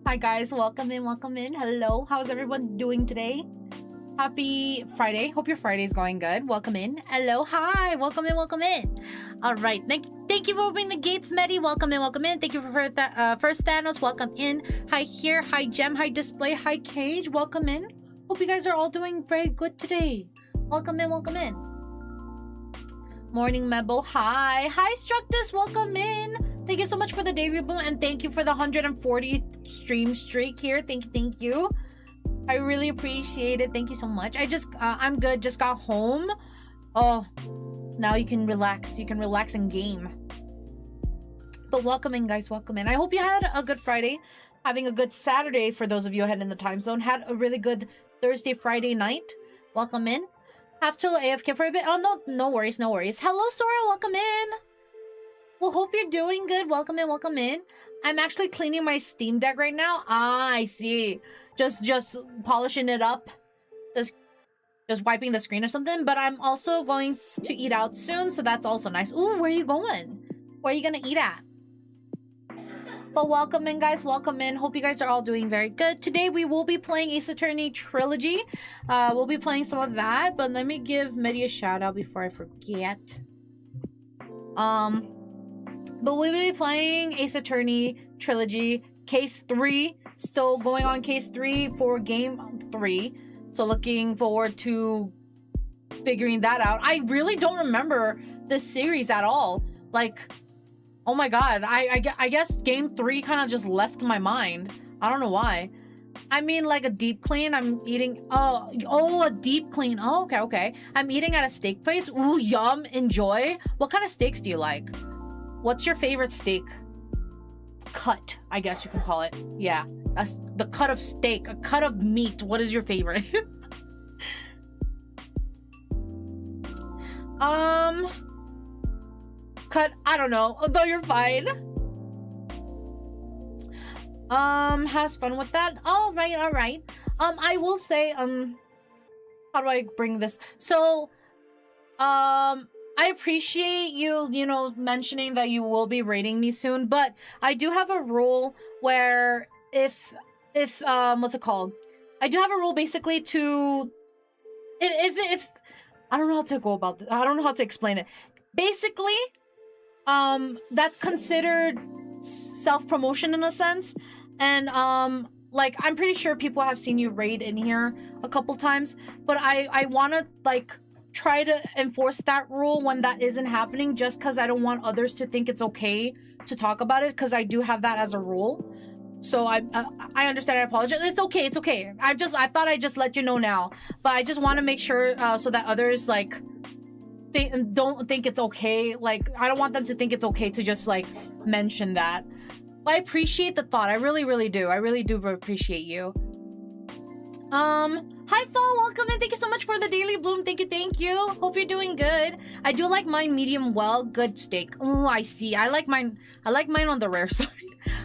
Hi guys, welcome in, welcome in. Hello, how's everyone doing today? Happy Friday. Hope your Friday is going good. Welcome in. Hello, hi, welcome in, welcome in. All right, thank you for opening the gates, Medi. Welcome in, welcome in. Thank you for first Thanos. Welcome in. Hi here, hi Gem, hi Display, hi Cage. Welcome in. Hope you guys are all doing very good today. Welcome in, welcome in. Morning Mebo, hi Structus, welcome in. Thank you so much for the daily bloom, and thank you for the 140th stream streak here. Thank you. I really appreciate it. Thank you so much. I'm good. Just got home. Oh, now you can relax. You can relax and game. But welcome in, guys. Welcome in. I hope you had a good Friday. Having a good Saturday for those of you ahead in the time zone. Had a really good Thursday, Friday night. Welcome in. Have to AFK for a bit. Oh, no worries, no worries. Hello, Sora. Welcome in. Well, hope you're doing good. Welcome in, welcome in. I'm actually cleaning my Steam Deck right now. Ah, I see. Just polishing it up. Just wiping the screen or something. But I'm also going to eat out soon, so that's also nice. Ooh, where are you going? Where are you gonna eat at? But welcome in, guys. Welcome in. Hope you guys are all doing very good. Today, we will be playing Ace Attorney Trilogy. We'll be playing some of that. But let me give Medi a shout out before I forget. But we'll be playing Ace Attorney Trilogy Case 3. Still going on Case 3 for Game 3. So looking forward to figuring that out. I really don't remember this series at all. Like, oh my god. I guess Game 3 kind of just left my mind. I don't know why. I mean, like a deep clean. I'm eating... Oh, a deep clean. Oh, okay. I'm eating at a steak place. Ooh, yum. Enjoy. What kind of steaks do you like? What's your favorite steak? Cut, I guess you can call it. Yeah, that's the cut of steak, a cut of meat. What is your favorite? Cut, I don't know. Although you're fine. Has fun with that. All right. I will say, how do I bring this? So, I appreciate you, mentioning that you will be rating me soon, but I do have a rule where if what's it called? I do have a rule basically to, if I don't know how to go about this. I don't know how to explain it. Basically, that's considered self-promotion in a sense, and like I'm pretty sure people have seen you raid in here a couple times, but I want to like try to enforce that rule when that isn't happening, just because I don't want others to think it's okay to talk about it, because I do have that as a rule. So I understand. I apologize. It's okay. I thought I'd just let you know now, but I just want to make sure so that others like don't think it's okay. Like, I don't want them to think it's okay to just like mention that. But I appreciate the thought. I really do. I really do appreciate you. Hi Fall, welcome in. Thank you so much for the daily bloom. Thank you. Hope you're doing good. I do like mine medium well. Good steak. Oh, I see. I like mine on the rare side.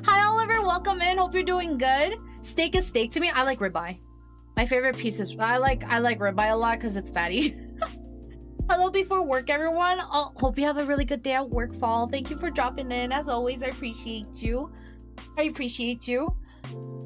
Hi Oliver, welcome in. Hope you're doing good. Steak is steak to me. I like ribeye. My favorite piece is I like ribeye a lot because it's fatty. Hello before work, everyone. Oh, hope you have a really good day at work, Fall. Thank you for dropping in. As always, I appreciate you.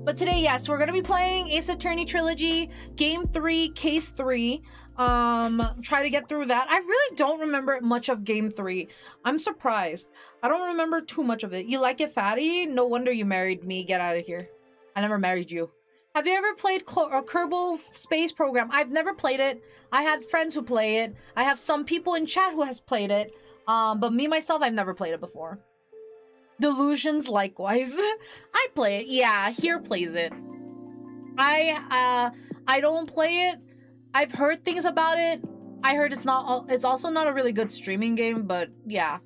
But today, yes, we're gonna be playing Ace Attorney Trilogy, Game 3, Case 3. Try to get through that. I really don't remember much of Game 3. I'm surprised. I don't remember too much of it. You like it fatty? No wonder you married me. Get out of here. I never married you. Have you ever played Kerbal Space Program? I've never played it. I have friends who play it. I have some people in chat who has played it. But me, myself, I've never played it before. Delusions likewise. I play it. Yeah, here plays it. I don't play it. I've heard things about it. I heard it's also not a really good streaming game, but yeah.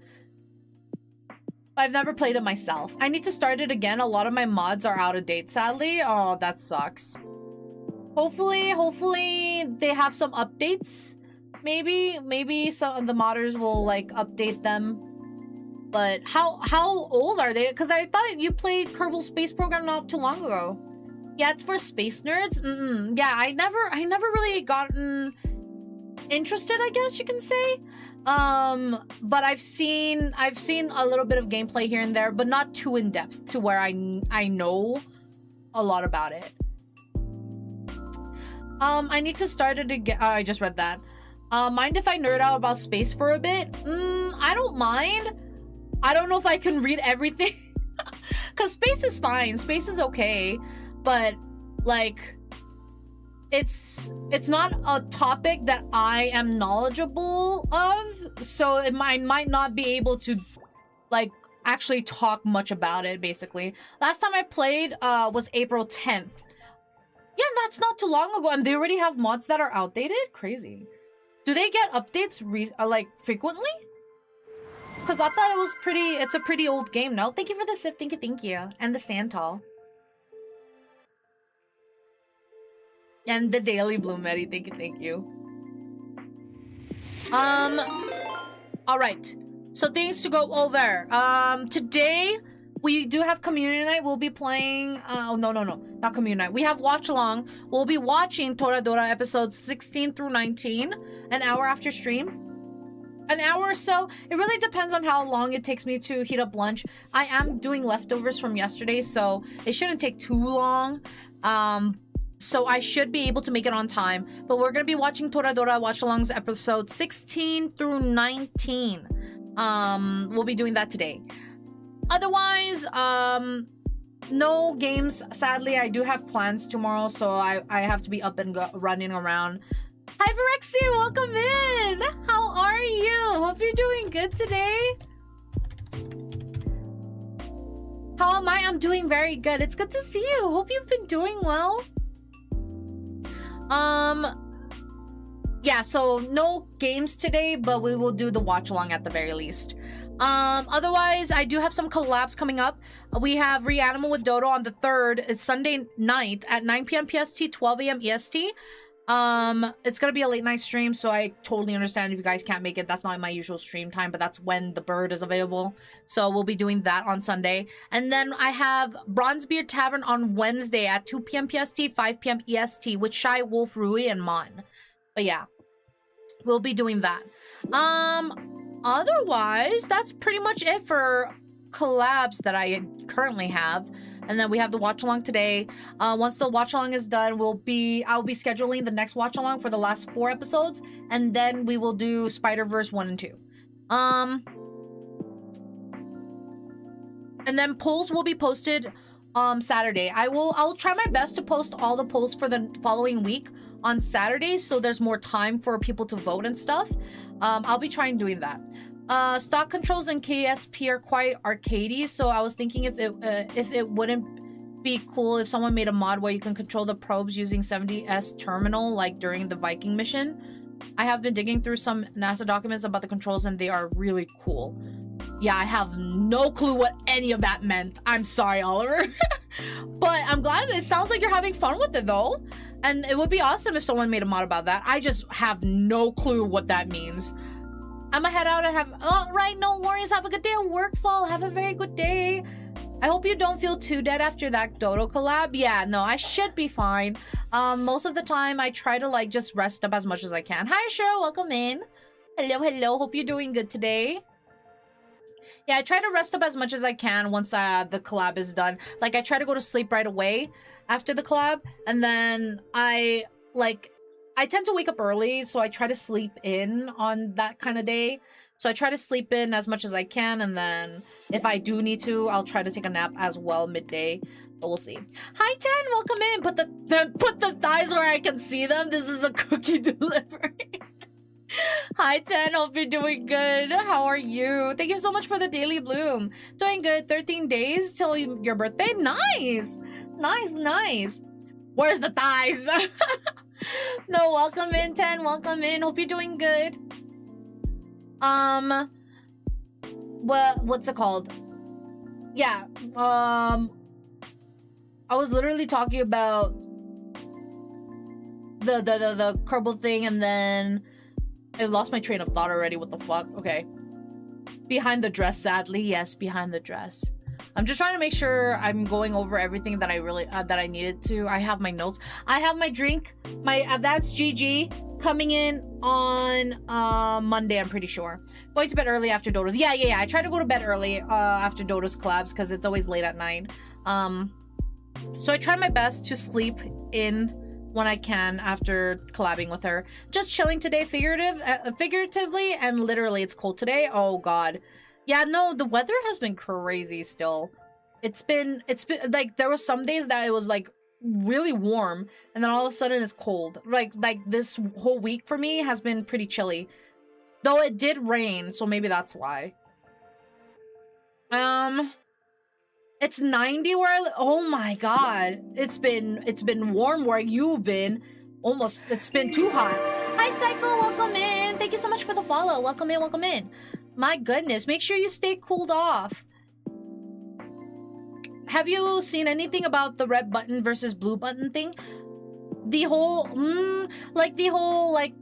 I've never played it myself. I need to start it again. A lot of my mods are out of date, sadly. Oh, that sucks. Hopefully they have some updates. Maybe some of the modders will like update them. But how old are they? Because I thought you played Kerbal Space Program not too long ago. Yeah, it's for space nerds. Yeah, I never really gotten interested, I guess you can say. But I've seen a little bit of gameplay here and there, but not too in depth to where I know a lot about it. I need to start it again. I just read that. Mind if I nerd out about space for a bit? I don't mind. I don't know if I can read everything. Because space is fine. Space is okay. But, like, it's not a topic that I am knowledgeable of. So I might not be able to, like, actually talk much about it, basically. Last time I played was April 10th. Yeah, that's not too long ago. And they already have mods that are outdated? Crazy. Do they get updates like frequently? Because I thought it was it's a pretty old game. No, thank you for the sip. Thank you. And the stand tall. And the daily bloom, Eddie. Thank you. All right. So things to go over. Today we do have community night. We'll be playing. Oh no, not community night. We have watch along. We'll be watching Toradora episodes 16 through 19, an hour after stream. An hour or so. It really depends on how long it takes me to heat up lunch. I am doing leftovers from yesterday, so it shouldn't take too long. So I should be able to make it on time. But we're gonna be watching Toradora watch-alongs episodes 16 through 19. We'll be doing that today. Otherwise, no games. Sadly, I do have plans tomorrow, so I have to be up and running around. Hi, Virexia, welcome in. How are you? Hope you're doing good today. How am I? I'm doing very good. It's good to see you. Hope you've been doing well. Yeah, so no games today, but we will do the watch along at the very least. Otherwise, I do have some collabs coming up. We have Reanimal with Dodo on the 3rd. It's Sunday night at 9 p.m. PST, 12 a.m. EST. It's gonna be a late night stream, so I totally understand if you guys can't make it. That's not my usual stream time, but that's when the bird is available. So we'll be doing that on Sunday. And then I have Bronzebeard Tavern on Wednesday at 2 p.m. PST, 5 p.m. EST with Shy, Wolf, Rui, and Mon. But yeah, we'll be doing that. Otherwise, that's pretty much it for collabs that I currently have. And then we have the watch along today. Once the watch along is done, I'll be scheduling the next watch along for the last 4 episodes, and then we will do Spider-Verse 1 and 2. And then polls will be posted Saturday. I'll try my best to post all the polls for the following week on Saturdays, so there's more time for people to vote and stuff. I'll be trying doing that. Stock controls in KSP are quite arcadey, so I was thinking if it wouldn't be cool if someone made a mod where you can control the probes using 70S terminal, like during the Viking mission. I have been digging through some NASA documents about the controls, and they are really cool. Yeah, I have no clue what any of that meant. I'm sorry, Oliver. But I'm glad it sounds like you're having fun with it, though. And it would be awesome if someone made a mod about that. I just have no clue what that means. I'm gonna head out and have... Oh, right, no worries. Have a good day at work, Fall. Have a very good day. I hope you don't feel too dead after that Dodo collab. Yeah, no, I should be fine. Most of the time, I try to, like, just rest up as much as I can. Hi, Cheryl. Welcome in. Hello. Hope you're doing good today. Yeah, I try to rest up as much as I can once the collab is done. Like, I try to go to sleep right away after the collab. And then I tend to wake up early, so I try to sleep in on that kind of day. So I try to sleep in as much as I can, and then if I do need to, I'll try to take a nap as well midday. But we'll see. Hi, Ten, welcome in. Put the thighs where I can see them. This is a cookie delivery. Hi, Ten. Hope you're doing good. How are you? Thank you so much for the daily bloom. Doing good. 13 days till your birthday. Nice. Nice. Where's the thighs? No, welcome in, Ten. Welcome in. Hope you're doing good. What's it called? Yeah. I was literally talking about the Kerbal thing, and then I lost my train of thought already. What the fuck? Okay. Behind the dress, sadly. Yes, behind the dress. I'm just trying to make sure I'm going over everything that I really that I needed to. I have my notes. I have my drink, my advanced GG coming in on Monday, I'm pretty sure. Going to bed early after Dodo's. Yeah. I try to go to bed early after Dodo's collabs because it's always late at night. So I try my best to sleep in when I can after collabing with her. Just chilling today, figuratively and literally. It's cold today. Oh god. Yeah, no, the weather has been crazy still. It's been like, there was some days that it was like really warm and then all of a sudden it's cold. Like this whole week for me has been pretty chilly. Though it did rain, so maybe that's why. It's 90 where oh my god. It's been warm where you've been. Almost, it's been too hot. Hi Psycho, welcome in. Thank you so much for the follow. Welcome in, welcome in. My goodness, make sure you stay cooled off. Have you seen anything about the red button versus blue button thing? The whole, like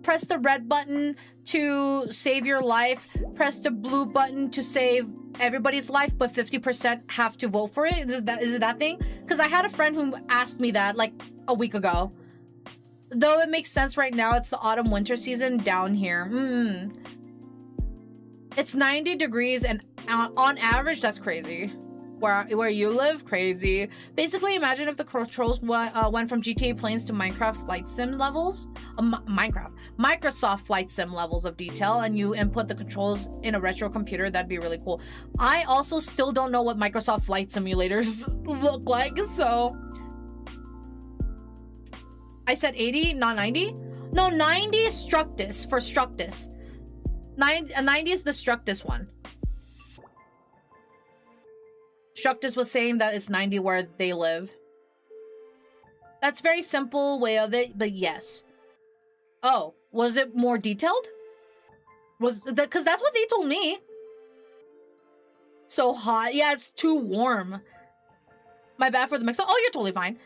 press the red button to save your life, press the blue button to save everybody's life, but 50% have to vote for it. Is it that thing? Because I had a friend who asked me that like a week ago. Though it makes sense right now, it's the autumn winter season down here. It's 90 degrees and on average, that's crazy. Where you live, crazy. Basically, imagine if the controls went from GTA planes to Minecraft flight sim levels. Microsoft flight sim levels of detail, and you input the controls in a retro computer. That'd be really cool. I also still don't know what Microsoft flight simulators look like, so I said 80, not 90. No, 90 is Structus for Structus. 90 is the Structus one. Structus was saying that it's 90 where they live. That's very simple way of it, but yes. Oh, was it more detailed? Was that because that's what they told me. So hot. Yeah, it's too warm. My bad for the mix-up. Oh, you're totally fine.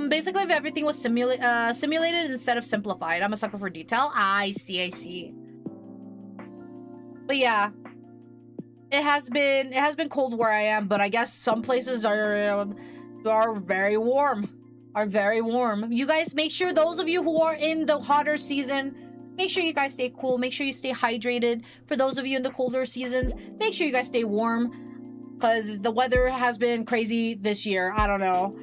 Basically if everything was simulated instead of simplified. I'm a sucker for detail. I see. But yeah. It has been cold where I am, but I guess some places are very warm. You guys make sure, those of you who are in the hotter season, make sure you guys stay cool. Make sure you stay hydrated. For those of you in the colder seasons, make sure you guys stay warm, because the weather has been crazy this year. I don't know.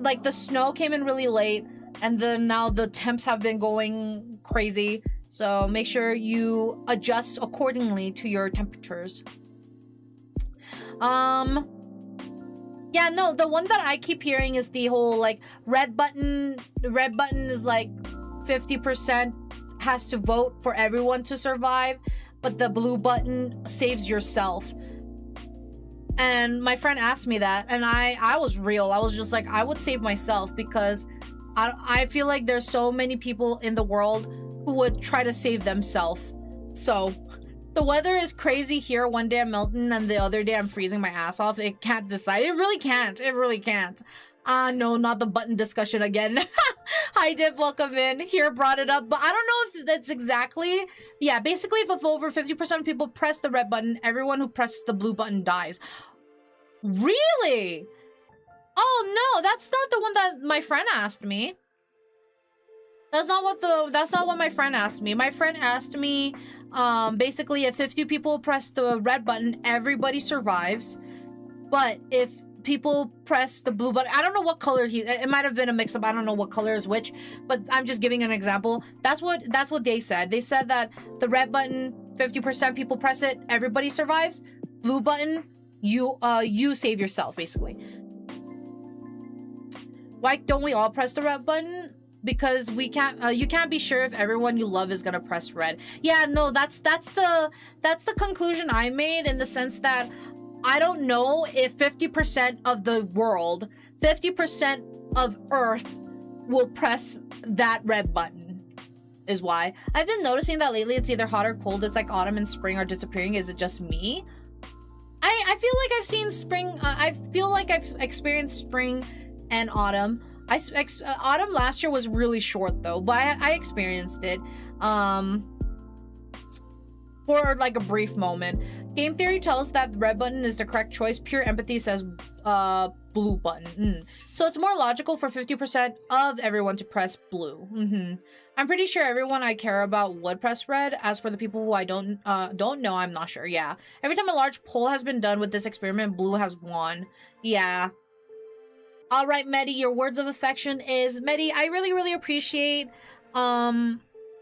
Like the snow came in really late, and then now the temps have been going crazy. So make sure you adjust accordingly to your temperatures. Yeah, no, the one that I keep hearing is the whole like red button. The red button is like 50% has to vote for everyone to survive, but the blue button saves yourself. And my friend asked me that, and I was real. I was just like, I would save myself, because I feel like there's so many people in the world who would try to save themselves. So the weather is crazy here. One day I'm melting and the other day I'm freezing my ass off. It can't decide. It really can't. No, not the button discussion again. Hi Dip, welcome in. Here brought it up, but I don't know if that's exactly. Yeah, basically if over 50% of people press the red button, everyone who presses the blue button dies. Really? Oh no, that's not the one that my friend asked me. That's not what my friend asked me. My friend asked me, basically if 50 people press the red button, everybody survives. But if people press the blue button, I don't know what color it might have been a mix-up. I don't know what color is which, but I'm just giving an example. That's what they said. They said that the red button, 50% people press it, everybody survives. Blue button, you save yourself, basically. Why don't we all press the red button? Because we can't, you can't be sure if everyone you love is gonna press red. Yeah, no, that's the conclusion I made, in the sense that I don't know if 50% of the world, 50% of Earth will press that red button, is why. I've been noticing that lately it's either hot or cold. It's like autumn and spring are disappearing. Is it just me? I feel like I've seen spring, I feel like I've experienced spring and autumn. Autumn last year was really short though, but I experienced it for like a brief moment. Game theory tells that the red button is the correct choice. Pure empathy says blue button. So it's more logical for 50% of everyone to press blue. I'm pretty sure everyone I care about would press red. As for the people who I don't know, I'm not sure. Yeah. Every time a large poll has been done with this experiment, blue has won. Yeah. All right, Medi, your words of affection is... Medi, I really, really appreciate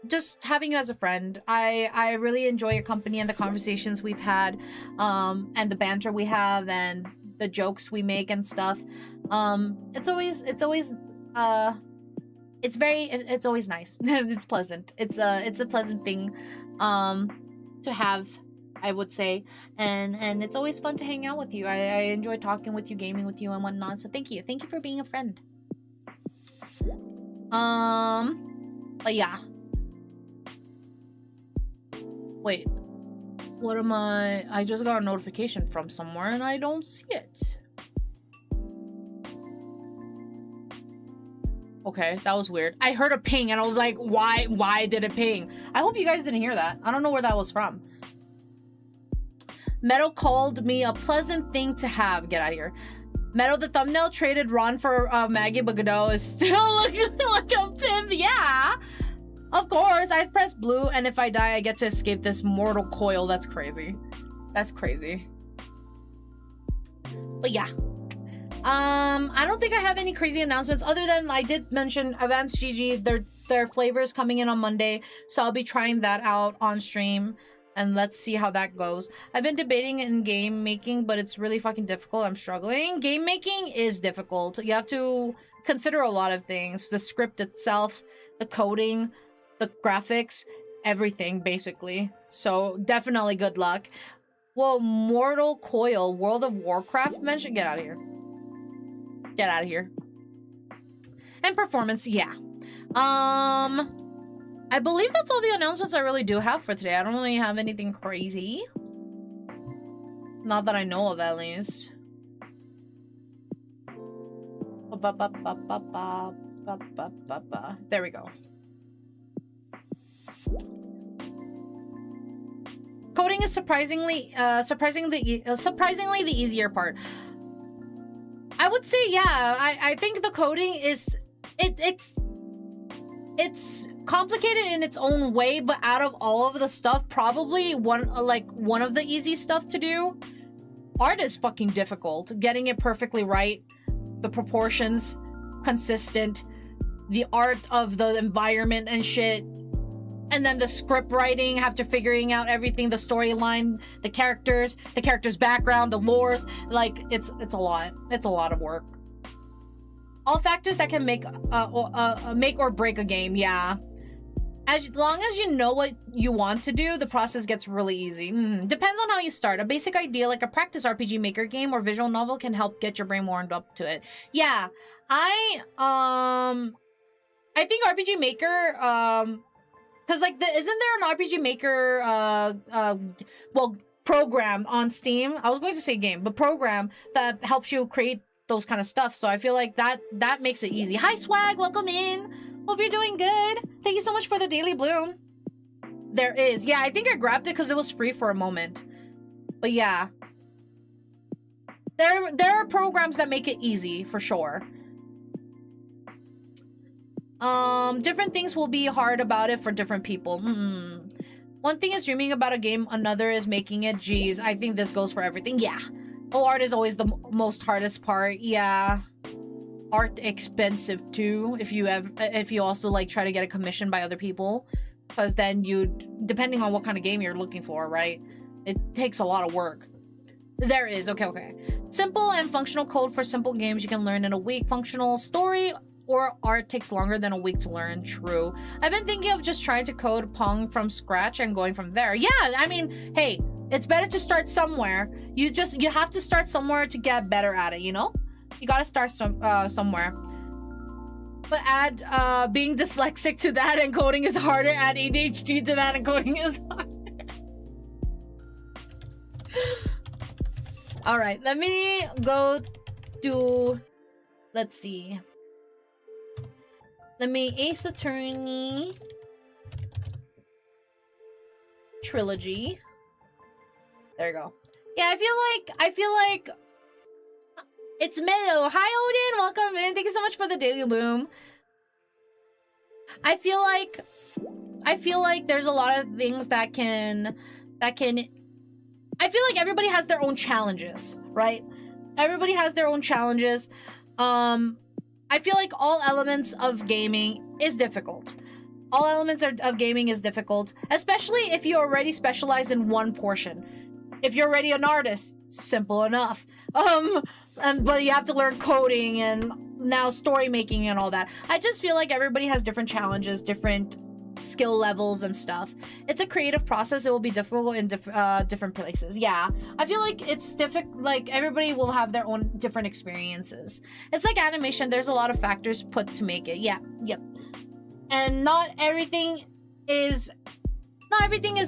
just having you as a friend. I really enjoy your company and the conversations we've had, and the banter we have and the jokes we make and stuff. It's always it's always nice. It's pleasant. It's a pleasant thing to have, I would say, and it's always fun to hang out with you. I enjoy talking with you, gaming with you, and whatnot. So thank you for being a friend. But yeah. Wait, what am I just got a notification from somewhere and I don't see it. Okay, that was weird. I heard a ping and I was like, why did it ping? I hope you guys didn't hear that. I don't know where that was from. Meadow called me a pleasant thing to have. Get out of here. Meadow, the thumbnail traded Ron for Maggey, but Godot is still looking like a pimp. Yeah. Of course, I'd press blue, and if I die, I get to escape this mortal coil. That's crazy. That's crazy. But yeah. I don't think I have any crazy announcements other than I did mention Advanced GG, their flavors coming in on Monday, so I'll be trying that out on stream, and let's see how that goes. I've been debating in game making, but it's really fucking difficult. I'm struggling. Game making is difficult. You have to consider a lot of things. The script itself, the coding, the graphics, everything, basically. So definitely good luck. Well, Mortal Coil, World of Warcraft mentioned. Get out of here. Get out of here. And performance, yeah. I believe that's all the announcements I really do have for today. I don't really have anything crazy. Not that I know of, at least. There we go. Coding is surprisingly the easier part. I would say, yeah. I think the coding is it's complicated in its own way, but out of all of the stuff, probably one of the easy stuff to do. Art is fucking difficult. Getting it perfectly right, the proportions consistent, the art of the environment and shit. And then the script writing, after figuring out everything, the storyline, the characters background, the lores, like it's a lot. It's a lot of work. All factors that can make or break a game, yeah. As long as you know what you want to do, the process gets really easy. Depends on how you start. A basic idea like a practice RPG Maker game or visual novel can help get your brain warmed up to it. Yeah, I think RPG Maker, because, like, isn't there an RPG Maker, well, program on Steam? I was going to say game, but program that helps you create those kind of stuff. So I feel like that makes it easy. Hi, Swag. Welcome in. Hope you're doing good. Thank you so much for the Daily Bloom. There is. Yeah, I think I grabbed it because it was free for a moment. But yeah. There are programs that make it easy, for sure. Different things will be hard about it for different people. One thing is dreaming about a game, another is making it. Geez, I think this goes for everything. Yeah. Oh, art is always the most hardest part. Yeah. Art expensive too, if you also like try to get a commission by other people, because then depending on what kind of game you're looking for, right? It takes a lot of work. There is. Okay. Simple and functional code for simple games you can learn in a week. Functional story or art takes longer than a week to learn. True. I've been thinking of just trying to code Pong from scratch and going from there. Yeah, I mean, hey, it's better to start somewhere. You have to start somewhere to get better at it, you know? You gotta start somewhere. But add being dyslexic to that and coding is harder. Add ADHD to that and coding is harder. All right, let me go to, let's see. Let me Ace Attorney Trilogy. There you go. Yeah, I feel like It's Meadow. Hi, Odin. Welcome in. Thank you so much for the daily bloom. I feel like there's a lot of things that can I feel like everybody has their own challenges, right? Everybody has their own challenges. I feel like all elements of gaming is difficult. All elements of gaming is difficult, especially if you already specialize in one portion. If you're already an artist, simple enough. But you have to learn coding and now story making and all that. I just feel like everybody has different challenges, different skill levels and stuff. It's a creative process. It will be difficult in different places. Yeah, I feel like it's difficult. Like everybody will have their own different experiences. It's like animation. There's a lot of factors put to make it. Yeah, yep. And not everything is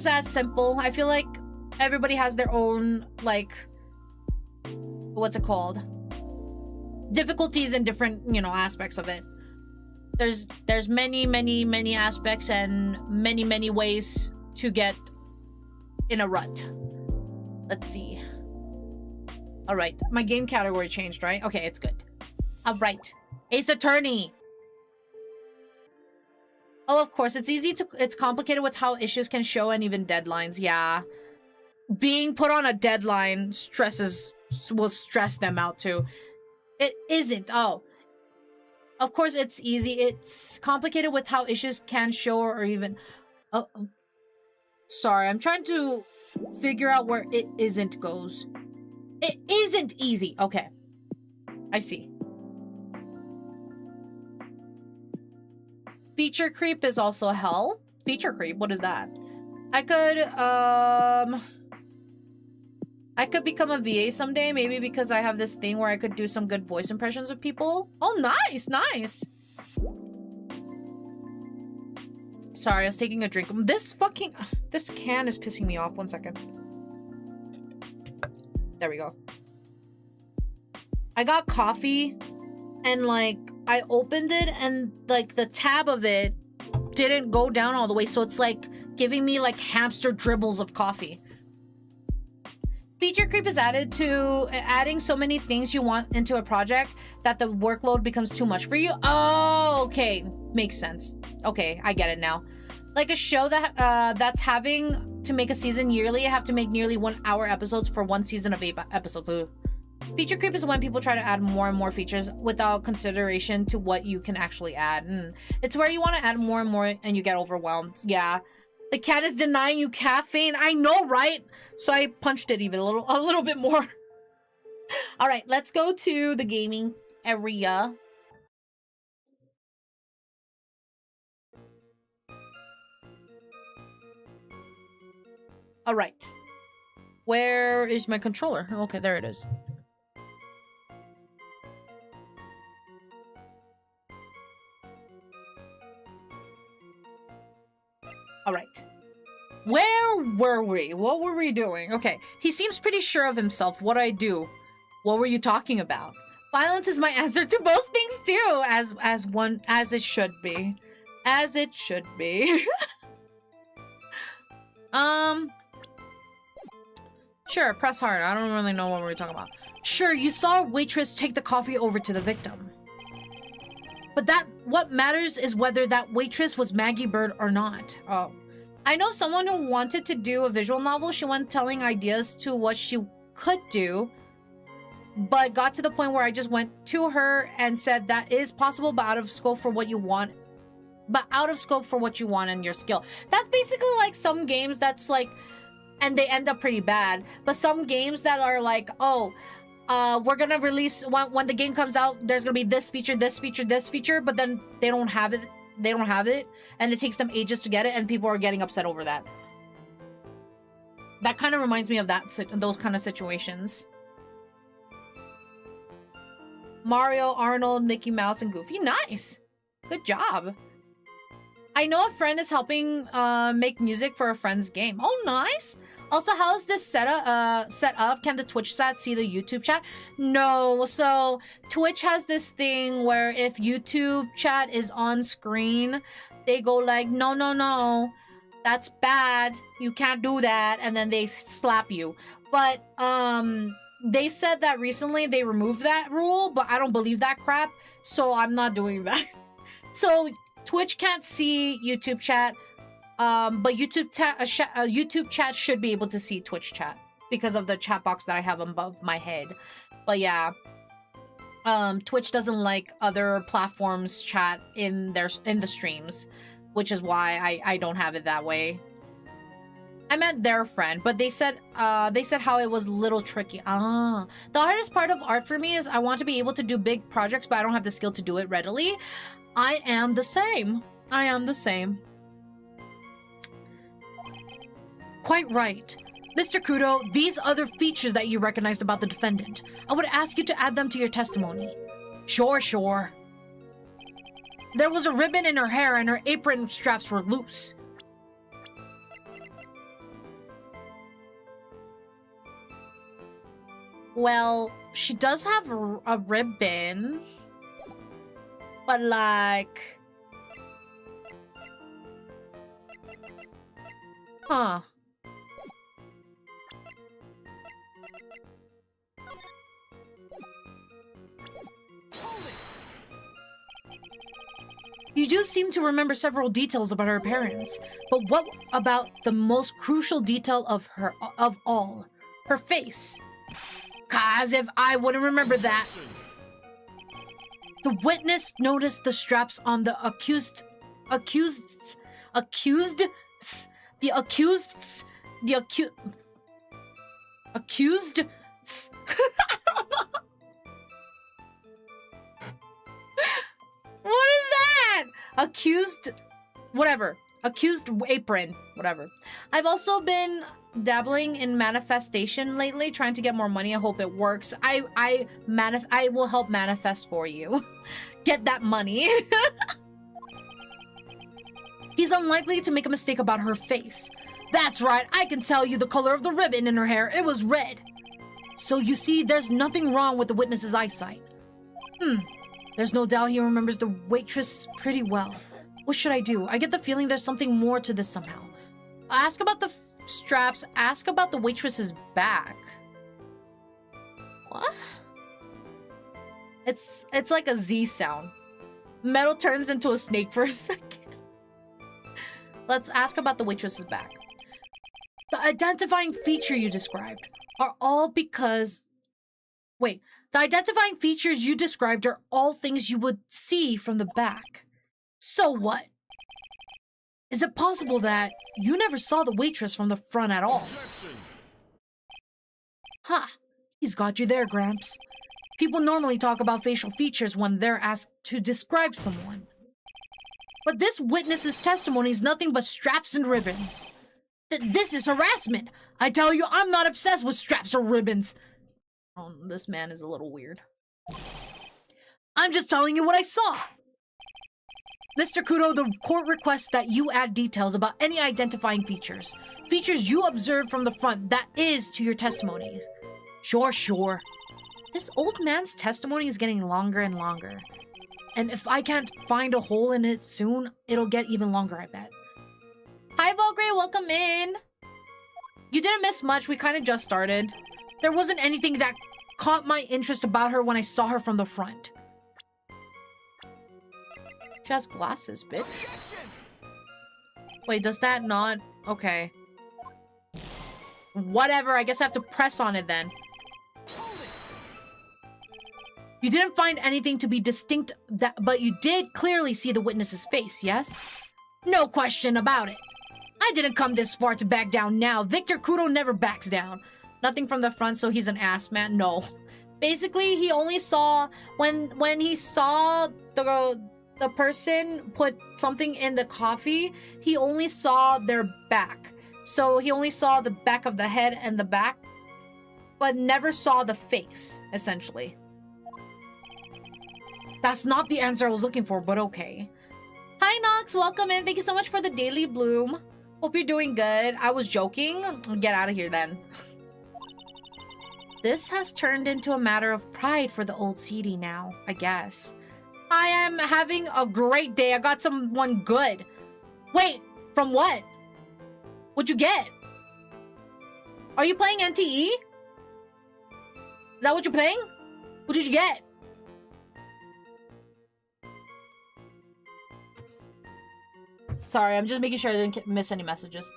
as simple. I feel like everybody has their own, like, what's it called? Difficulties in different, aspects of it. There's many aspects and many ways to get in a rut. Let's see. All right, my game category changed, right? Okay, it's good. All right, Ace Attorney. Oh, of course, it's complicated with how issues can show and even deadlines. Yeah, being put on a deadline will stress them out too. It isn't. Oh, of course it's easy. It's complicated with how issues can show or even... Oh, sorry, I'm trying to figure out where it isn't goes. It isn't easy. Okay, I see. Feature creep is also hell. Feature creep, what is that? I could become a VA someday, maybe because I have this thing where I could do some good voice impressions of people. Oh, nice, nice. Sorry, I was taking a drink. This can is pissing me off. 1 second. There we go. I got coffee and like I opened it and like the tab of it didn't go down all the way. So it's like giving me like hamster dribbles of coffee. Feature creep is adding so many things you want into a project that the workload becomes too much for you. Oh, okay. Makes sense. Okay, I get it now. Like a show that's having to make a season yearly, I have to make nearly 1 hour episodes for one season of 8 episodes. Ugh. Feature creep is when people try to add more and more features without consideration to what you can actually add. It's where you want to add more and more and you get overwhelmed. Yeah. The cat is denying you caffeine. I know, right? So I punched it even a little bit more. All right, let's go to the gaming area. All right. Where is my controller? Okay, there it is. All right. Where were we? What were we doing? Okay. He seems pretty sure of himself. What I do? What were you talking about? Violence is my answer to most things too. As it should be. As it should be. Sure, press hard. I don't really know what we're talking about. Sure, you saw a waitress take the coffee over to the victim. But what matters is whether that waitress was Maggie Bird or not. Oh. I know someone who wanted to do a visual novel. She went telling ideas to what she could do, but got to the point where I just went to her and said that is possible, but out of scope for what you want. But out of scope for what you want and your skill. That's basically like some games that's like, and they end up pretty bad, but some games that are like, oh, we're gonna release when the game comes out, there's gonna be this feature, but then they don't have it, and it takes them ages to get it, and people are getting upset over that. That kind of reminds me of those kind of situations. Mario, Arnold, Mickey Mouse, and Goofy. Nice! Good job. I know a friend is helping make music for a friend's game. Oh, nice! Also, how is this set up? Can the Twitch chat see the YouTube chat? No. So Twitch has this thing where if YouTube chat is on screen, they go like, no, that's bad. You can't do that. And then they slap you. But they said that recently they removed that rule, but I don't believe that crap, so I'm not doing that. So Twitch can't see YouTube chat, but YouTube chat should be able to see Twitch chat because of the chat box that I have above my head. But yeah, Twitch doesn't like other platforms chat in the streams, which is why I don't have it that way. I meant their friend, but they said how it was a little tricky. The hardest part of art for me is I want to be able to do big projects, but I don't have the skill to do it readily. I am the same. I am the same. Quite right. Mr. Kudo, these other features that you recognized about the defendant, I would ask you to add them to your testimony. Sure, sure. There was a ribbon in her hair and her apron straps were loose. Well, she does have a ribbon, but like... Huh. You do seem to remember several details about her appearance, but what about the most crucial detail of all? Her face. As if I wouldn't remember that. The witness noticed the straps on the accused. What is that? Accused apron, whatever. I've also been dabbling in manifestation lately, trying to get more money. I hope it works. I will help manifest for you. Get that money. He's unlikely to make a mistake about her face. That's right, I can tell you the color of the ribbon in her hair. It was red. So you see, there's nothing wrong with the witness's eyesight. There's no doubt he remembers the waitress pretty well. What should I do? I get the feeling there's something more to this somehow. Ask about the straps. Ask about the waitress's back. What? It's like a Z sound. Meadow turns into a snake for a second. Let's ask about the waitress's back. The identifying feature you described are all because... Wait, the identifying features you described are all things you would see from the back. So what? Is it possible that you never saw the waitress from the front at all? Ha! He's got you there, Gramps. People normally talk about facial features when they're asked to describe someone. But this witness's testimony is nothing but straps and ribbons. This is harassment! I tell you, I'm not obsessed with straps or ribbons. Oh, this man is a little weird. I'm just telling you what I saw. Mr. Kudo, the court requests that you add details about any identifying features. Features you observed from the front that is to your testimonies. Sure, sure. This old man's testimony is getting longer and longer. And if I can't find a hole in it soon, it'll get even longer, I bet. Hi, Volgray, welcome in. You didn't miss much, we kind of just started. There wasn't anything that caught my interest about her when I saw her from the front. She has glasses, bitch. Wait, does that not? Okay. Whatever, I guess I have to press on it then. You didn't find anything to be distinct, but you did clearly see the witness's face, yes? No question about it. I didn't come this far to back down now. Victor Kudo never backs down. Nothing from the front, so he's an ass man. No. Basically, he only saw when he saw the person put something in the coffee, he only saw their back. So he only saw the back of the head and the back, but never saw the face, essentially. That's not the answer I was looking for, but okay. Hi, Nox. Welcome in. Thank you so much for the daily bloom. Hope you're doing good. I was joking. Get out of here, then. This has turned into a matter of pride for the old CD now, I guess. I am having a great day. I got someone good. Wait, from what? What'd you get? Are you playing NTE? Is that what you're playing? What did you get? Sorry, I'm just making sure I didn't miss any messages.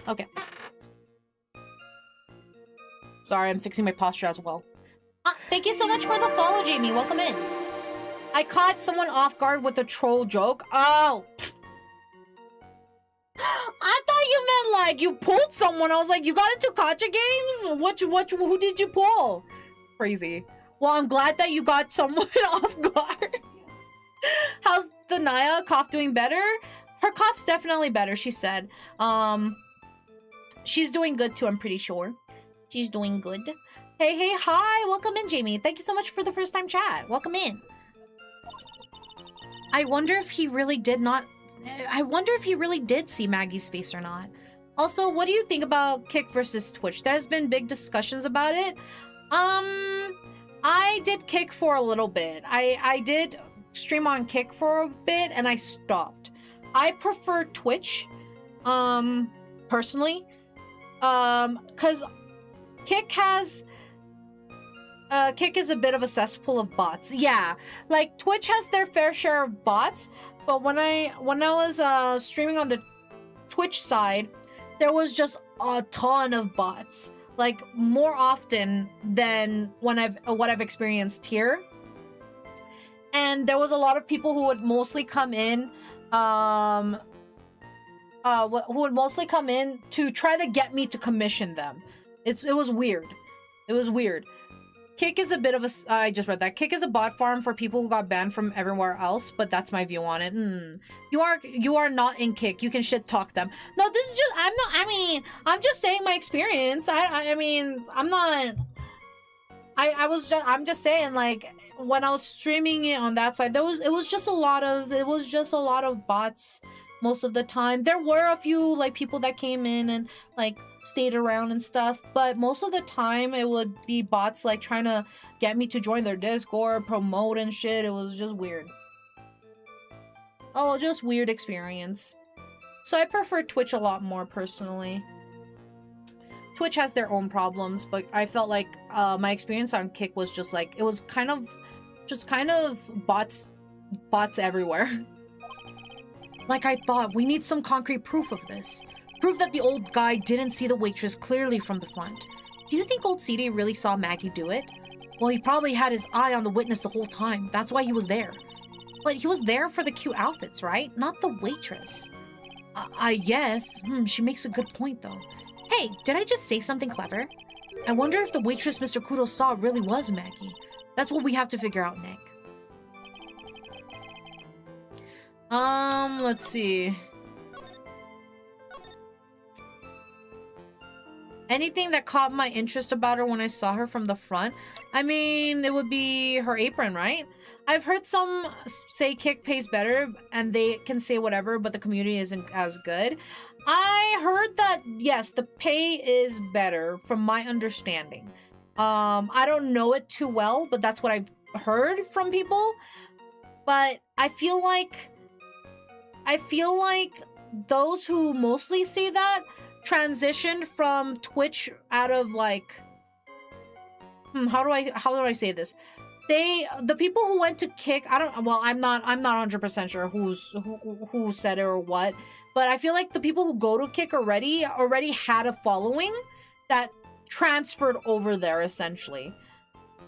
Okay. Sorry, I'm fixing my posture as well. Thank you so much for the follow, Jamie. Welcome in. I caught someone off guard with a troll joke. Oh. I thought you meant like you pulled someone. I was like, you got into Gacha games? Who did you pull? Crazy. Well, I'm glad that you got someone off guard. How's the Naya cough doing better? Her cough's definitely better, she said. She's doing good too, I'm pretty sure. She's doing good. Hey, hey, hi. Welcome in, Jamie. Thank you so much for the first time chat. Welcome in. I wonder if he really did see Maggie's face or not. Also, what do you think about Kick versus Twitch? There's been big discussions about it. I did Kick for a little bit. I did stream on Kick for a bit and I stopped. I prefer Twitch, personally, cause Kick is a bit of a cesspool of bots. Yeah, like Twitch has their fair share of bots, but when I was streaming on the Twitch side, there was just a ton of bots, like more often than what I've experienced here. And there was a lot of people who would mostly come in, who would mostly come in to try to get me to commission them. It was weird. It was weird. Kick is a bit of a, I just read that. Kick is a bot farm for people who got banned from everywhere else, but that's my view on it. You are not in Kick. You can shit talk them. No, this is just, I'm just saying my experience. I'm just saying, like, when I was streaming it on that side, it was just a lot of bots most of the time. There were a few like people that came in and like stayed around and stuff, but most of the time it would be bots like trying to get me to join their Discord, promote and shit. It was just weird. Oh, just weird experience. So I prefer Twitch a lot more personally. Twitch has their own problems, but I felt like my experience on Kick was just like, it was kind of bots everywhere. Like I thought, we need some concrete proof of this. Proof that the old guy didn't see the waitress clearly from the front. Do you think old CD really saw Maggey do it? Well, he probably had his eye on the witness the whole time. That's why he was there. But he was there for the cute outfits, right? Not the waitress. I guess. She makes a good point, though. Hey, did I just say something clever? I wonder if the waitress Mr. Kudo saw really was Maggey. That's what we have to figure out, Nick. Let's see. Anything that caught my interest about her when I saw her from the front? I mean, it would be her apron, right? I've heard some say Kick pays better and they can say whatever, but the community isn't as good. I heard that, yes, the pay is better from my understanding. I don't know it too well, but that's what I've heard from people. But I feel like those who mostly say that transitioned from Twitch out of like, how do I say this? The people who went to Kick, I'm not 100% sure who said it or what, but I feel like the people who go to Kick already had a following that transferred over there essentially.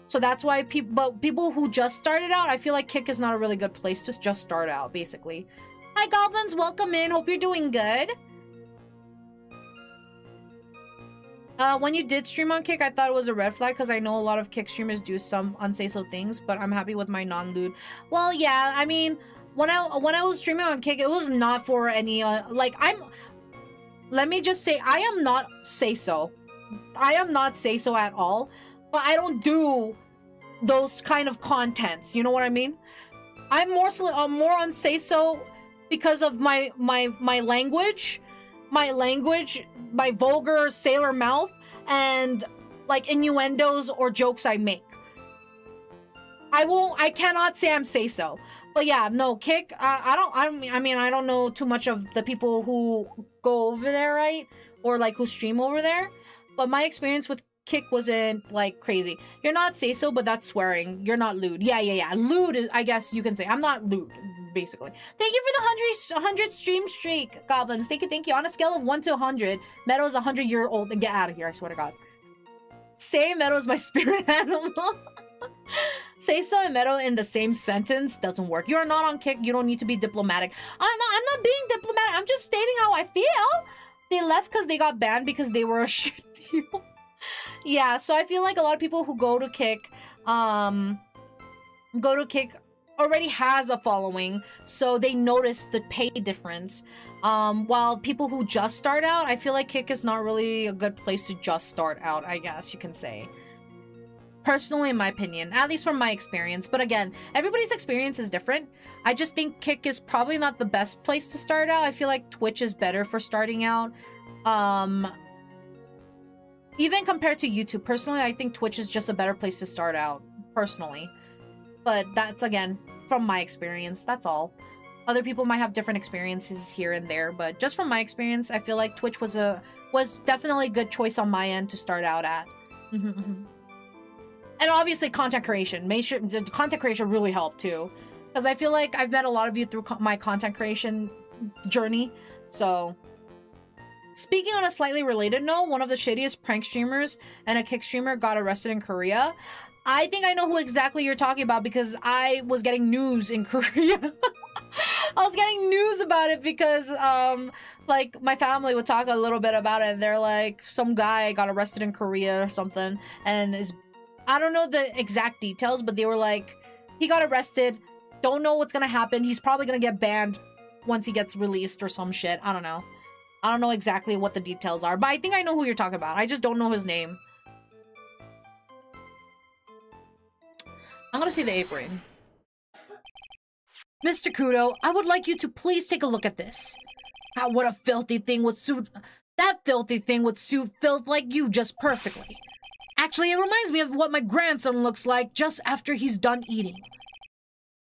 So that's why people who just started out, I feel like Kick is not a really good place to just start out, basically. Hi Goblins, welcome in. Hope you're doing good. When you did stream on Kick, I thought it was a red flag because I know a lot of Kick streamers do some unsay-so things, but I'm happy with my non-lewd. Well, yeah, I mean, when I was streaming on Kick, it was not for any, let me just say, I am not say-so. I am not say-so at all, but I don't do those kind of contents, you know what I mean? I'm more unsay-so because of my language, my vulgar sailor mouth, and like innuendos or jokes I make. I cannot say I'm say-so. But yeah, no, Kick, I don't know too much of the people who go over there, right? Or like who stream over there. But my experience with Kick wasn't like crazy. You're not say so, but that's swearing. You're not lewd. Yeah. Lewd is, I guess you can say. I'm not lewd, basically. Thank you for the 100 stream streak, Goblins. Thank you. On a scale of 1 to 100, Meadow's 100-year-old. And get out of here, I swear to God. Say Meadow's my spirit animal. Say so and Meadow in the same sentence doesn't work. You're not on Kick. You don't need to be diplomatic. I'm not being diplomatic. I'm just stating how I feel. They left because they got banned because they were a shit deal. Yeah, so I feel like a lot of people who go to Kick already has a following, so they notice the pay difference. While people who just start out, I feel like Kick is not really a good place to just start out, I guess you can say. Personally, in my opinion, at least from my experience. But again, everybody's experience is different. I just think Kick is probably not the best place to start out. I feel like Twitch is better for starting out. Even compared to YouTube, personally, I think Twitch is just a better place to start out, personally. But that's, again, from my experience, that's all. Other people might have different experiences here and there, but just from my experience, I feel like Twitch was definitely a good choice on my end to start out at. And obviously content creation. Content creation really helped too. Because I feel like I've met a lot of you through my content creation journey. So, speaking on a slightly related note, one of the shittiest prank streamers and a Kick streamer got arrested in Korea. I think I know who exactly you're talking about because I was getting news in Korea. I was getting news about it because, like, my family would talk a little bit about it. And they're like, some guy got arrested in Korea or something and is... I don't know the exact details, but they were like, he got arrested. Don't know what's gonna happen. He's probably gonna get banned once he gets released or some shit. I don't know. I don't know exactly what the details are, but I think I know who you're talking about. I just don't know his name. I'm gonna say the apron. Mr. Kudo, I would like you to please take a look at this. God, what a filthy thing would suit... That filthy thing would suit filth like you just perfectly. Actually, it reminds me of what my grandson looks like just after he's done eating.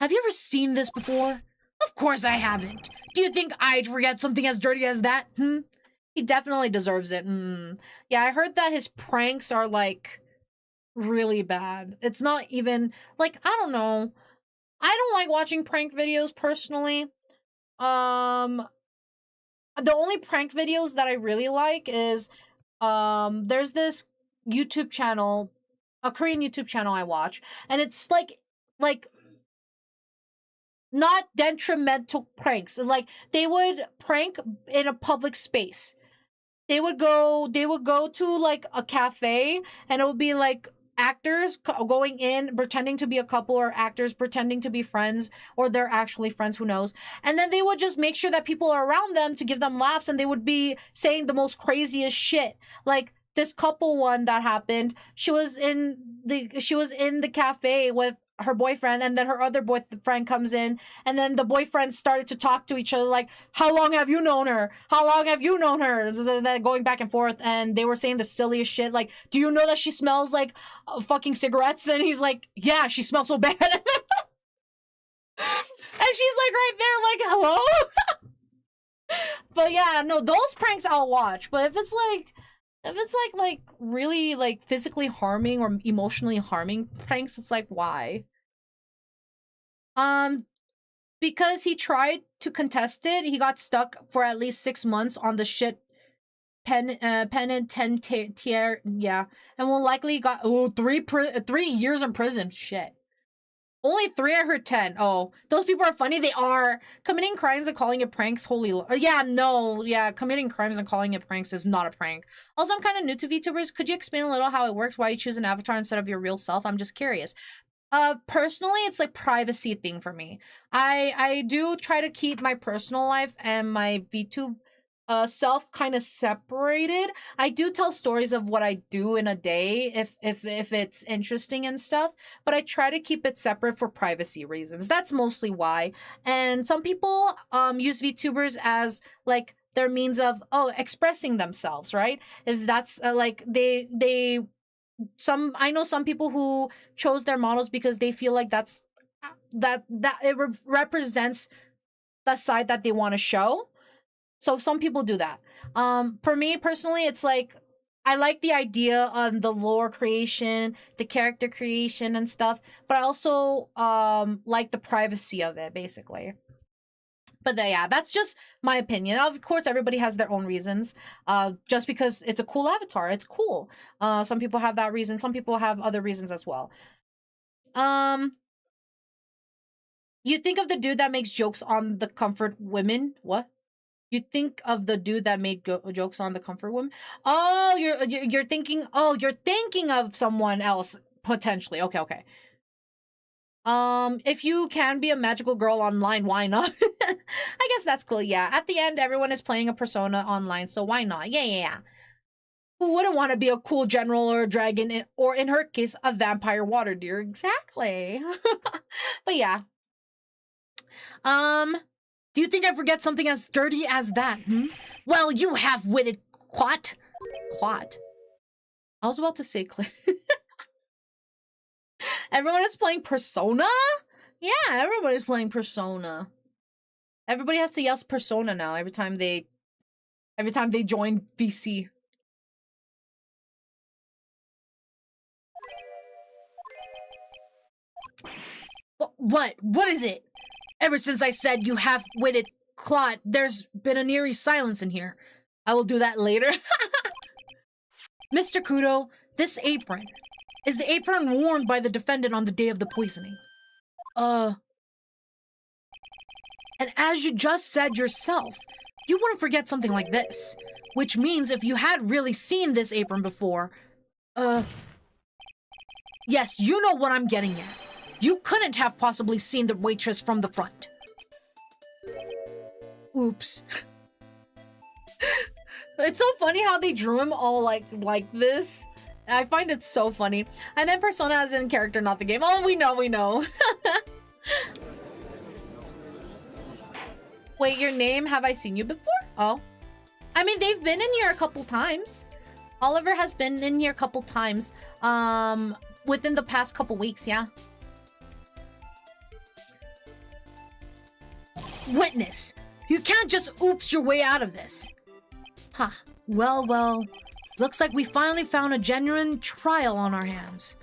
Have you ever seen this before? Of course I haven't. Do you think I'd forget something as dirty as that? He definitely deserves it. Yeah, I heard that his pranks are, like, really bad. It's not even, like, I don't know. I don't like watching prank videos, personally. The only prank videos that I really like is, there's this YouTube channel, a Korean YouTube channel I watch, and it's like not detrimental pranks. It's like they would prank in a public space. They would go to like a cafe, and it would be like actors going in pretending to be a couple, or actors pretending to be friends, or they're actually friends, who knows. And then they would just make sure that people are around them to give them laughs, and they would be saying the most craziest shit. Like this couple one that happened, she was in the cafe with her boyfriend, and then her other boyfriend comes in, and then the boyfriend started to talk to each other like, how long have you known her? How long have you known her? They're going back and forth, and they were saying the silliest shit, like, do you know that she smells like fucking cigarettes? And he's like, yeah, she smells so bad. And she's like right there like, hello? But yeah, no, those pranks I'll watch. But if it's like really like physically harming or emotionally harming pranks, it's like, why? Because he tried to contest it, he got stuck for at least 6 months on the shit penitentiary, yeah, and will likely got 3 years in prison. Shit. Only 3, I heard 10. Oh, those people are funny. They are. Committing crimes and calling it pranks. Committing crimes and calling it pranks is not a prank. Also, I'm kind of new to VTubers. Could you explain a little how it works? Why you choose an avatar instead of your real self? I'm just curious. Personally, it's like privacy thing for me. I do try to keep my personal life and my VTube self kind of separated. I do tell stories of what I do in a day if it's interesting and stuff, but I try to keep it separate for privacy reasons. That's mostly why. And some people use VTubers as like their means of expressing themselves, right? If that's like I know some people who chose their models because they feel like that it represents the side that they want to show. So some people do that. For me personally, it's like I like the idea on the lore creation, the character creation and stuff, but I also like the privacy of it, basically. But yeah, that's just my opinion. Of course, everybody has their own reasons. Just because it's a cool avatar, it's cool. Some people have that reason. Some people have other reasons as well. You think of the dude that makes jokes on the comfort women? What? You think of the dude that made jokes on the comfort women? Oh, you're thinking. Oh, you're thinking of someone else potentially. Okay, okay. If you can be a magical girl online, why not? I guess that's cool. Yeah. At the end, everyone is playing a persona online, so why not? Yeah, yeah, yeah. Who wouldn't want to be a cool general or a dragon, or in her case, a vampire water deer? Exactly. But yeah. Do you think I forget something as dirty as that? Hmm? Well, you half-witted clot. Clot. I was about to say everyone is playing Persona? Yeah, everyone is playing Persona. Everybody has to yell Persona now every time they join VC. What? What is it? Ever since I said you half-witted clot, there's been an eerie silence in here. I will do that later. Mr. Kudo, this apron. Is the apron worn by the defendant on the day of the poisoning? And as you just said yourself, you wouldn't forget something like this. Which means if you had really seen this apron before, yes, you know what I'm getting at. You couldn't have possibly seen the waitress from the front. Oops. It's so funny how they drew him all like this. I find it so funny. I meant Persona as in character, not the game. Oh, we know, we know. Wait, your name? Have I seen you before? Oh. I mean, they've been in here a couple times. Oliver has been in here a couple times. Within the past couple weeks, yeah. Witness, you can't just oops your way out of this. Huh. Well, well. Looks like we finally found a genuine trial on our hands.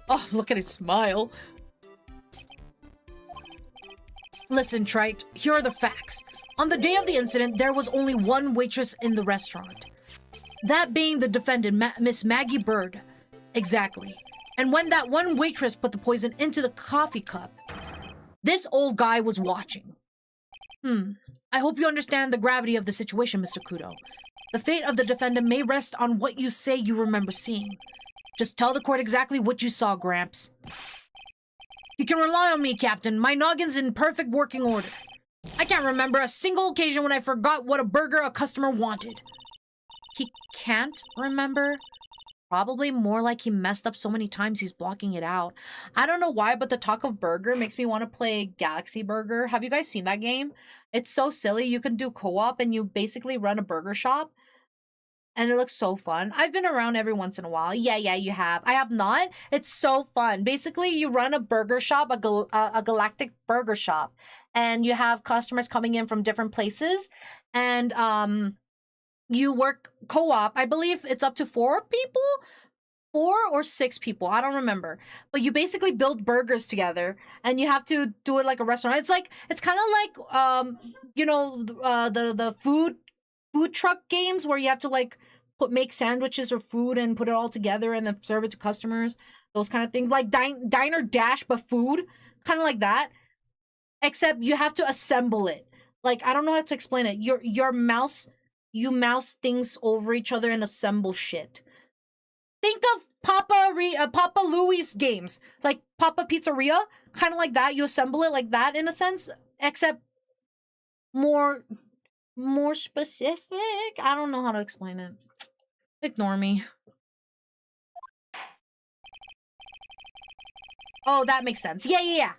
Oh, look at his smile. Listen, Trite, here are the facts. On the day of the incident, there was only one waitress in the restaurant. That being the defendant, Miss Maggie Bird. Exactly. And when that one waitress put the poison into the coffee cup, this old guy was watching. I hope you understand the gravity of the situation, Mr. Kudo. The fate of the defendant may rest on what you say you remember seeing. Just tell the court exactly what you saw, Gramps. You can rely on me, Captain. My noggin's in perfect working order. I can't remember a single occasion when I forgot what a burger a customer wanted. He can't remember? Probably more like he messed up so many times he's blocking it out. I don't know why, but the talk of burger makes me want to play Galaxy Burger. Have you guys seen that game? It's so silly. You can do co-op and you basically run a burger shop. And it looks so fun. I've been around every once in a while. Yeah, you have. I have not. It's so fun. Basically, you run a burger shop, a galactic burger shop. And you have customers coming in from different places. And you work co-op. I believe it's up to 4 people? 4 or 6 people. I don't remember. But you basically build burgers together. And you have to do it like a restaurant. It's kind of like, you know, the food truck games where you have to like make sandwiches or food and put it all together and then serve it to customers. Those kind of things, like Diner Dash but food, kind of like that. Except you have to assemble it. Like, I don't know how to explain it. You mouse things over each other and assemble shit. Think of Papa Louie's games, like Papa Pizzeria, kind of like that. You assemble it like that in a sense, except more specific. I don't know how to explain it. Ignore me. Oh, that makes sense. Yeah.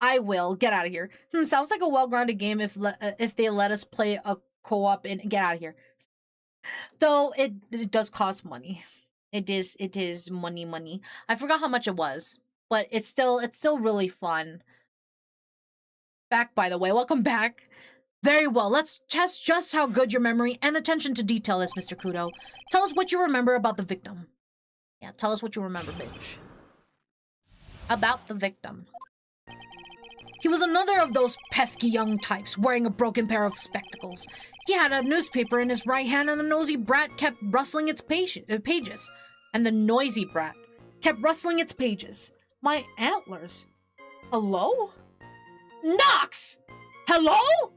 I will. Get out of here. Sounds like a well-grounded game if they let us play a co-op and get out of here. Though it does cost money. It is money. I forgot how much it was, but it's still really fun. Back, by the way. Welcome back. Very well, let's test just how good your memory and attention to detail is, Mr. Kudo. Tell us what you remember about the victim. Yeah, tell us what you remember, bitch. About the victim. He was another of those pesky young types, wearing a broken pair of spectacles. He had a newspaper in his right hand, and the nosy brat kept rustling its pages. And the noisy brat kept rustling its pages. My antlers. Hello? Nox! Hello?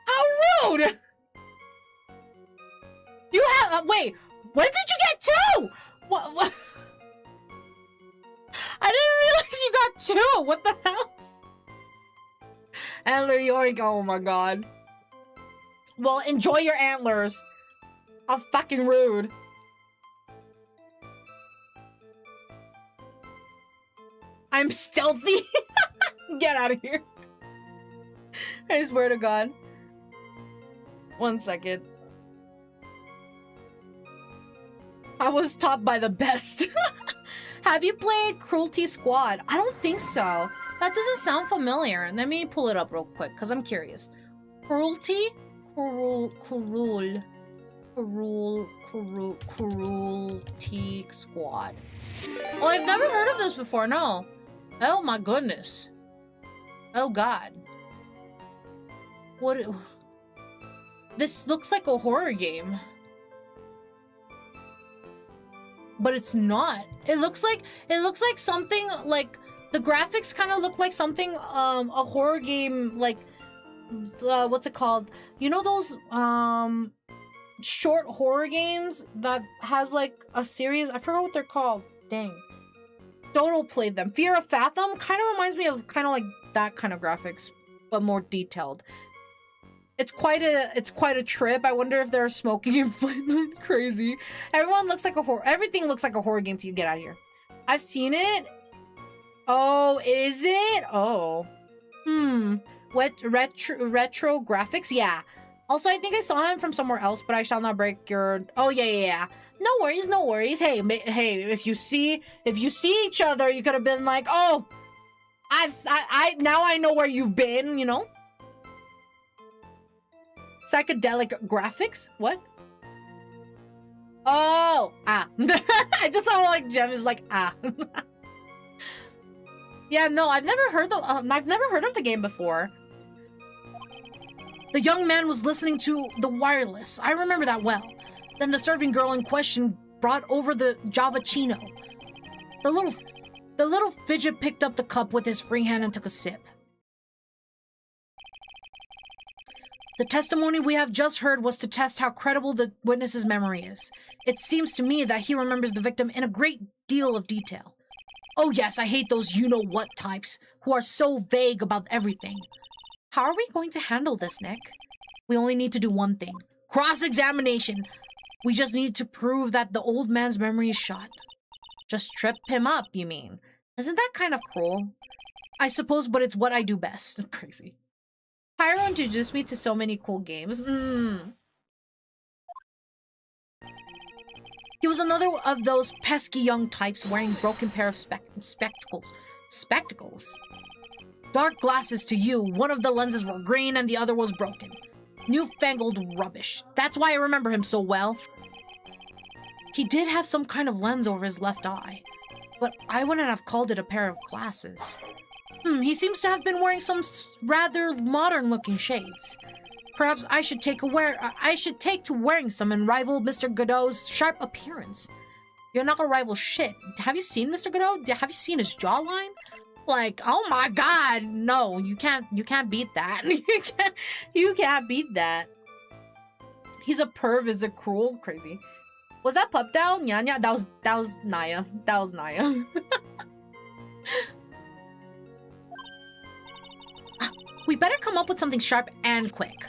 How rude! You have, wait, when did you get two? What? I didn't realize you got two. What the hell? Antler yoink. Oh my god. Well, enjoy your antlers. How fucking rude. I'm stealthy. Get out of here. I swear to God. 1 second. I was taught by the best. Have you played Cruelty Squad? I don't think so. That doesn't sound familiar. Let me pull it up real quick, because I'm curious. Cruelty? Cruelty Squad. Oh, I've never heard of this before, no. Oh my goodness. Oh god. What? This looks like a horror game. But it's not. It looks like something like the graphics kind of look like something a horror game like what's it called? You know those short horror games that has like a series? I forgot what they're called. Dang. Dodo played them. Fear of Fathom kind of reminds me of kind of like that kind of graphics, but more detailed. It's quite a trip. I wonder if they're smoking in Finland. Crazy. Everything looks like a horror game to you. Get out of here. I've seen it. Oh, is it? Oh. What retro graphics? Yeah. Also, I think I saw him from somewhere else, but I shall not break your. Oh yeah. No worries, no worries. Hey, if you see each other, you could have been like, oh, now I know where you've been, you know. Psychedelic graphics? What? Oh, ah. I just saw like Gem is like ah. Yeah, no, I've never heard of the game before. The young man was listening to the wireless. I remember that well. Then the serving girl in question brought over the Javachino. The little fidget picked up the cup with his free hand and took a sip. The testimony we have just heard was to test how credible the witness's memory is. It seems to me that he remembers the victim in a great deal of detail. Oh yes, I hate those you-know-what types who are so vague about everything. How are we going to handle this, Nick? We only need to do one thing. Cross-examination. We just need to prove that the old man's memory is shot. Just trip him up, you mean? Isn't that kind of cruel? I suppose, but it's what I do best. Crazy. Pyro introduced me to so many cool games. He was another of those pesky young types wearing a broken pair of spectacles. Spectacles? Dark glasses to you. One of the lenses were green and the other was broken. Newfangled rubbish. That's why I remember him so well. He did have some kind of lens over his left eye, but I wouldn't have called it a pair of glasses. He seems to have been wearing some rather modern-looking shades. Perhaps I should take to wearing some and rival Mr. Godot's sharp appearance. You're not gonna rival shit. Have you seen Mr. Godot? Have you seen his jawline? Like, oh my god, no, you can't beat that. you can't beat that. He's a perv, is it cruel? Crazy. Was that Pup Down? Nyanya? That was Naya. That was Naya. We better come up with something sharp and quick.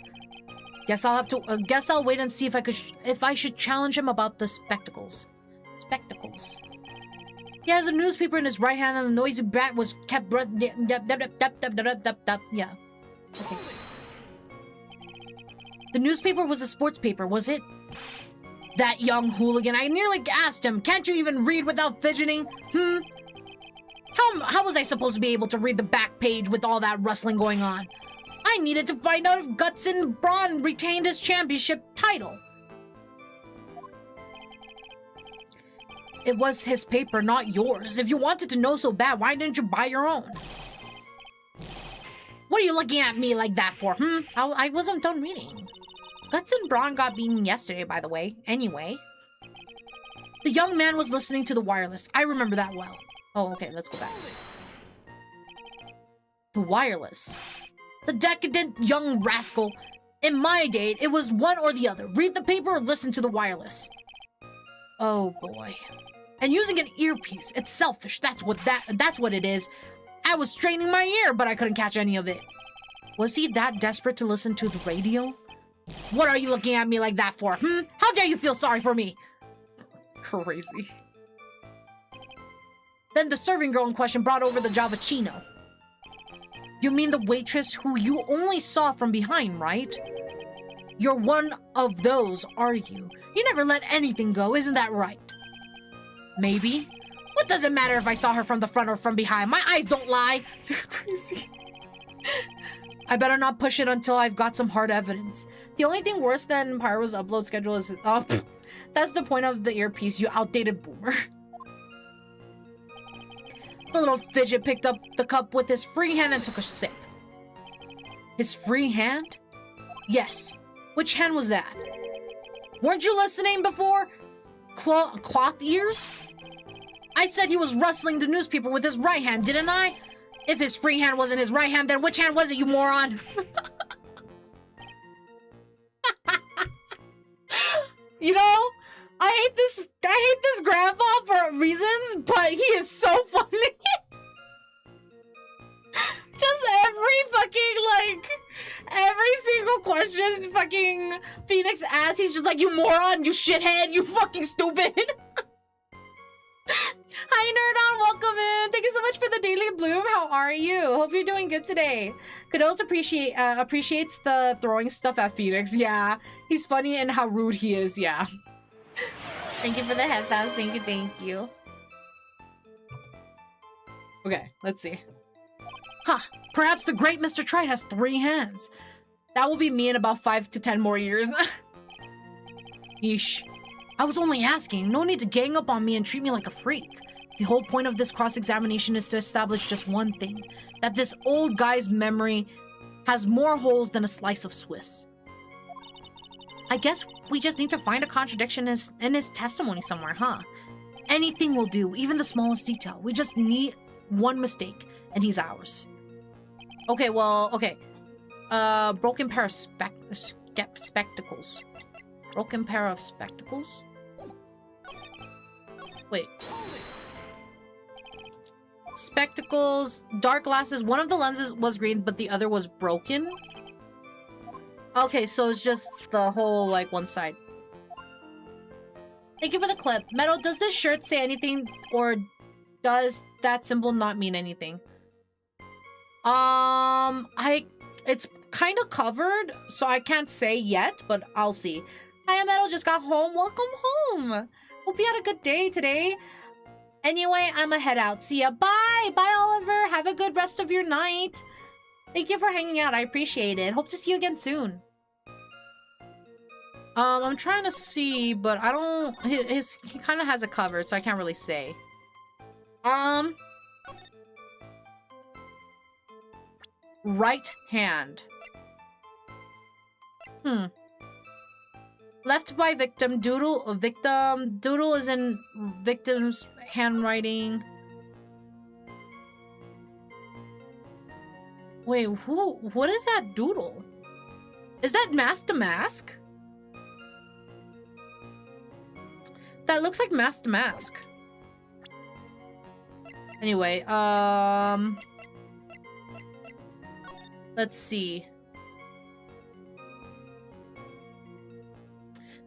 Guess I'll wait and see if I should challenge him about the spectacles. Spectacles. He has a newspaper in his right hand and the noisy brat was kept. Yeah. Okay. The newspaper was a sports paper, was it? That young hooligan. I nearly asked him, can't you even read without fidgeting? How was I supposed to be able to read the back page with all that rustling going on? I needed to find out if Guts and Braun retained his championship title. It was his paper, not yours. If you wanted to know so bad, why didn't you buy your own? What are you looking at me like that for, I wasn't done reading. Guts and Braun got beaten yesterday, by the way. Anyway. The young man was listening to the wireless. I remember that well. Oh, okay, let's go back. The wireless. The decadent young rascal. In my day, it was one or the other. Read the paper or listen to the wireless. Oh, boy. And using an earpiece. It's selfish. That's what it is. I was straining my ear, but I couldn't catch any of it. Was he that desperate to listen to the radio? What are you looking at me like that for, How dare you feel sorry for me? Crazy. Then the serving girl in question brought over the Javachino. You mean the waitress who you only saw from behind, right? You're one of those, are you? You never let anything go, isn't that right? Maybe. What does it matter if I saw her from the front or from behind? My eyes don't lie. Crazy. I better not push it until I've got some hard evidence. The only thing worse than Pyro's upload schedule is... that's the point of the earpiece, you outdated boomer. The little fidget picked up the cup with his free hand and took a sip. His free hand? Yes. Which hand was that? Weren't you listening before? Cloth ears? I said he was rustling the newspaper with his right hand, didn't I? If his free hand wasn't his right hand, then which hand was it, you moron? You know, I hate this grandpa for reasons, but he is so funny. Just every single question fucking Phoenix asks, he's just like, you moron, you shithead, you fucking stupid. Hi, Nerdon, welcome in. Thank you so much for the daily bloom. How are you? Hope you're doing good today. Kudos appreciates the throwing stuff at Phoenix. Yeah, he's funny and how rude he is. Yeah. Thank you for the headphones. Thank you. Okay, let's see. Huh, perhaps the great Mr. Trite has 3 hands. That will be me in about 5 to 10 more years. Yeesh. I was only asking. No need to gang up on me and treat me like a freak. The whole point of this cross-examination is to establish just one thing. That this old guy's memory has more holes than a slice of Swiss. I guess we just need to find a contradiction in his testimony somewhere, huh? Anything will do, even the smallest detail. We just need one mistake, and he's ours. Okay, well, okay. Broken pair of spectacles. Broken pair of spectacles? Wait. Spectacles, dark glasses. One of the lenses was green, but the other was broken. Okay, so it's just the whole, like, one side. Thank you for the clip. Meadow, does this shirt say anything, or does that symbol not mean anything? It's kind of covered, so I can't say yet, but I'll see. Hi, Meadow, just got home. Welcome home. Hope you had a good day today. Anyway, I'ma head out. See ya. Bye. Bye, Oliver. Have a good rest of your night. Thank you for hanging out. I appreciate it. Hope to see you again soon. I'm trying to see, but I don't... He kind of has it covered, so I can't really say. Right hand. Left by victim. Doodle. Victim. Doodle is in victim's handwriting. Wait, what is that doodle? Is that mask to mask? That looks like mask to mask. Anyway, let's see.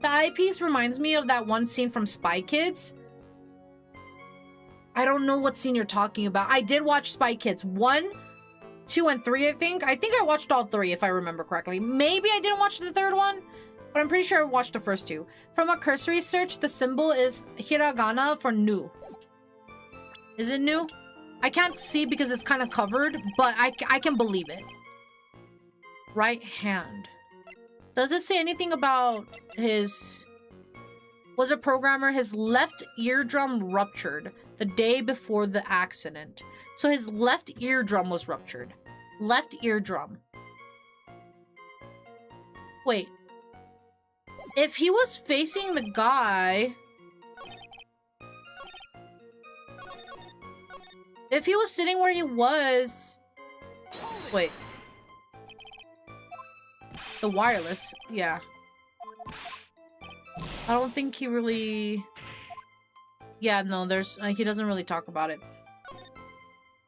The eyepiece reminds me of that one scene from Spy Kids. I don't know what scene you're talking about. I did watch Spy Kids 1, 2, and 3, I think. I think I watched all 3, if I remember correctly. Maybe I didn't watch the 3rd one, but I'm pretty sure I watched the first 2. From a cursory search, the symbol is hiragana for new. Is it new? I can't see because it's kind of covered, but I can believe it. Right hand. Does it say anything about his... Was a programmer, his left eardrum ruptured the day before the accident. So his left eardrum was ruptured. Left eardrum. Wait. If he was facing the guy... If he was sitting where he was... Wait. The wireless, yeah. I don't think he really... Yeah, no, there's... he doesn't really talk about it.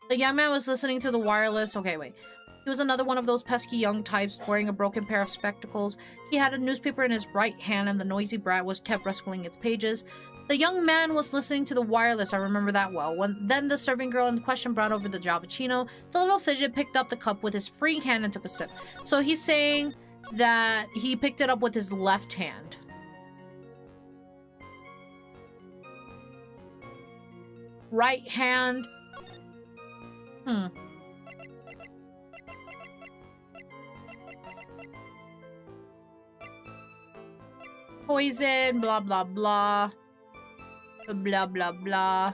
The young man was listening to the wireless... Okay, wait. He was another one of those pesky young types wearing a broken pair of spectacles. He had a newspaper in his right hand and the noisy brat was kept rustling its pages. The young man was listening to the wireless, I remember that well. Then the serving girl in question brought over the Javachino. The little fidget picked up the cup with his free hand and took a sip. So he's saying that he picked it up with his left hand. Right hand. Poison, blah, blah, blah. Blah, blah, blah.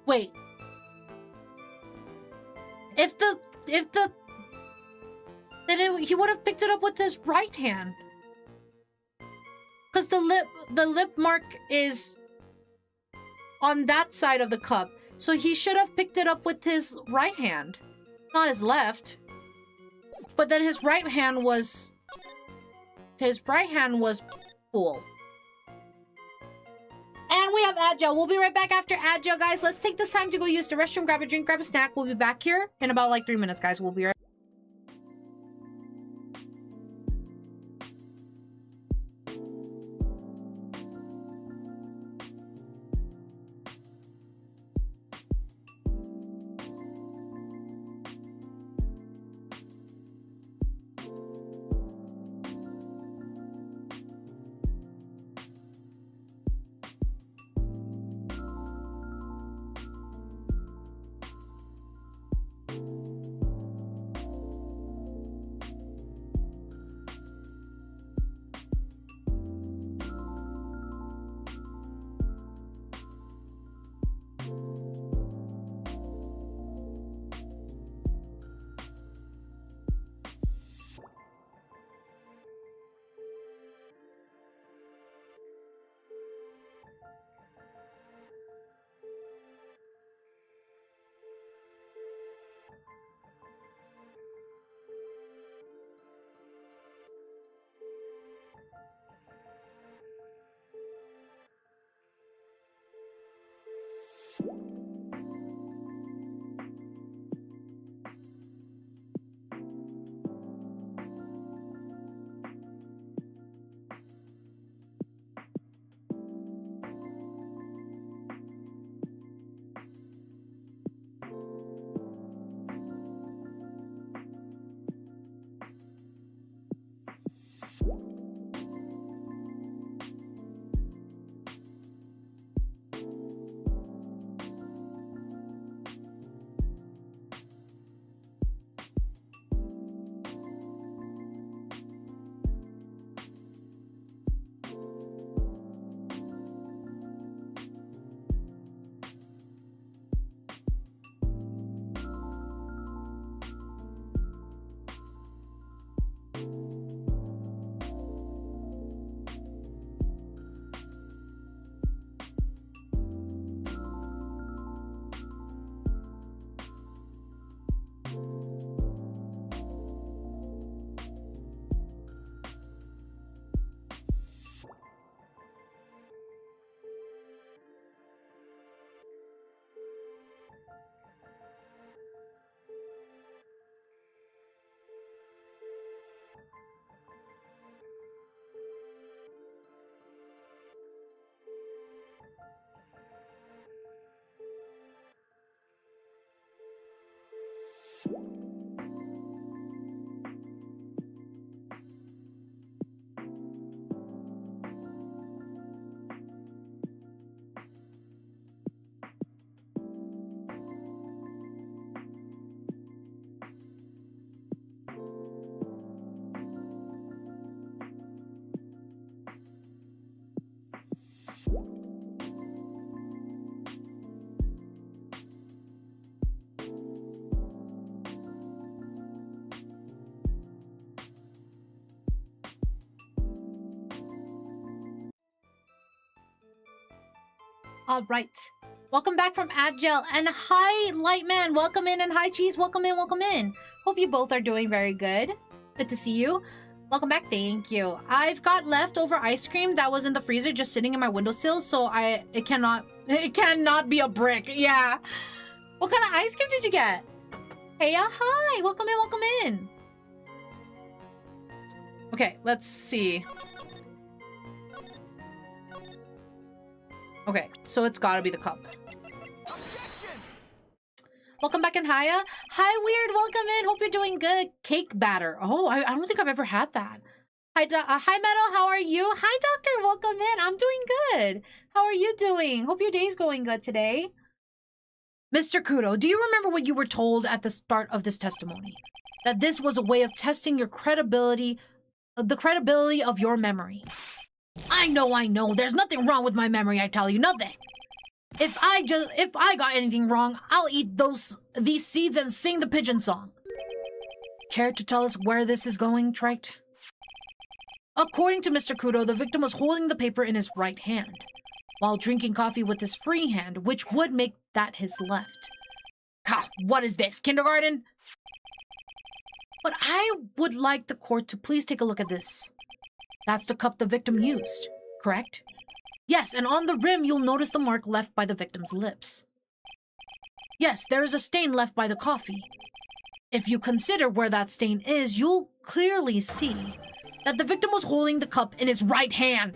Wait. He would have picked it up with his right hand. Because the lip mark is on that side of the cup. So he should have picked it up with his right hand. Not his left. But then his right hand was... His right hand was full. And we have Agile. We'll be right back after Agile, guys. Let's take this time to go use the restroom, grab a drink, grab a snack. We'll be back here in about like 3 minutes, guys. We'll be right back. All right. Welcome back from Agile. And hi, Lightman. Welcome in. And hi, Cheese. Welcome in. Welcome in. Hope you both are doing very good. Good to see you. Welcome back. Thank you. I've got leftover ice cream that was in the freezer just sitting in my windowsill, so it cannot be a brick. Yeah. What kind of ice cream did you get? Hey, hi. Welcome in. Welcome in. Okay, let's see. Okay, so it's gotta be the cup. Objection! Welcome back in Haya. Hi, Weird. Welcome in. Hope you're doing good. Cake batter. Oh, I don't think I've ever had that. Hi, Meadow. How are you? Hi, Doctor. Welcome in. I'm doing good. How are you doing? Hope your day's going good today. Mr. Kudo, do you remember what you were told at the start of this testimony? That this was a way of testing your credibility, the credibility of your memory. I know. There's nothing wrong with my memory, I tell you, nothing. If I got anything wrong, I'll eat these seeds and sing the pigeon song. Care to tell us where this is going, Wright? According to Mr. Kudo, the victim was holding the paper in his right hand, while drinking coffee with his free hand, which would make that his left. Ha! What is this, kindergarten? But I would like the court to please take a look at this. That's the cup the victim used, correct? Yes, and on the rim you'll notice the mark left by the victim's lips. Yes, there is a stain left by the coffee. If you consider where that stain is, you'll clearly see that the victim was holding the cup in his right hand.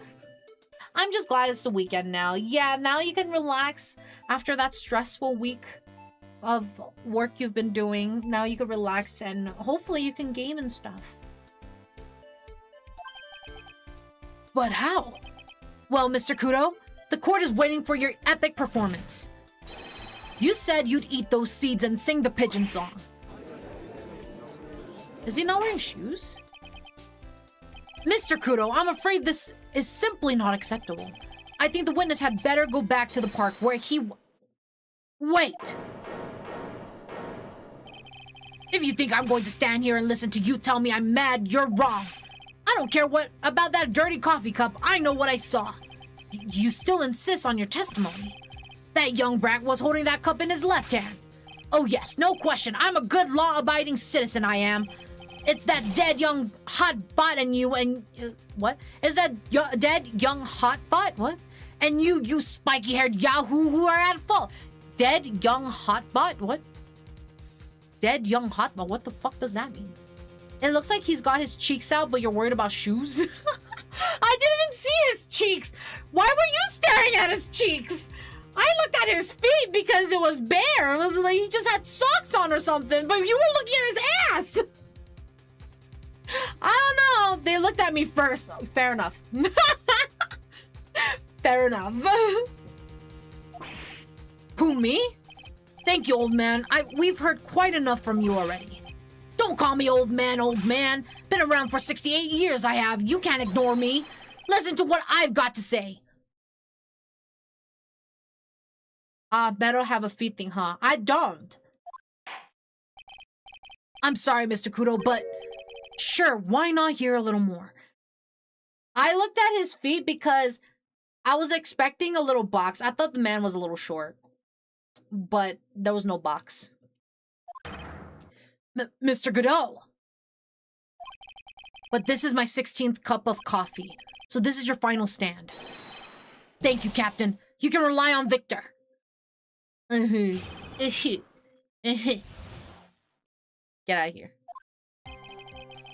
I'm just glad it's the weekend now. Yeah, now you can relax after that stressful week of work you've been doing. Now you can relax and hopefully you can game and stuff. But how? Well, Mr. Kudo, the court is waiting for your epic performance. You said you'd eat those seeds and sing the pigeon song. Is he not wearing shoes? Mr. Kudo, I'm afraid this is simply not acceptable. I think the witness had better go back to the park where he... Wait! If you think I'm going to stand here and listen to you tell me I'm mad, you're wrong. I don't care what about that dirty coffee cup. I know what I saw. You still insist on your testimony. That young brat was holding that cup in his left hand. Oh yes, no question. I'm a good law-abiding citizen, I am. It's that dead young hot bot and you and... what? Is that dead young hot bot? What? And you spiky-haired yahoo who are at fault. Dead young hot bot? What? Dead young hot bot? What the fuck does that mean? It looks like he's got his cheeks out, but you're worried about shoes? I didn't even see his cheeks! Why were you staring at his cheeks? I looked at his feet because it was bare. It was like he just had socks on or something, but you were looking at his ass! I don't know. They looked at me first. Fair enough. Fair enough. Who, me? Thank you, old man. We've heard quite enough from you already. Don't call me old man, old man. Been around for 68 years, I have. You can't ignore me. Listen to what I've got to say. Better have a feet thing, huh? I don't. I'm sorry, Mr. Kudo, but sure, why not hear a little more? I looked at his feet because I was expecting a little box. I thought the man was a little short, but there was no box. Mr. Godot. But this is my 16th cup of coffee, so this is your final stand. Thank you, Captain. You can rely on Victor. Get out of here.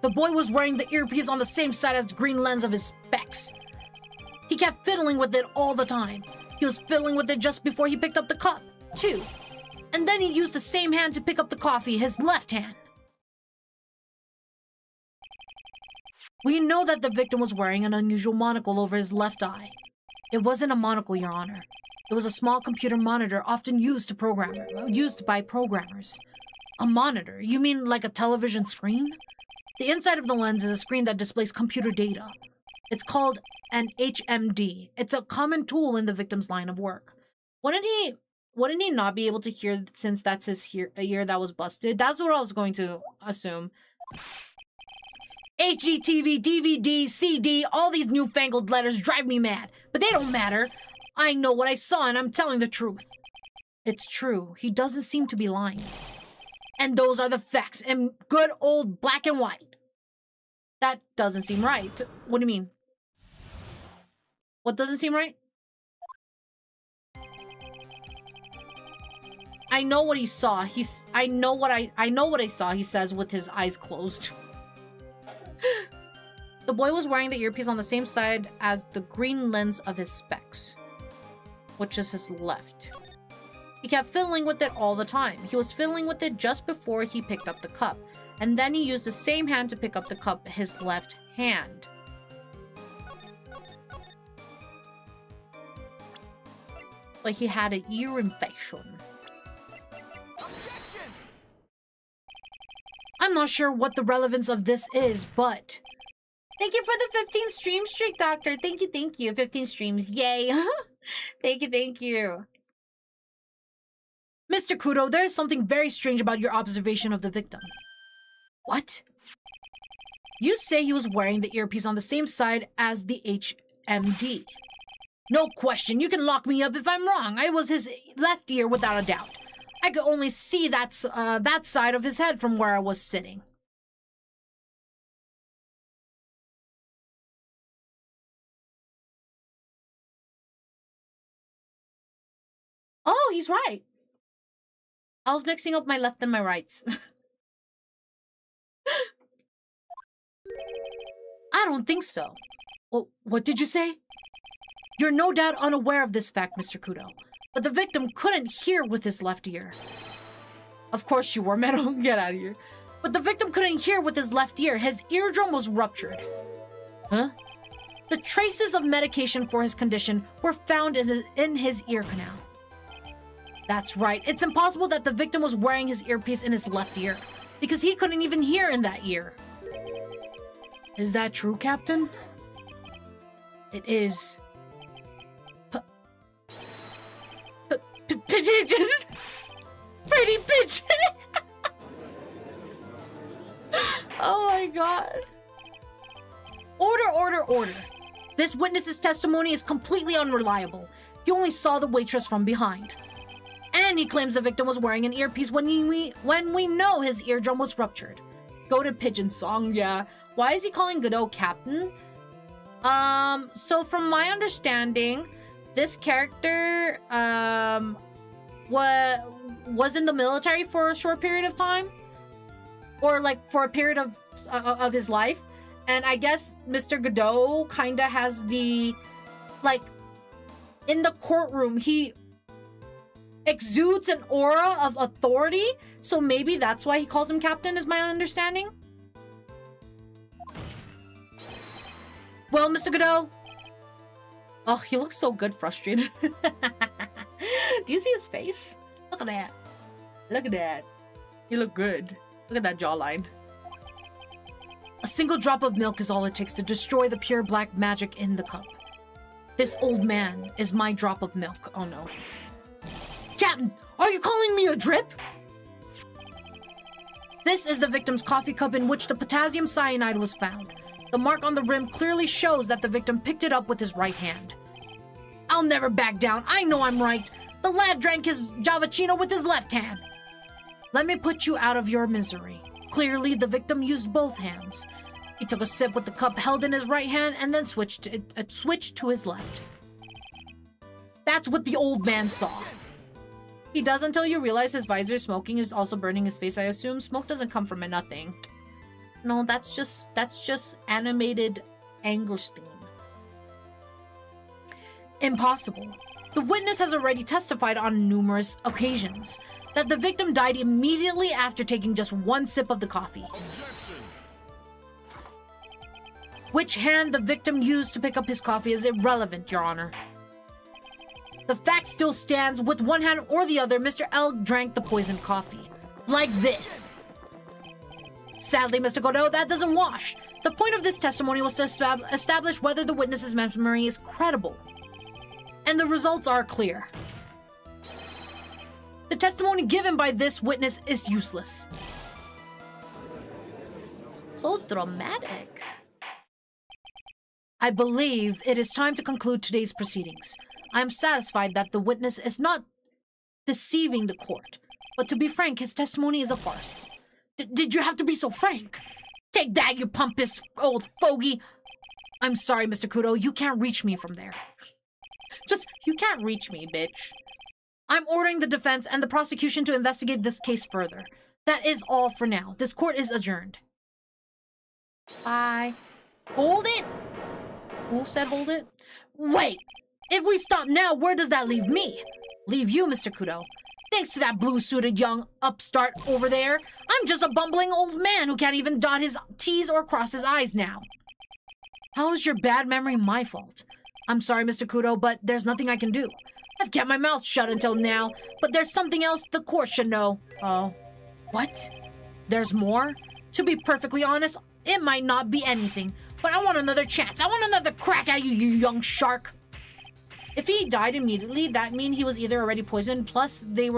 The boy was wearing the earpiece on the same side as the green lens of his specs. He kept fiddling with it all the time. He was fiddling with it just before he picked up the cup, too. And then he used the same hand to pick up the coffee, his left hand. We know that the victim was wearing an unusual monocle over his left eye. It wasn't a monocle, Your Honor. It was a small computer monitor often used by programmers. A monitor? You mean like a television screen? The inside of the lens is a screen that displays computer data. It's called an HMD. It's a common tool in the victim's line of work. Wouldn't he not be able to hear since that's his ear that was busted? That's what I was going to assume. HDTV, DVD, CD, all these newfangled letters drive me mad. But they don't matter. I know what I saw and I'm telling the truth. It's true. He doesn't seem to be lying. And those are the facts in good old black and white. That doesn't seem right. What do you mean? What doesn't seem right? I know what he saw. I know what I saw, he says with his eyes closed. The boy was wearing the earpiece on the same side as the green lens of his specs, which is his left. He kept fiddling with it all the time. He was fiddling with it just before he picked up the cup, and then he used the same hand to pick up the cup, his left hand. But he had an ear infection. Objection! I'm not sure what the relevance of this is, but... Thank you for the 15 stream streak, Doctor. Thank you, thank you. 15 streams. Yay. Thank you, thank you. Mr. Kudo, there is something very strange about your observation of the victim. What? You say he was wearing the earpiece on the same side as the HMD. No question, you can lock me up if I'm wrong. I was his left ear without a doubt. I could only see that side of his head from where I was sitting. Oh, he's right. I was mixing up my left and my rights. I don't think so. Well, what did you say? You're no doubt unaware of this fact, Mr. Kudo, but the victim couldn't hear with his left ear. Of course you were, Meadow. Get out of here. But the victim couldn't hear with his left ear. His eardrum was ruptured. Huh? The traces of medication for his condition were found in his ear canal. That's right. It's impossible that the victim was wearing his earpiece in his left ear, because he couldn't even hear in that ear. Is that true, Captain? It is. Pigeon! Pretty pigeon! Oh my god. Order. This witness's testimony is completely unreliable. He only saw the waitress from behind. And he claims the victim was wearing an earpiece when we know his eardrum was ruptured. Go to Pigeon Song, yeah. Why is he calling Godot Captain? So from my understanding, this character, was in the military for a short period of time. Or like for a period of his life. And I guess Mr. Godot kinda has the, like, in the courtroom, he exudes an aura of authority, so maybe that's why he calls him captain, is my understanding. Well, Mr. Godot. Oh, he looks so good frustrated. Do you see his face? Look at that. Look at that. You look good. Look at that jawline. A single drop of milk is all it takes to destroy the pure black magic in the cup. This old man is my drop of milk. Oh no. Captain, are you calling me a drip? This is the victim's coffee cup in which the potassium cyanide was found. The mark on the rim clearly shows that the victim picked it up with his right hand. I'll never back down. I know I'm right. The lad drank his Javachino with his left hand. Let me put you out of your misery. Clearly, the victim used both hands. He took a sip with the cup held in his right hand and then switched to his left. That's what the old man saw. He does until you realize his visor smoking is also burning his face, I assume. Smoke doesn't come from nothing. No, that's just animated anger steam. Impossible. The witness has already testified on numerous occasions that the victim died immediately after taking just one sip of the coffee. Objection. Which hand the victim used to pick up his coffee is irrelevant, Your Honor. The fact still stands. With one hand or the other, Mr. L drank the poisoned coffee. Like this. Sadly, Mr. Godot, that doesn't wash. The point of this testimony was to establish whether the witness's memory is credible. And the results are clear. The testimony given by this witness is useless. So dramatic. I believe it is time to conclude today's proceedings. I am satisfied that the witness is not deceiving the court. But to be frank, his testimony is a farce. Did you have to be so frank? Take that, you pompous old fogey! I'm sorry, Mr. Kudo, you can't reach me from there. You can't reach me, bitch. I'm ordering the defense and the prosecution to investigate this case further. That is all for now. This court is adjourned. Bye. Hold it! Who said hold it? Wait! If we stop now, where does that leave me? Leave you, Mr. Kudo. Thanks to that blue-suited young upstart over there, I'm just a bumbling old man who can't even dot his T's or cross his I's now. How is your bad memory my fault? I'm sorry, Mr. Kudo, but there's nothing I can do. I've kept my mouth shut until now, but there's something else the court should know. Oh. What? There's more? To be perfectly honest, it might not be anything, but I want another chance. I want another crack at you, you young shark. If he died immediately, that means he was either already poisoned, plus they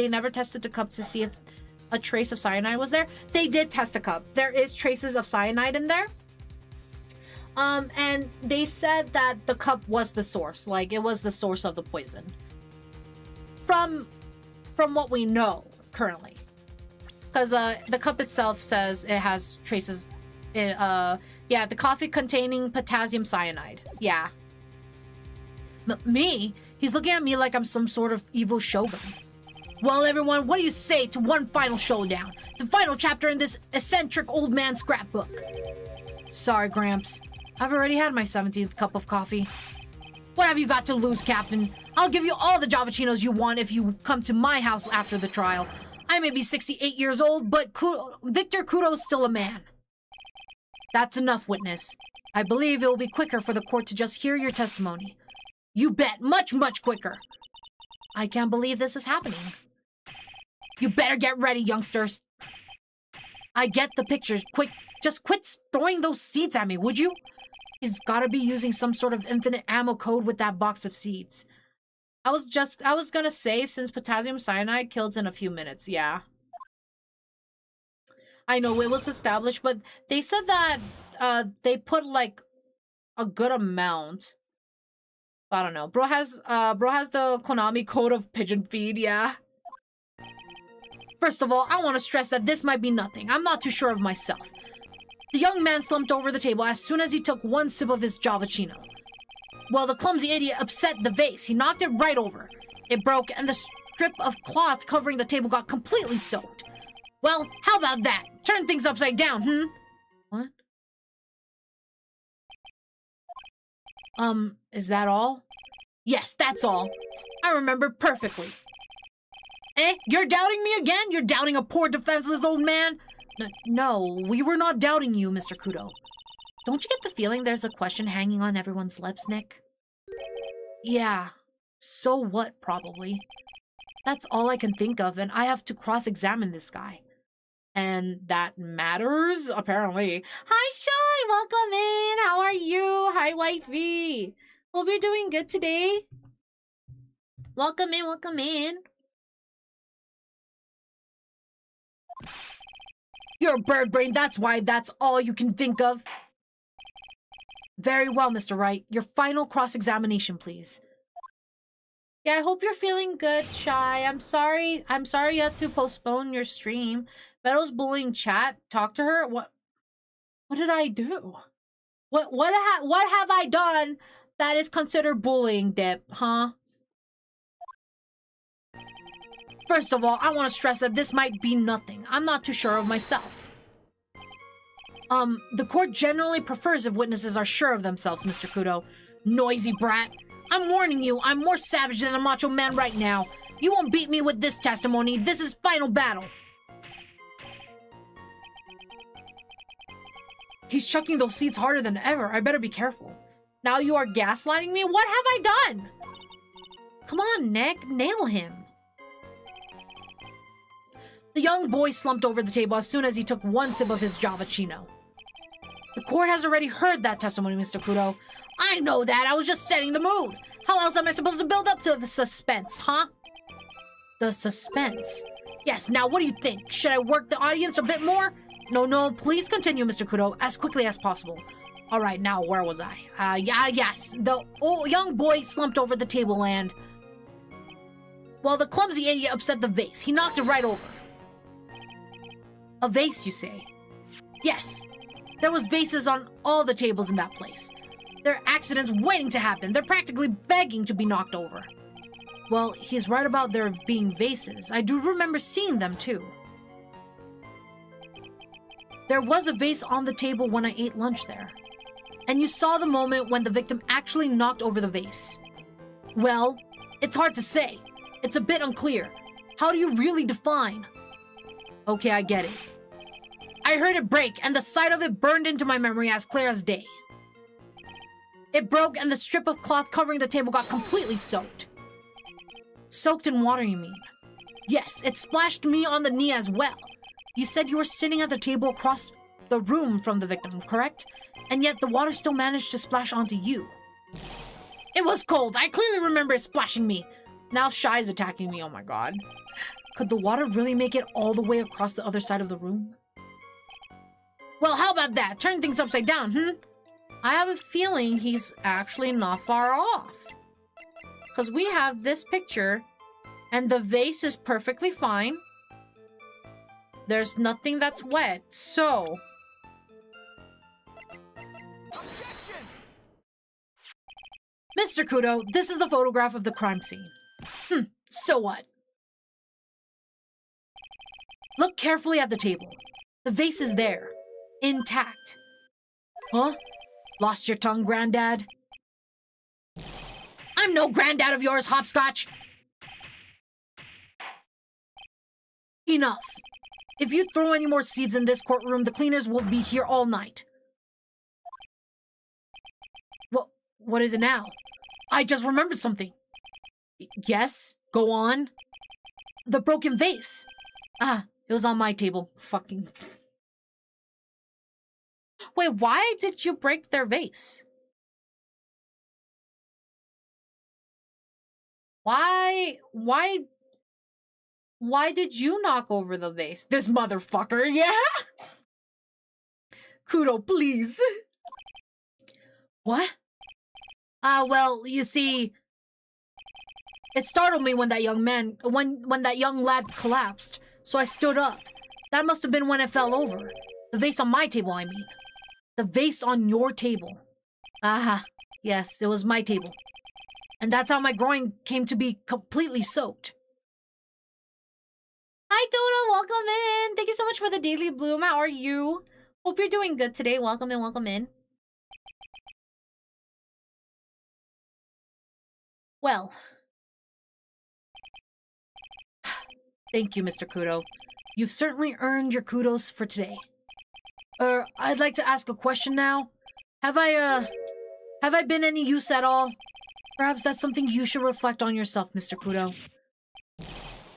never tested the cup to see if a trace of cyanide was there. They did test the cup. There is traces of cyanide in there. And they said that the cup was the source. Like, it was the source of the poison. From what we know currently. Because the cup itself says it has traces. Yeah, the coffee containing potassium cyanide. Yeah. Me? He's looking at me like I'm some sort of evil shogun. Well, everyone, what do you say to one final showdown? The final chapter in this eccentric old man scrapbook. Sorry, Gramps. I've already had my 17th cup of coffee. What have you got to lose, Captain? I'll give you all the Javachinos you want if you come to my house after the trial. I may be 68 years old, but Victor Kudo's still a man. That's enough, witness. I believe it will be quicker for the court to just hear your testimony. You bet, much, much quicker. I can't believe this is happening. You better get ready, youngsters. I get the pictures. Quick, just quit throwing those seeds at me, would you? He's gotta be using some sort of infinite ammo code with that box of seeds. I was gonna say, since potassium cyanide kills in a few minutes, yeah. I know it was established, but they said that they put like a good amount. I don't know. Bro has the Konami code of pigeon feed, yeah. First of all, I want to stress that this might be nothing. I'm not too sure of myself. The young man slumped over the table as soon as he took one sip of his Javachino. Well, the clumsy idiot upset the vase. He knocked it right over. It broke, and the strip of cloth covering the table got completely soaked. Well, how about that? Turn things upside down, What? Is that all? Yes, that's all. I remember perfectly. Eh? You're doubting me again? You're doubting a poor defenseless old man? No, we were not doubting you, Mr. Kudo. Don't you get the feeling there's a question hanging on everyone's lips, Nick? Yeah. So what, probably. That's all I can think of, and I have to cross-examine this guy. And that matters, apparently. Hi, Shy! Welcome in! How are you? Hi, wifey! Hope you're doing good today. Welcome in, welcome in. You're a bird brain, that's why that's all you can think of. Very well, Mr. Wright. Your final cross-examination, please. Yeah, I hope you're feeling good, Shy. I'm sorry you had to postpone your stream. Meadow's bullying chat. Talk to her. What did I do? What have I done that is considered bullying, Dip, huh? First of all, I want to stress that this might be nothing. I'm not too sure of myself. The court generally prefers if witnesses are sure of themselves, Mr. Kudo. Noisy brat. I'm warning you, I'm more savage than a macho man right now. You won't beat me with this testimony. This is final battle. He's chucking those seeds harder than ever. I better be careful. Now you are gaslighting me? What have I done? Come on, Nick. Nail him. The young boy slumped over the table as soon as he took one sip of his Javachino. The court has already heard that testimony, Mr. Kudo. I know that. I was just setting the mood. How else am I supposed to build up to the suspense, huh? The suspense? Yes, now what do you think? Should I work the audience a bit more? No, please continue, Mr. Kudo, as quickly as possible. Alright, now where was I? Yes. The young boy slumped over the table and... Well, the clumsy idiot upset the vase. He knocked it right over. A vase, you say? Yes. There was vases on all the tables in that place. There are accidents waiting to happen. They're practically begging to be knocked over. Well, he's right about there being vases. I do remember seeing them, too. There was a vase on the table when I ate lunch there. And you saw the moment when the victim actually knocked over the vase. Well, it's hard to say. It's a bit unclear. How do you really define? Okay, I get it. I heard it break, and the sight of it burned into my memory as clear as day. It broke, and the strip of cloth covering the table got completely soaked. Soaked in water, you mean? Yes, it splashed me on the knee as well. You said you were sitting at the table across the room from the victim, correct? And yet the water still managed to splash onto you. It was cold. I clearly remember it splashing me. Now Shy's attacking me, oh my god. Could the water really make it all the way across the other side of the room? Well, how about that? Turn things upside down, I have a feeling he's actually not far off. Because we have this picture, and the vase is perfectly fine. There's nothing that's wet, so... Objection! Mr. Kudo, this is the photograph of the crime scene. So what? Look carefully at the table. The vase is there. Intact. Huh? Lost your tongue, Granddad? I'm no granddad of yours, Hopscotch! Enough. If you throw any more seeds in this courtroom, the cleaners will be here all night. What is it now? I just remembered something. Yes? Go on. The broken vase. It was on my table. Fucking... Wait, why did you break their vase? Why did you knock over the vase? This motherfucker, yeah? Kudo, please. What? Well, you see, it startled me when that young lad collapsed, so I stood up. That must have been when it fell over. The vase on my table, I mean. The vase on your table. Yes, it was my table. And that's how my groin came to be completely soaked. Hi, Dodo. Welcome in. Thank you so much for the Daily Bloom. How are you? Hope you're doing good today. Welcome in, welcome in. Well. Thank you, Mr. Kudo. You've certainly earned your kudos for today. I'd like to ask a question now. Have I been any use at all? Perhaps that's something you should reflect on yourself, Mr. Kudo.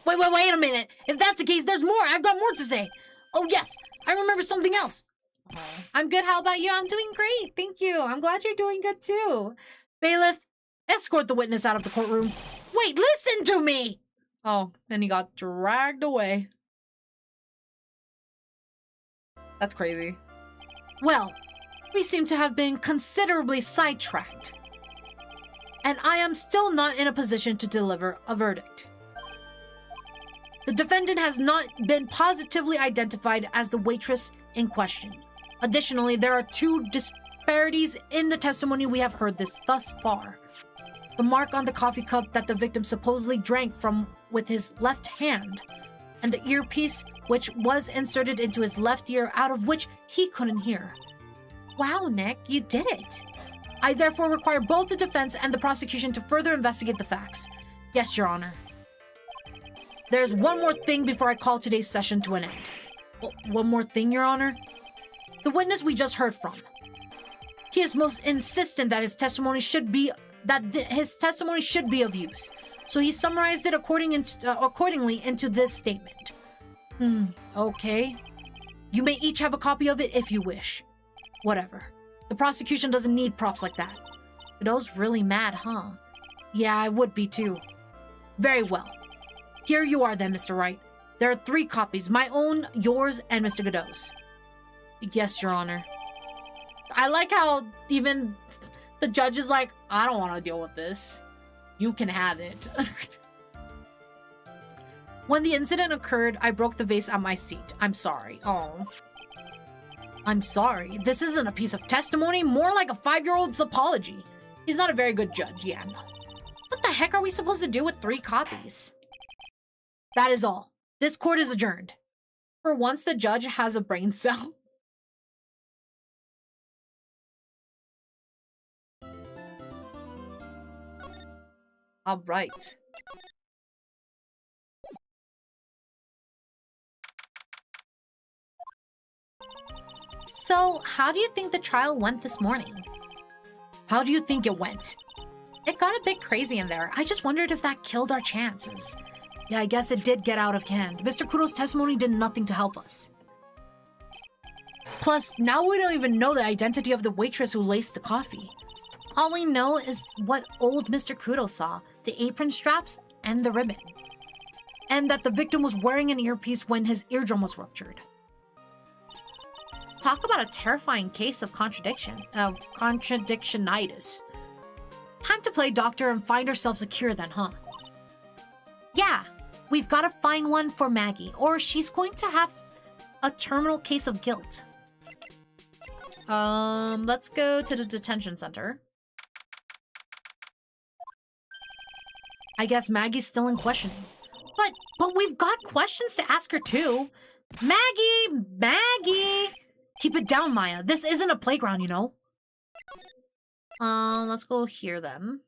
Wait a minute. If that's the case, there's more. I've got more to say. Oh, yes. I remember something else. I'm good. How about you? I'm doing great. Thank you. I'm glad you're doing good, too. Bailiff, escort the witness out of the courtroom. Wait, listen to me! Oh, and he got dragged away. That's crazy. Well, we seem to have been considerably sidetracked. And I am still not in a position to deliver a verdict. The defendant has not been positively identified as the waitress in question. Additionally, there are two disparities in the testimony we have heard thus far. The mark on the coffee cup that the victim supposedly drank from with his left hand, and the earpiece which was inserted into his left ear out of which he couldn't hear. Wow, Nick, you did it. I therefore require both the defense and the prosecution to further investigate the facts. Yes, Your Honor. There's one more thing before I call today's session to an end. One more thing, Your Honor? The witness we just heard from. He is most insistent that his testimony should be of use. So he summarized it accordingly into this statement. Okay. You may each have a copy of it if you wish. Whatever. The prosecution doesn't need props like that. Godot's really mad, huh? Yeah, I would be too. Very well. Here you are then, Mr. Wright. There are 3 copies, my own, yours, and Mr. Godot's. Yes, Your Honor. I like how even the judge is like, I don't want to deal with this. You can have it. When the incident occurred, I broke the vase at my seat. I'm sorry. Oh. I'm sorry. This isn't a piece of testimony, more like a 5-year-old's apology. He's not a very good judge, yeah, no. What the heck are we supposed to do with 3 copies? That is all. This court is adjourned. For once, the judge has a brain cell. All right. So, how do you think the trial went this morning? How do you think it went? It got a bit crazy in there. I just wondered if that killed our chances. Yeah, I guess it did get out of hand. Mr. Kuro's testimony did nothing to help us. Plus, now we don't even know the identity of the waitress who laced the coffee. All we know is what old Mr. Kuro saw, the apron straps and the ribbon. And that the victim was wearing an earpiece when his eardrum was ruptured. Talk about a terrifying case of contradictionitis. Time to play doctor and find ourselves a cure then, huh? Yeah, we've got to find one for Maggey, or she's going to have a terminal case of guilt. Let's go to the detention center. I guess Maggie's still in questioning. But we've got questions to ask her too. Maggie! Keep it down, Maya. This isn't a playground, you know. Let's go here then.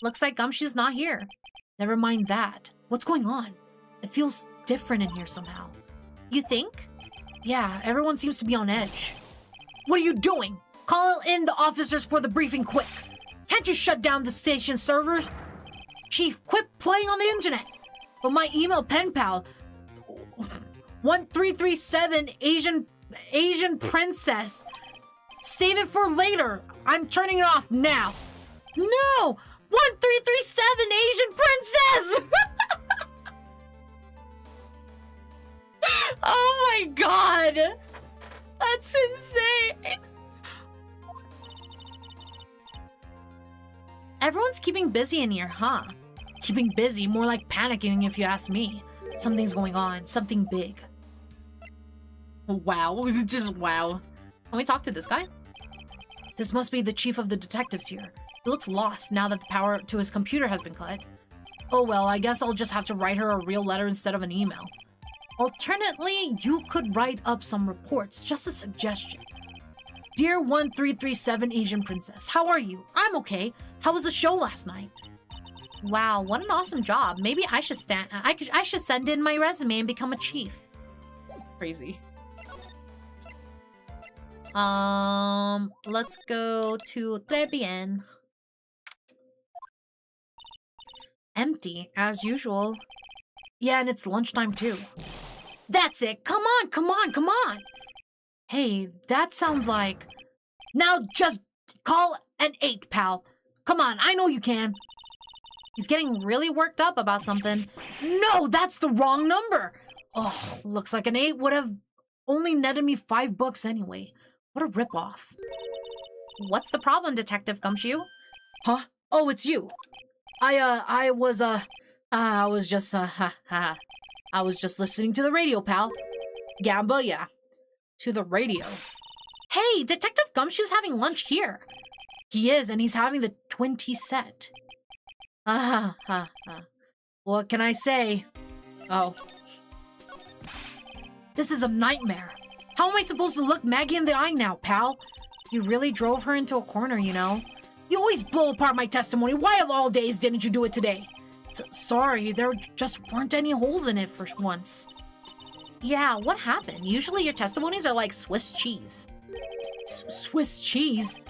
Looks like Gumshoe's not here. Never mind that. What's going on? It feels different in here somehow. You think? Yeah, everyone seems to be on edge. What are you doing? Call in the officers for the briefing quick. Can't you shut down the station servers? Chief, quit playing on the internet. But my email pen pal, 1337 Asian Princess. Save it for later. I'm turning it off now. No! 1337 Asian Princess! Oh my god! That's insane! Everyone's keeping busy in here, huh? Keeping busy, more like panicking if you ask me. Something's going on, something big. Wow, just wow. Can we talk to this guy? This must be the chief of the detectives here. He looks lost now that the power to his computer has been cut. Oh well, I guess I'll just have to write her a real letter instead of an email. Alternately, you could write up some reports, just a suggestion. Dear 1337 Asian Princess, how are you? I'm okay. How was the show last night? Wow, what an awesome job. Maybe I should I should send in my resume and become a chief. Crazy. Let's go to Très bien. Empty, as usual. Yeah, and it's lunchtime too. That's it! Come on, come on, come on! Hey, that sounds like... Now just call an 8, pal. Come on, I know you can. He's getting really worked up about something. No, that's the wrong number! Oh, looks like an 8 would have only netted me $5 anyway. What a ripoff. What's the problem, Detective Gumshoe? Huh? Oh, it's you. I was just listening to the radio, pal. Gamba, yeah. To the radio. Hey, Detective Gumshoe's having lunch here. He is, and he's having the twin tea set. What can I say? Oh. This is a nightmare. How am I supposed to look Maggey in the eye now, pal? You really drove her into a corner, you know? You always blow apart my testimony. Why of all days didn't you do it today? Sorry, there just weren't any holes in it for once. Yeah, what happened? Usually your testimonies are like Swiss cheese. Swiss cheese?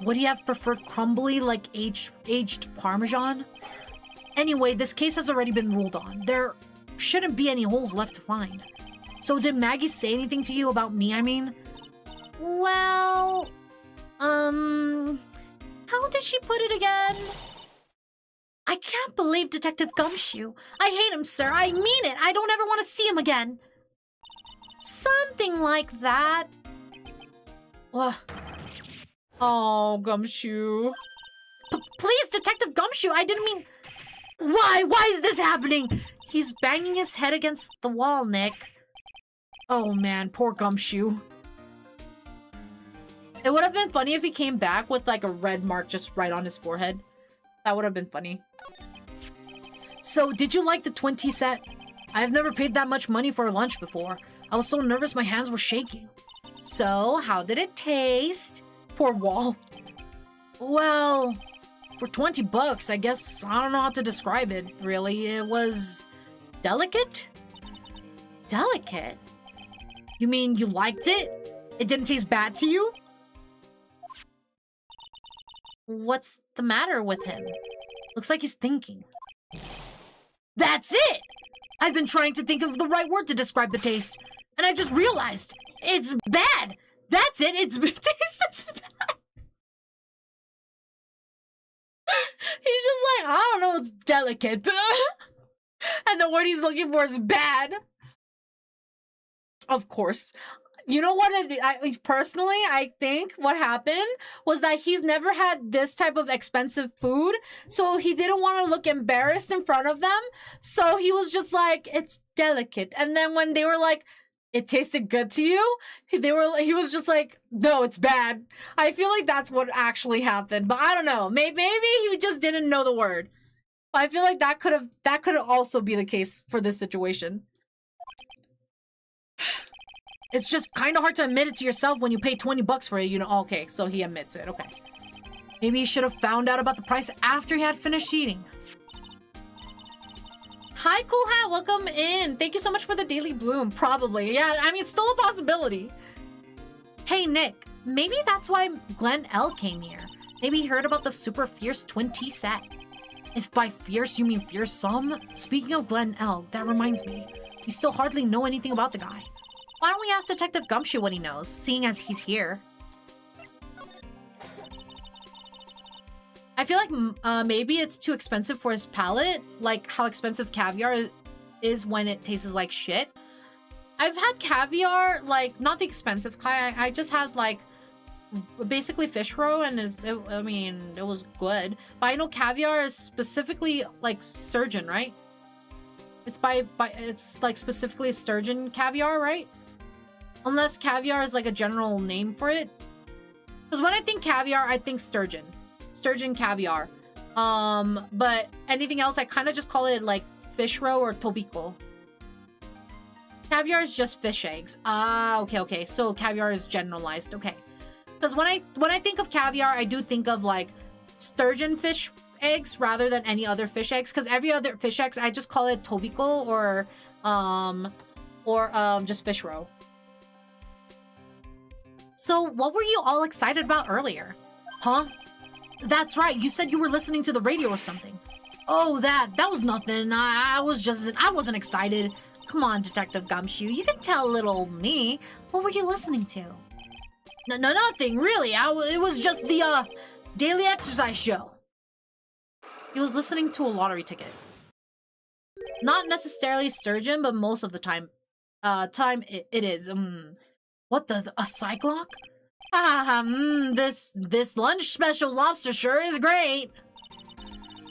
Would he have preferred crumbly, like aged Parmesan? Anyway, this case has already been ruled on. There shouldn't be any holes left to find. So did Maggey say anything to you about me, I mean? Well, how did she put it again? I can't believe Detective Gumshoe. I hate him, sir. I mean it. I don't ever want to see him again. Something like that. Ugh. Oh, Gumshoe. Please, Detective Gumshoe, I didn't mean... Why? Why is this happening? He's banging his head against the wall, Nick. Oh man, poor Gumshoe. It would have been funny if he came back with like a red mark just right on his forehead. That would have been funny. So, did you like the twin tea set? I've never paid that much money for a lunch before. I was so nervous my hands were shaking. So, how did it taste? Poor Wall. Well, for 20 bucks, I guess I don't know how to describe it, really. It was delicate? Delicate? You mean you liked it? It didn't taste bad to you? What's the matter with him? Looks like he's thinking. That's it! I've been trying to think of the right word to describe the taste, and I just realized it's bad. That's it. It's it tastes bad. He's just like, I don't know, it's delicate. And the word he's looking for is bad. Of course. You know what? Personally, I think what happened was that he's never had this type of expensive food, so he didn't want to look embarrassed in front of them. So he was just like, "It's delicate." And then when they were like, "It tasted good to you," he was just like, "No, it's bad." I feel like that's what actually happened, but I don't know. Maybe he just didn't know the word. I feel like that could also be the case for this situation. It's just kind of hard to admit it to yourself when you pay 20 bucks for it, you know. Okay, so he admits it, okay. Maybe he should have found out about the price after he had finished eating. Hi, Cool Hat, welcome in. Thank you so much for the daily bloom, probably. Yeah, I mean, it's still a possibility. Hey, Nick, maybe that's why Glenn L came here. Maybe he heard about the super fierce twin tea set. If by fierce you mean fearsome, speaking of Glenn L, that reminds me. We still hardly know anything about the guy. Why don't we ask Detective Gumshoe what he knows, seeing as he's here? I feel like maybe it's too expensive for his palate, like how expensive caviar is when it tastes like shit. I've had caviar, like, not the expensive kind. I just had, like, basically fish roe, and I mean, it was good. But I know caviar is specifically, like, sturgeon, right? It's it's, like, specifically sturgeon caviar, right? Unless caviar is like a general name for it. Because when I think caviar, I think sturgeon. Sturgeon caviar. But anything else, I kind of just call it like fish roe or tobiko. Caviar is just fish eggs. Ah, okay. So caviar is generalized. Okay. Because when I think of caviar, I do think of like sturgeon fish eggs rather than any other fish eggs. Because every other fish eggs, I just call it tobiko or just fish roe. So, what were you all excited about earlier? Huh? That's right, you said you were listening to the radio or something. Oh, that was nothing. I wasn't excited. Come on, Detective Gumshoe, you can tell little me. What were you listening to? No, nothing, really. It was just the, daily exercise show. He was listening to a lottery ticket. Not necessarily sturgeon, but most of the time. It is. What a cyclock? This lunch special lobster sure is great.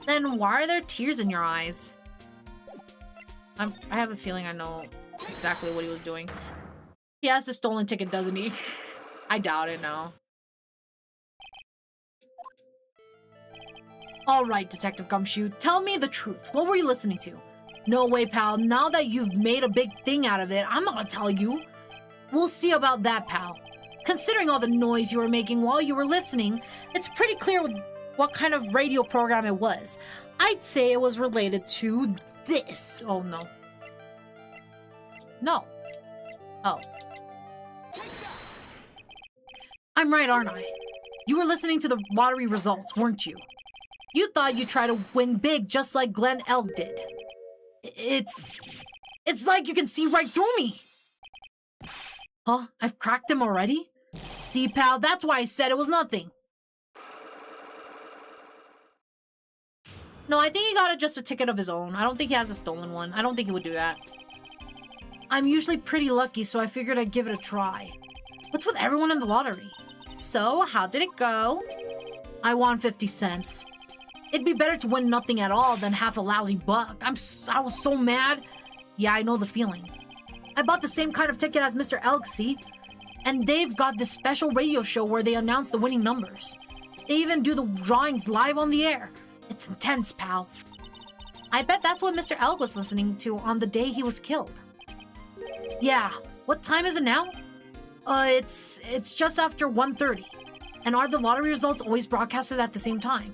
Then why are there tears in your eyes? I have a feeling I know exactly what he was doing. He has the stolen ticket, doesn't he? I doubt it, no. Alright, Detective Gumshoe, tell me the truth. What were you listening to? No way, pal. Now that you've made a big thing out of it, I'm not gonna tell you. We'll see about that, pal. Considering all the noise you were making while you were listening, it's pretty clear what kind of radio program it was. I'd say it was related to this. Oh, no. No. Oh. I'm right, aren't I? You were listening to the lottery results, weren't you? You thought you'd try to win big just like Glenn Elk did. It's like you can see right through me. Huh? I've cracked him already? See, pal, that's why I said it was nothing. No, I think he got just a ticket of his own. I don't think he has a stolen one. I don't think he would do that. I'm usually pretty lucky, so I figured I'd give it a try. What's with everyone in the lottery? So, how did it go? I won 50 cents. It'd be better to win nothing at all than half a lousy buck. I was so mad. Yeah, I know the feeling. I bought the same kind of ticket as Mr. Elk, see? And they've got this special radio show where they announce the winning numbers. They even do the drawings live on the air. It's intense, pal. I bet that's what Mr. Elk was listening to on the day he was killed. Yeah, what time is it now? It's just after 1:30. And are the lottery results always broadcasted at the same time?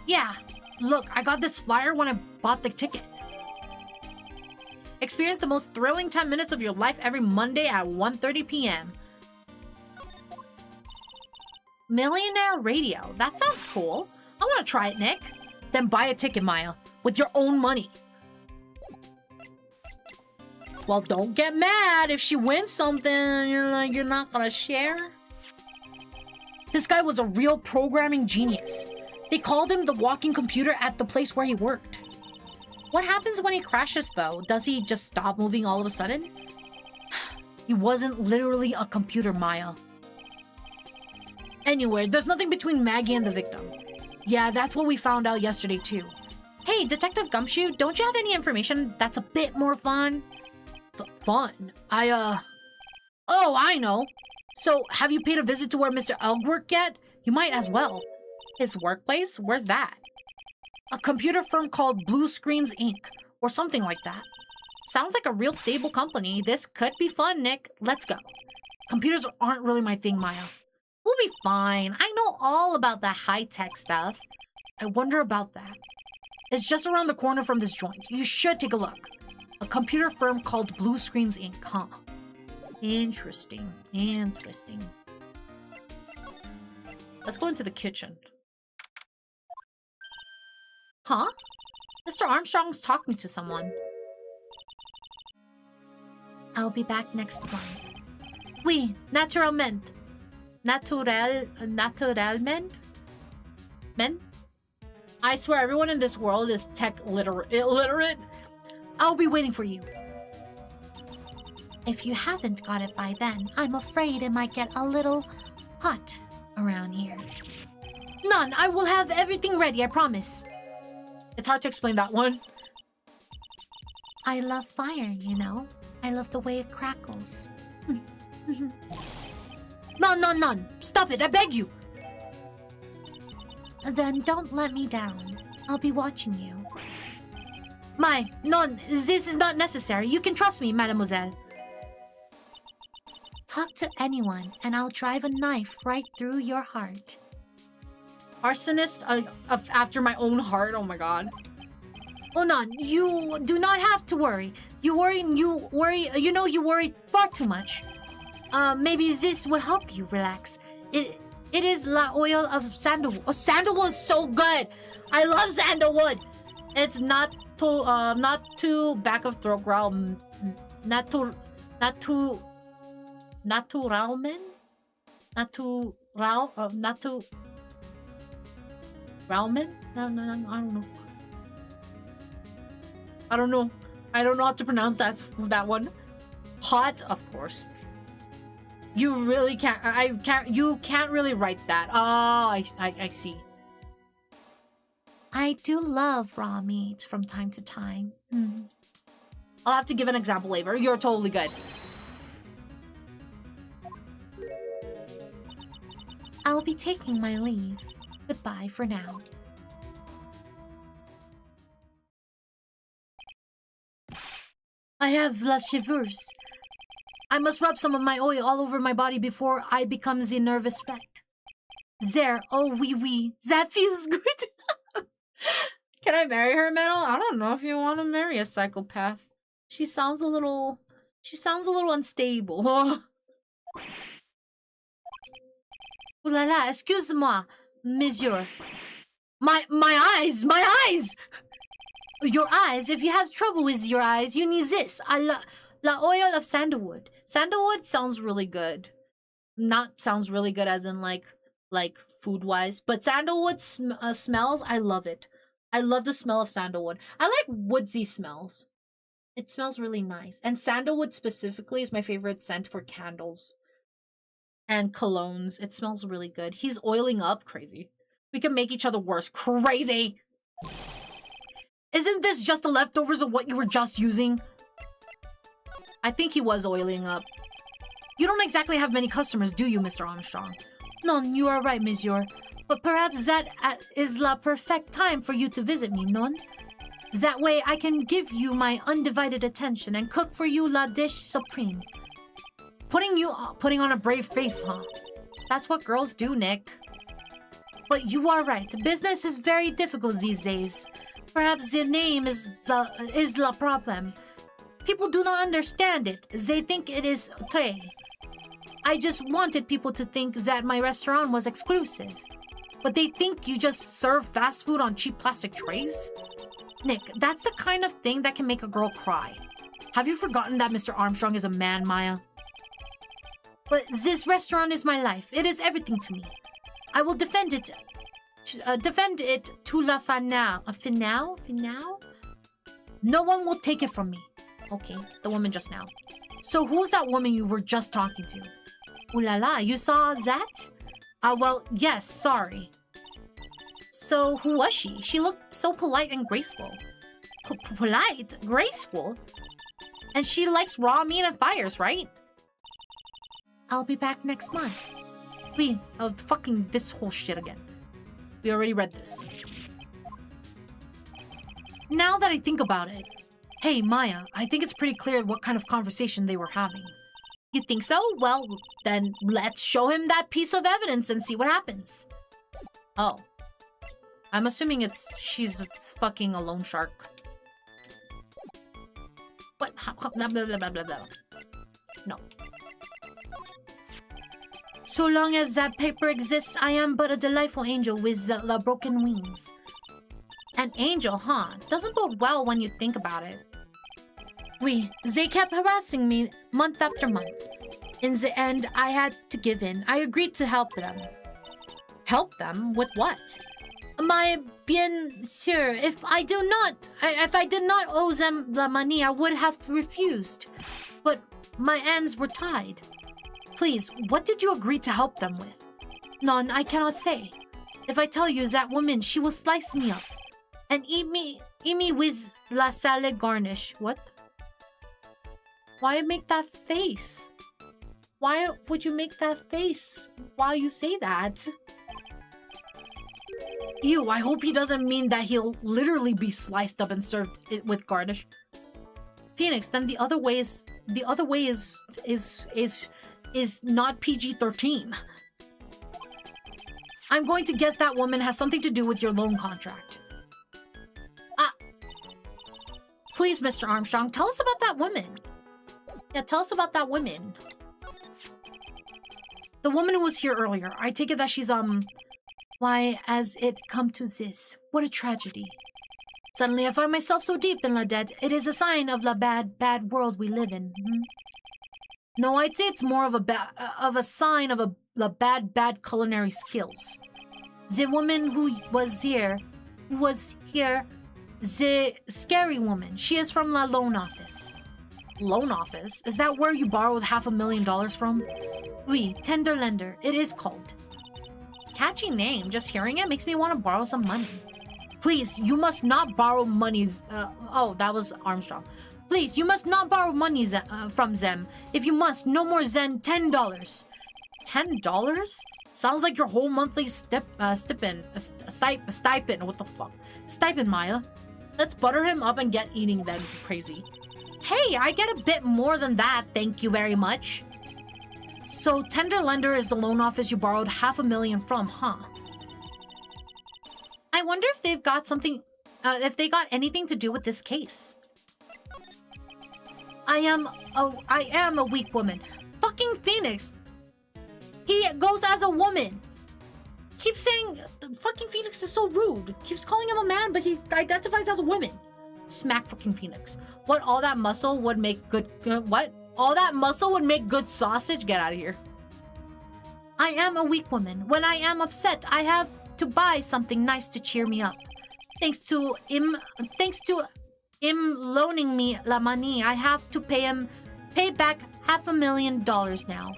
Yeah, look, I got this flyer when I bought the ticket. Experience the most thrilling 10 minutes of your life every Monday at 1:30 p.m. Millionaire Radio. That sounds cool. I want to try it, Nick. Then buy a ticket, Maya, with your own money. Well, don't get mad if she wins something and you're not gonna share. This guy was a real programming genius. They called him the walking computer at the place where he worked. What happens when he crashes, though? Does he just stop moving all of a sudden? He wasn't literally a computer, Maya. Anyway, there's nothing between Maggey and the victim. Yeah, that's what we found out yesterday, too. Hey, Detective Gumshoe, don't you have any information that's a bit more fun? Fun? Oh, I know. So, have you paid a visit to where Mr. Elk worked yet? You might as well. His workplace? Where's that? A computer firm called Blue Screens Inc. or something like that. Sounds like a real stable company. This could be fun, Nick. Let's go. Computers aren't really my thing, Maya. We'll be fine. I know all about the high-tech stuff. I wonder about that. It's just around the corner from this joint. You should take a look. A computer firm called Blue Screens Inc., huh? Interesting. Interesting. Let's go into the kitchen. Huh? Mr. Armstrong's talking to someone. I'll be back next month. Oui, naturalmente. Naturalmente? Men? I swear everyone in this world is tech illiterate. I'll be waiting for you. If you haven't got it by then, I'm afraid it might get a little hot around here. None, I will have everything ready, I promise. It's hard to explain that one. I love fire, you know. I love the way it crackles. None. Stop it, I beg you. Then don't let me down. I'll be watching you. Non, this is not necessary. You can trust me, mademoiselle. Talk to anyone, and I'll drive a knife right through your heart. Arsonist after my own heart, oh my god. Oh, Nan, you do not have to worry. You worry far too much. Maybe this will help you relax. It is la oil of sandalwood. Oh, sandalwood is so good. I love sandalwood. It's not too back of throat growl. Naturalmen? Raumen? No, I don't know. I don't know how to pronounce that one. Hot, of course. You really can't. You can't really write that. Oh, I see. I do love raw meat from time to time. I'll have to give an example later. You're totally good. I'll be taking my leave. Goodbye for now. I have la chevreuse. I must rub some of my oil all over my body before I become the nervous wreck. There, oh oui, that feels good. Can I marry her, Meadow? I don't know if you want to marry a psychopath. She sounds a little unstable. Ooh la la, excuse-moi, monsieur. My eyes! Your eyes, if you have trouble with your eyes, you need this. La oil of sandalwood. Sandalwood sounds really good. Not sounds really good as in like food-wise. But sandalwood smells, I love it. I love the smell of sandalwood. I like woodsy smells. It smells really nice. And sandalwood specifically is my favorite scent for candles. And colognes. It smells really good. He's oiling up. Crazy. We can make each other worse. Crazy. Isn't this just the leftovers of what you were just using? I think he was oiling up. You don't exactly have many customers, do you, Mr. Armstrong? No, you are right, monsieur. But perhaps that is the perfect time for you to visit me, non? That way I can give you my undivided attention and cook for you la dish supreme. Putting on a brave face, huh? That's what girls do, Nick. But you are right. Business is very difficult these days. Perhaps the name is the problem. People do not understand it. They think it is THRU. I just wanted people to think that my restaurant was exclusive. But they think you just serve fast food on cheap plastic trays? Nick, that's the kind of thing that can make a girl cry. Have you forgotten that Mr. Armstrong is a man, Maya? But this restaurant is my life. It is everything to me. I will defend it to la finale. No one will take it from me. Okay, the woman just now. So who's that woman you were just talking to? Ooh la la, you saw that? Well, yes, sorry. So who was she? She looked so polite and graceful. Polite? Graceful? And she likes raw meat and fires, right? I'll be back next month. Fucking this whole shit again. We already read this. Now that I think about it, hey, Maya, I think it's pretty clear what kind of conversation they were having. You think so? Well, then let's show him that piece of evidence and see what happens. Oh. I'm assuming she's fucking a loan shark. What? Blah, blah, blah, blah, blah, blah. No. So long as that paper exists, I am but a delightful angel with the broken wings. An angel, huh? Doesn't bode well when you think about it. They kept harassing me month after month. In the end, I had to give in. I agreed to help them. Help them? With what? My bien sûr, if I did not owe them the money, I would have refused. But my hands were tied. Please, what did you agree to help them with? None, I cannot say. If I tell you that woman, she will slice me up and eat me with la salad garnish. What? Why make that face? Why would you make that face while you say that? Ew, I hope he doesn't mean that he'll literally be sliced up and served with garnish. Phoenix, then the other way is not PG-13. I'm going to guess that woman has something to do with your loan contract. Please, Mr. Armstrong, tell us about that woman. Yeah, tell us about that woman. The woman who was here earlier. I take it that she's, Why, as it come to this, what a tragedy. Suddenly I find myself so deep in la debt. It is a sign of the bad world we live in. No, I'd say it's more of a sign of the bad culinary skills. The woman who was here, the scary woman. She is from the loan office. Loan office? Is that where you borrowed $500,000 from? Oui, tender lender. It is called. Catchy name. Just hearing it makes me want to borrow some money. Please, you must not borrow monies. Oh, that was Armstrong. Please, you must not borrow money from them. If you must, no more than $10. $10? Sounds like your whole monthly stipend. What the fuck? Stipend, Maya. Let's butter him up and get eating then, crazy. Hey, I get a bit more than that, thank you very much. So, tender lender is the loan office you borrowed $500,000 from, huh? I wonder if they've got something, if they got anything to do with this case. I am a weak woman. Fucking Phoenix. He goes as a woman. Keeps saying, fucking Phoenix is so rude. Keeps calling him a man, but he identifies as a woman. Smack fucking Phoenix. What, all that muscle would make good, what? All that muscle would make good sausage? Get out of here. I am a weak woman. When I am upset, I have to buy something nice to cheer me up. Thanks to him loaning me la money, I have to pay back $500,000 now.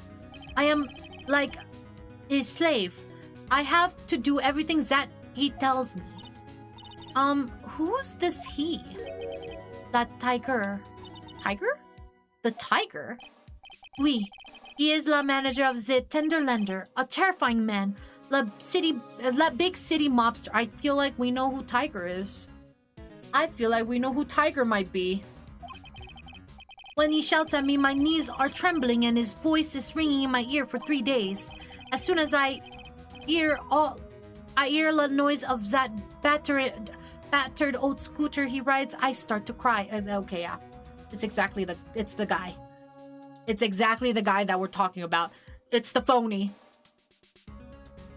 I am like his slave. I have to do everything that he tells me. Who's this he? That tiger. Tiger? The tiger? Oui. He is the manager of the Tenderlander, a terrifying man. The big city mobster. I feel like we know who Tiger is. I feel like we know who Tiger might be. When he shouts at me, my knees are trembling and his voice is ringing in my ear for 3 days. As soon as I hear the noise of that battered old scooter he rides, I start to cry. Okay, yeah. It's the guy. It's exactly the guy that we're talking about. It's the phony.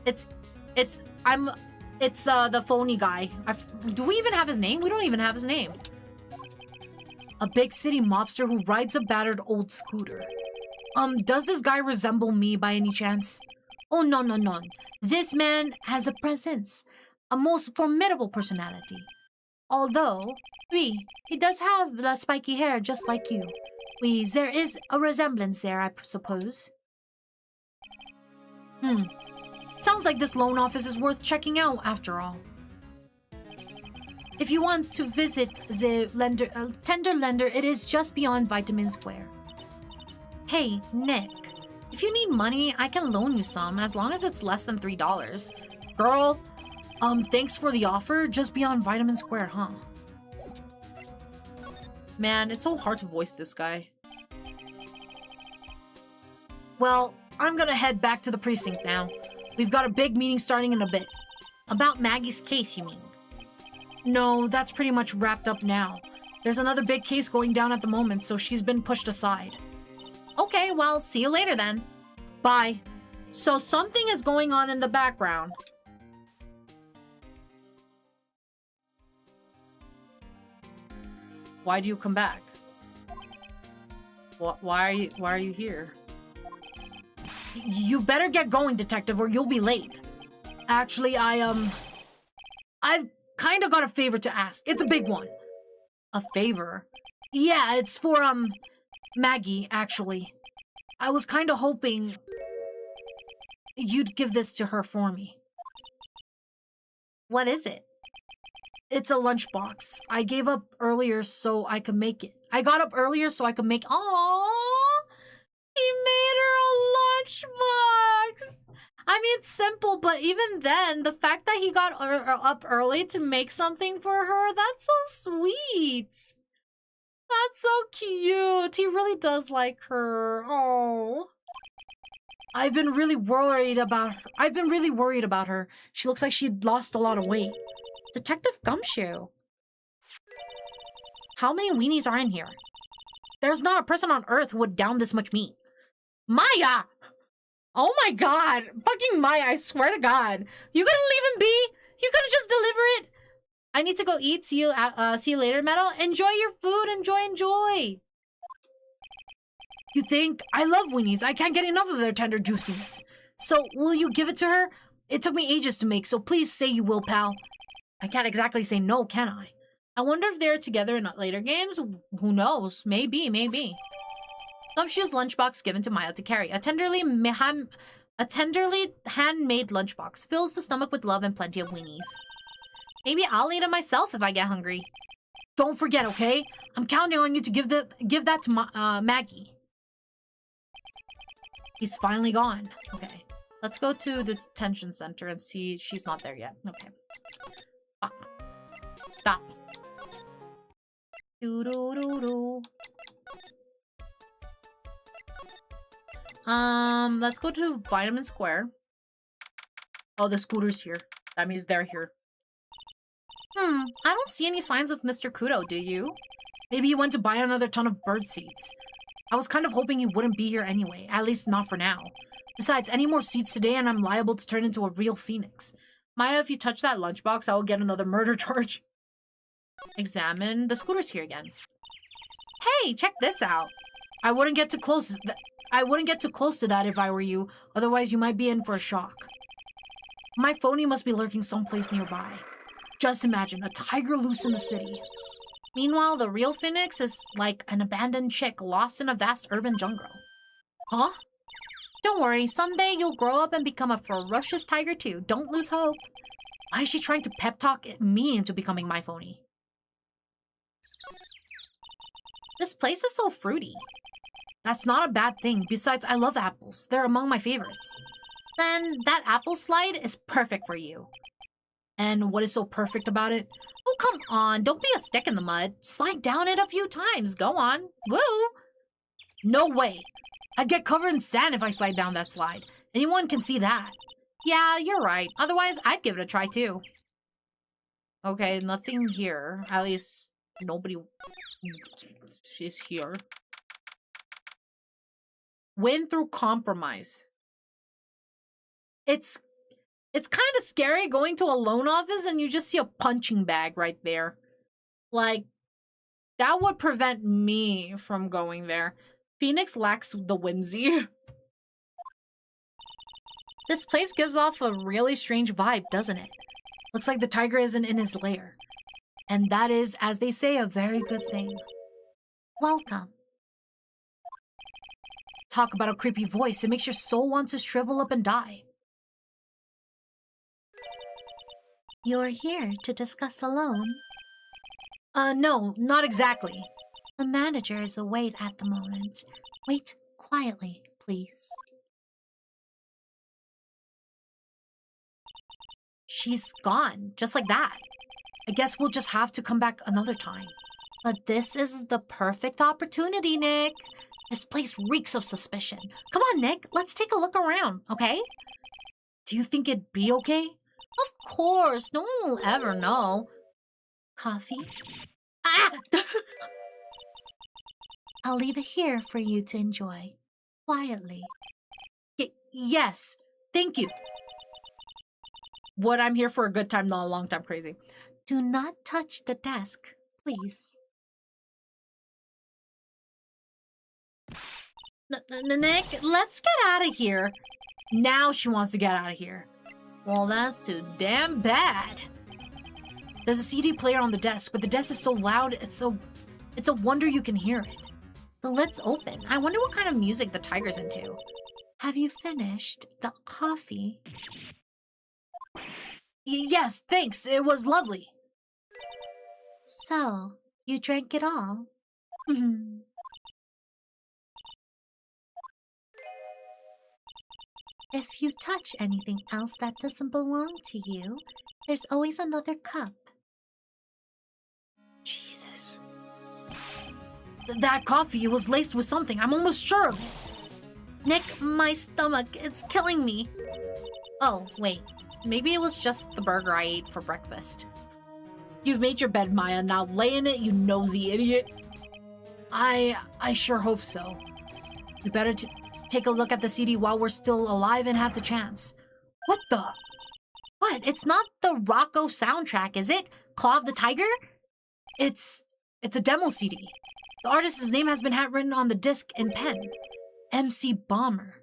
It's the phony guy. Do we even have his name? We don't even have his name. A big city mobster who rides a battered old scooter. Does this guy resemble me by any chance? Oh, no. This man has a presence. A most formidable personality. Although, oui, he does have the spiky hair just like you. Oui, there is a resemblance there, I suppose. Sounds like this loan office is worth checking out after all. If you want to visit the tender lender, it is just beyond Vitamin Square. Hey, Nick. If you need money, I can loan you some, as long as it's less than $3. Girl, thanks for the offer, just beyond Vitamin Square, huh? Man, it's so hard to voice this guy. Well, I'm gonna head back to the precinct now. We've got a big meeting starting in a bit. About Maggie's case, you mean? No, that's pretty much wrapped up now. There's another big case going down at the moment, so she's been pushed aside. Okay, well, see you later then. Bye. So something is going on in the background. Why do you come back? Why are you here? You better get going, detective, or you'll be late. Actually, I've kind of got a favor to ask. It's a big one. A favor? Yeah, it's for, Maggey, actually. I was kind of hoping you'd give this to her for me. What is it? It's a lunchbox. I gave up earlier so I could make it. I got up earlier so I could make... Aww! He made her a lunchbox! I mean, it's simple, but even then, the fact that he got up early to make something for her, that's so sweet. That's so cute. He really does like her. Oh. I've been really worried about her. She looks like she'd lost a lot of weight. Detective Gumshoe. How many weenies are in here? There's not a person on Earth who would down this much meat. Maya! Oh my god. Fucking Maya, I swear to god. You gonna leave him be? You gonna just deliver it? I need to go eat. See you later, Meadow. Enjoy your food. Enjoy. You think? I love weenies. I can't get enough of their tender juiciness. So, will you give it to her? It took me ages to make, so please say you will, pal. I can't exactly say no, can I? I wonder if they're together in later games? Who knows? Maybe. Gumshoe's lunchbox given to Maya to carry. A tenderly handmade lunchbox fills the stomach with love and plenty of weenies. Maybe I'll eat it myself if I get hungry. Don't forget, okay? I'm counting on you to give that to Maggey. He's finally gone. Okay. Let's go to the detention center and see she's not there yet. Okay. Stop. Doo-doo-doo-doo. Let's go to Vitamin Square. Oh, the scooter's here. That means they're here. I don't see any signs of Mr. Kudo, do you? Maybe he went to buy another ton of bird seeds. I was kind of hoping he wouldn't be here anyway, at least not for now. Besides, any more seeds today and I'm liable to turn into a real phoenix. Maya, if you touch that lunchbox, I will get another murder charge. Examine. The scooter's here again. Hey, check this out. I wouldn't get too close to that if I were you, otherwise you might be in for a shock. My phony must be lurking someplace nearby. Just imagine, a tiger loose in the city. Meanwhile, the real phoenix is like an abandoned chick lost in a vast urban jungle. Huh? Don't worry, someday you'll grow up and become a ferocious tiger too. Don't lose hope. Why is she trying to pep talk me into becoming my phony? This place is so fruity. That's not a bad thing. Besides, I love apples. They're among my favorites. Then that apple slide is perfect for you. And what is so perfect about it? Oh, come on. Don't be a stick in the mud. Slide down it a few times. Go on. Woo! No way. I'd get covered in sand if I slide down that slide. Anyone can see that. Yeah, you're right. Otherwise, I'd give it a try too. Okay, nothing here. At least nobody is here. Win through compromise. It's kind of scary going to a loan office and you just see a punching bag right there. Like, that would prevent me from going there. Phoenix lacks the whimsy. This place gives off a really strange vibe, doesn't it? Looks like the tiger isn't in his lair. And that is, as they say, a very good thing. Welcome. Talk about a creepy voice. It makes your soul want to shrivel up and die. You're here to discuss a loan? No, not exactly. The manager is away at the moment. Wait quietly, please. She's gone, just like that. I guess we'll just have to come back another time. But this is the perfect opportunity, Nick. This place reeks of suspicion. Come on, Nick, let's take a look around, okay? Do you think it'd be okay? Of course, no one will ever know. Coffee? Ah! I'll leave it here for you to enjoy. Quietly. Yes, thank you. What, I'm here for a good time, not a long time crazy. Do not touch the desk, please. Nick, let's get out of here. Now she wants to get out of here. Well, that's too damn bad. There's a CD player on the desk, but the desk is so loud, it's a wonder you can hear it. The lid's open. I wonder what kind of music the tiger's into. Have you finished the coffee? Yes, thanks. It was lovely. So, you drank it all? If you touch anything else that doesn't belong to you, there's always another cup. Jesus. That coffee was laced with something. I'm almost sure of it. Nick, my stomach, it's killing me. Oh, wait. Maybe it was just the burger I ate for breakfast. You've made your bed, Maya. Now lay in it, you nosy idiot. I sure hope so. You better take a look at the CD while we're still alive and have the chance. What the? What? It's not the Rocco soundtrack, is it? Claw of the Tiger? It's a demo CD. The artist's name has been handwritten on the disc in pen. MC Bomber.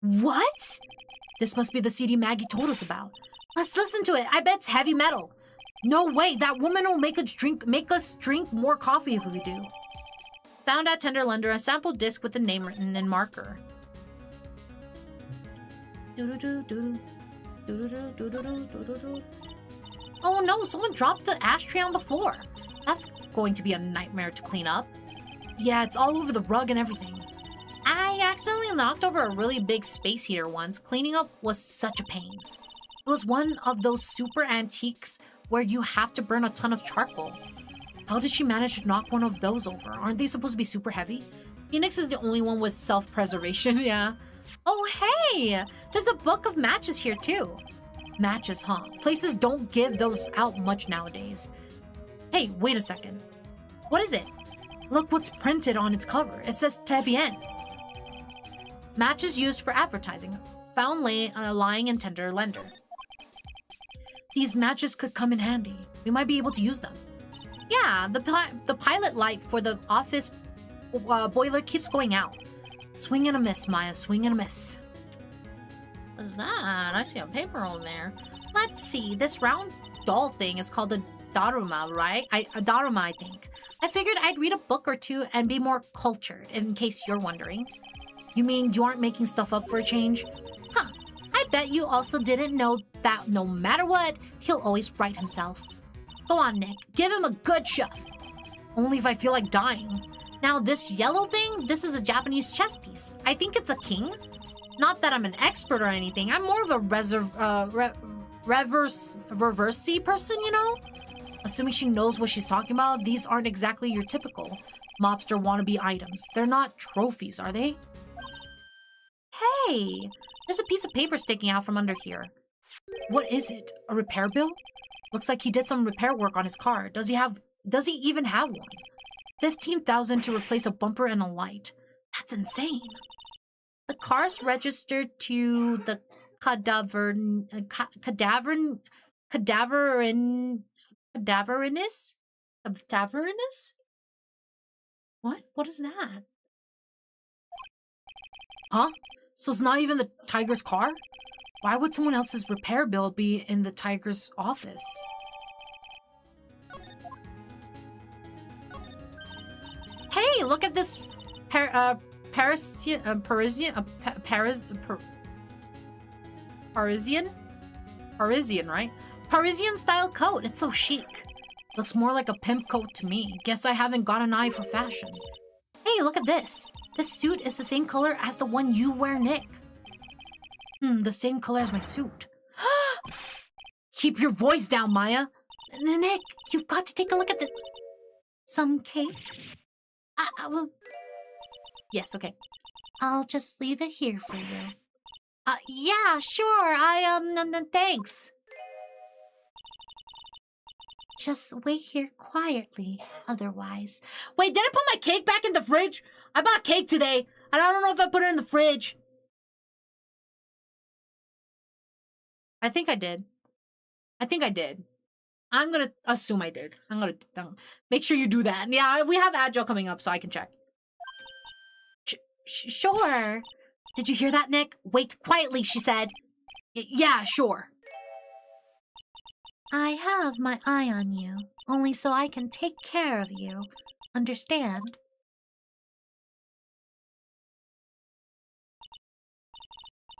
What? This must be the CD Maggie told us about. Let's listen to it. I bet it's heavy metal. No way, that woman will make us drink more coffee if we do. Found at Tender Lender a sample disc with the name written in marker. Oh no, someone dropped the ashtray on the floor. That's going to be a nightmare to clean up. Yeah, it's all over the rug and everything. I accidentally knocked over a really big space heater once. Cleaning up was such a pain. It was one of those super antiques where you have to burn a ton of charcoal. How did she manage to knock one of those over? Aren't they supposed to be super heavy? Phoenix is the only one with self-preservation, yeah. Oh, hey! There's a book of matches here, too. Matches, huh? Places don't give those out much nowadays. Hey, wait a second. What is it? Look what's printed on its cover. It says Très bien. Matches used for advertising. Found lying in Tender Lender. These matches could come in handy. We might be able to use them. Yeah, the pilot light for the office boiler keeps going out. Swing and a miss, Maya. Swing and a miss. What's that? I see a paper on there. Let's see. This round doll thing is called a Daruma, right? A Daruma, I think. I figured I'd read a book or two and be more cultured, in case you're wondering. You mean you aren't making stuff up for a change? Huh. I bet you also didn't know that no matter what, he'll always right himself. Go on, Nick. Give him a good shove. Only if I feel like dying. Now, this yellow thing, this is a Japanese chess piece. I think it's a king. Not that I'm an expert or anything. I'm more of a reversey person, you know? Assuming she knows what she's talking about, these aren't exactly your typical mobster wannabe items. They're not trophies, are they? Hey! There's a piece of paper sticking out from under here. What is it? A repair bill? Looks like he did some repair work on his car. Does he even have one? 15,000 to replace a bumper and a light. That's insane. The car's registered to the Cadaverinous? What? What is that? Huh? So it's not even the tiger's car? Why would someone else's repair bill be in the tiger's office? Hey, look at this Parisian, right? Parisian style coat. It's so chic. Looks more like a pimp coat to me. Guess I haven't got an eye for fashion. Hey, look at this. This suit is the same color as the one you wear, Nick. The same color as my suit. Keep your voice down, Maya. Nick, you've got to take a look at the... Some cake? Yes, okay. I'll just leave it here for you. Yeah, sure. Thanks. Just wait here quietly, otherwise. Wait, did I put my cake back in the fridge? I bought cake today, and I don't know if I put it in the fridge. I think I did. I'm gonna assume I did. I'm gonna make sure you do that. Yeah, we have Agile coming up, so I can check. Sure. Did you hear that, Nick? Wait quietly, she said. Yeah, sure. I have my eye on you, only so I can take care of you. Understand?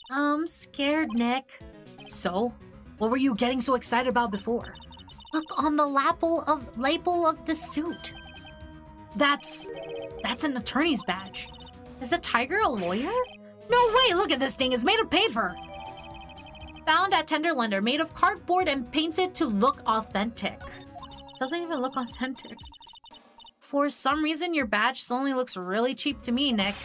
I'm scared, Nick. So? What were you getting so excited about before? Look on the label of the suit. That's an attorney's badge. Is the tiger a lawyer? No way, look at this thing, it's made of paper. Found at Tenderlander, made of cardboard and painted to look authentic. Doesn't even look authentic. For some reason, your badge suddenly looks really cheap to me, Nick.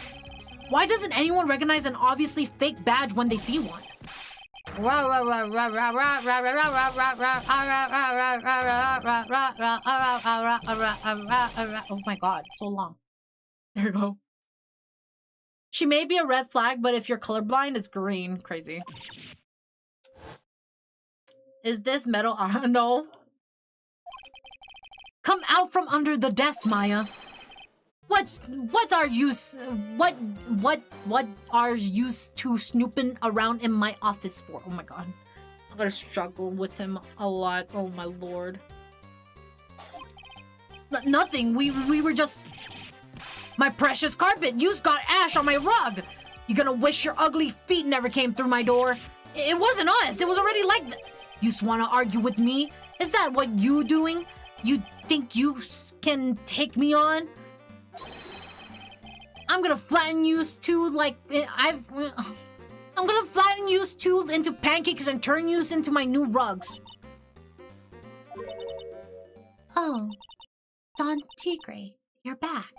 Why doesn't anyone recognize an obviously fake badge when they see one? Oh my god, so long. There you go. She may be a red flag, but if you're colorblind, it's green. Crazy. Is this metal? No. Come out from under the desk, Maya. What are you to snooping around in my office for? Oh my god. I'm gonna struggle with him a lot. Oh my lord. Nothing. We were just... My precious carpet, you've got ash on my rug. You gonna wish your ugly feet never came through my door? It wasn't us. It was already like that. You just wanna argue with me? Is that what you doing? You think you can take me on? I'm gonna flatten you two like I'm gonna flatten you two into pancakes and turn you into my new rugs. Oh, Don Tigre, you're back.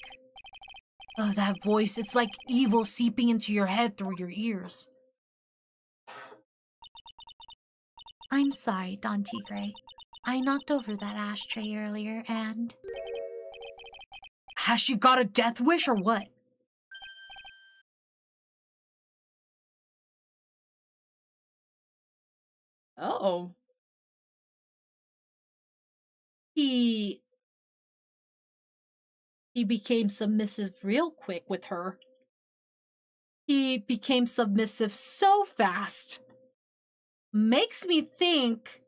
Oh, that voice, it's like evil seeping into your head through your ears. I'm sorry, Don Tigre. I knocked over that ashtray earlier and... Has she got a death wish or what? Uh-oh. He became submissive real quick with her. He became submissive so fast. Makes me think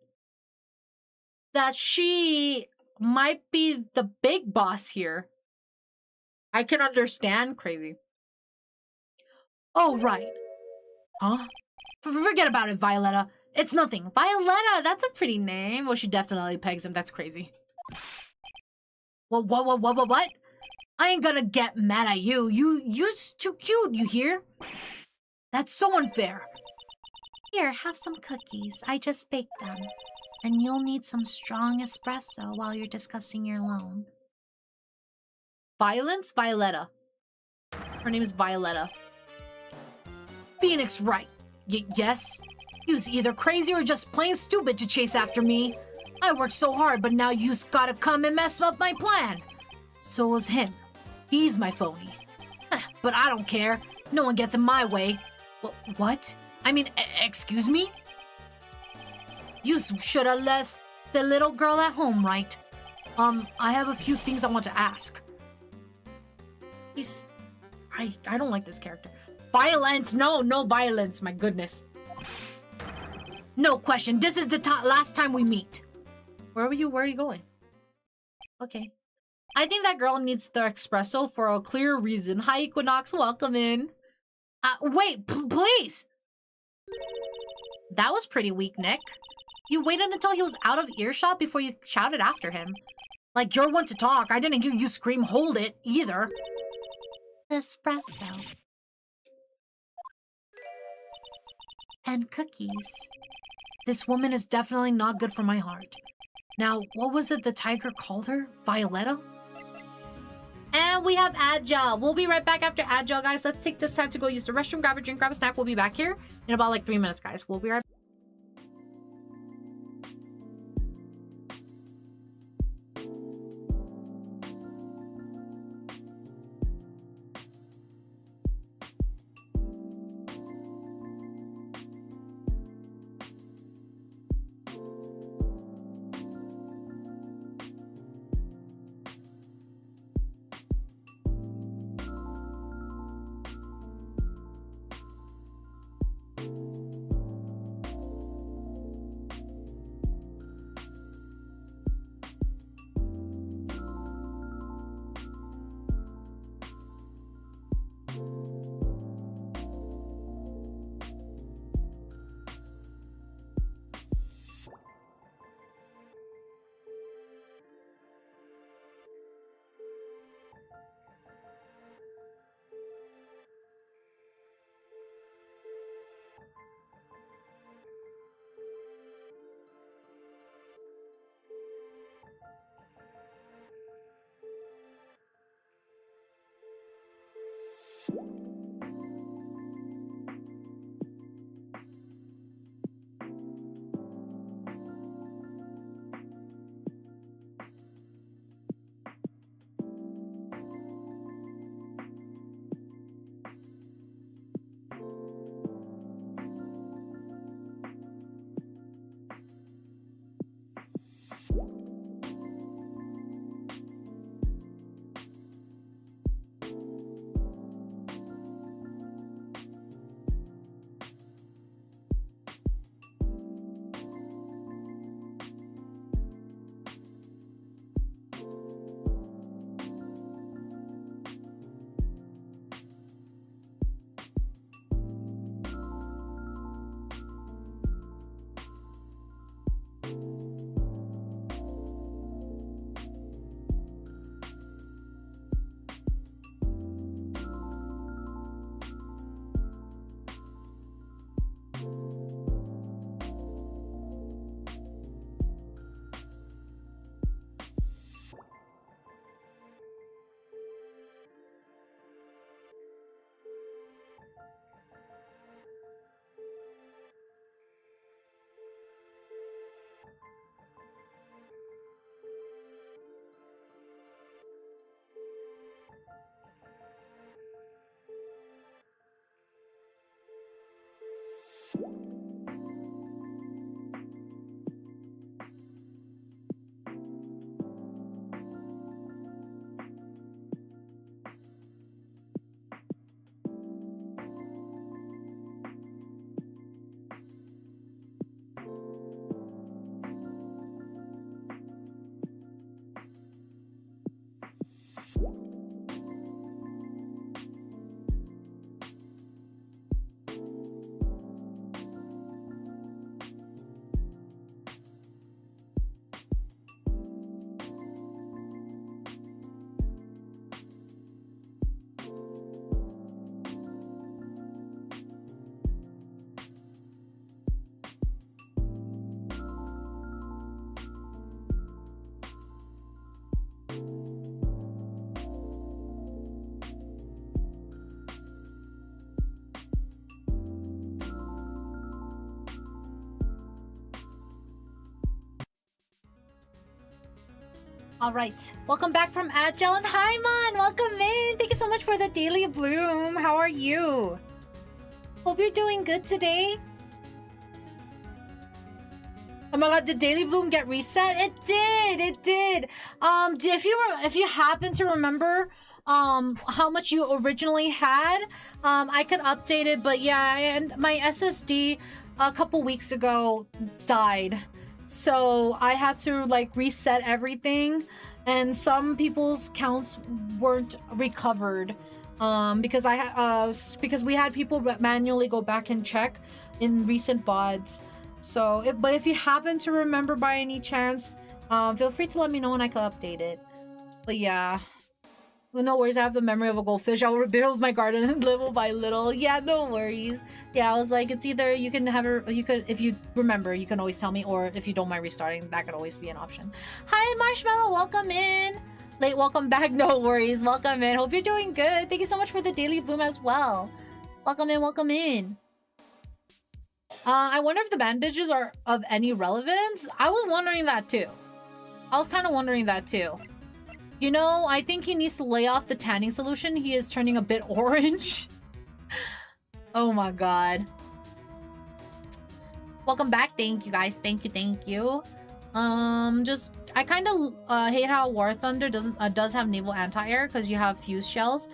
that she might be the big boss here. I can understand. Crazy. Oh, right. Huh? Forget about it, Violetta. It's nothing. Violetta, that's a pretty name. Well, she definitely pegs him. That's crazy. What? I ain't gonna get mad at you. You're too cute, you hear? That's so unfair. Here, have some cookies. I just baked them. And you'll need some strong espresso while you're discussing your loan. Violence? Violetta. Her name is Violetta. Phoenix Wright. Yes? You's either crazy or just plain stupid to chase after me. I worked so hard, but now you's gotta come and mess up my plan. So was him. He's my phony. But I don't care. No one gets in my way. What? I mean, excuse me? You should have left the little girl at home, right? I have a few things I want to ask. I don't like this character. Violence! No violence, my goodness. No question, this is the last time we meet. Where are you going? Okay. I think that girl needs the espresso for a clear reason. Hi, Equinox, welcome in. Wait, please! That was pretty weak, Nick. You waited until he was out of earshot before you shouted after him. Like you're one to talk. I didn't hear you scream, hold it, either. Espresso. And cookies. This woman is definitely not good for my heart. Now, what was it the tiger called her? Violetta? And we have Agile. We'll be right back after Agile, guys. Let's take this time to go use the restroom, grab a drink, grab a snack. We'll be back here in about like 3 minutes, guys. We'll be right back. All right, welcome back from Agile, and hi, Man, welcome in. Thank you so much for the daily bloom. How are you? Hope you're doing good today. Oh my god, did Daily Bloom get reset? It did, it did. If you happen to remember how much you originally had, I could update it, but yeah, and my SSD a couple weeks ago died. So I had to like reset everything, and some people's counts weren't recovered because we had people manually go back and check in recent VODs. So, but if you happen to remember by any chance, feel free to let me know and I can update it. But yeah, well, no worries. I have the memory of a goldfish. I'll rebuild my garden little by little. Yeah, no worries. Yeah, I was like, it's either you can have her, you could, if you remember, you can always tell me, or if you don't mind restarting, that could always be an option. Hi, Marshmallow, welcome in. Late welcome back, no worries. Welcome in. Hope you're doing good. Thank you so much for the daily bloom as well. Welcome in, welcome in. I wonder if the bandages are of any relevance. I was wondering that too. I was kind of wondering that too. You know, I think he needs to lay off the tanning solution. He is turning a bit orange. Oh my god. Welcome back. Thank you guys. Thank you, thank you. I kind of hate how War Thunder does have naval anti-air because you have fuse shells.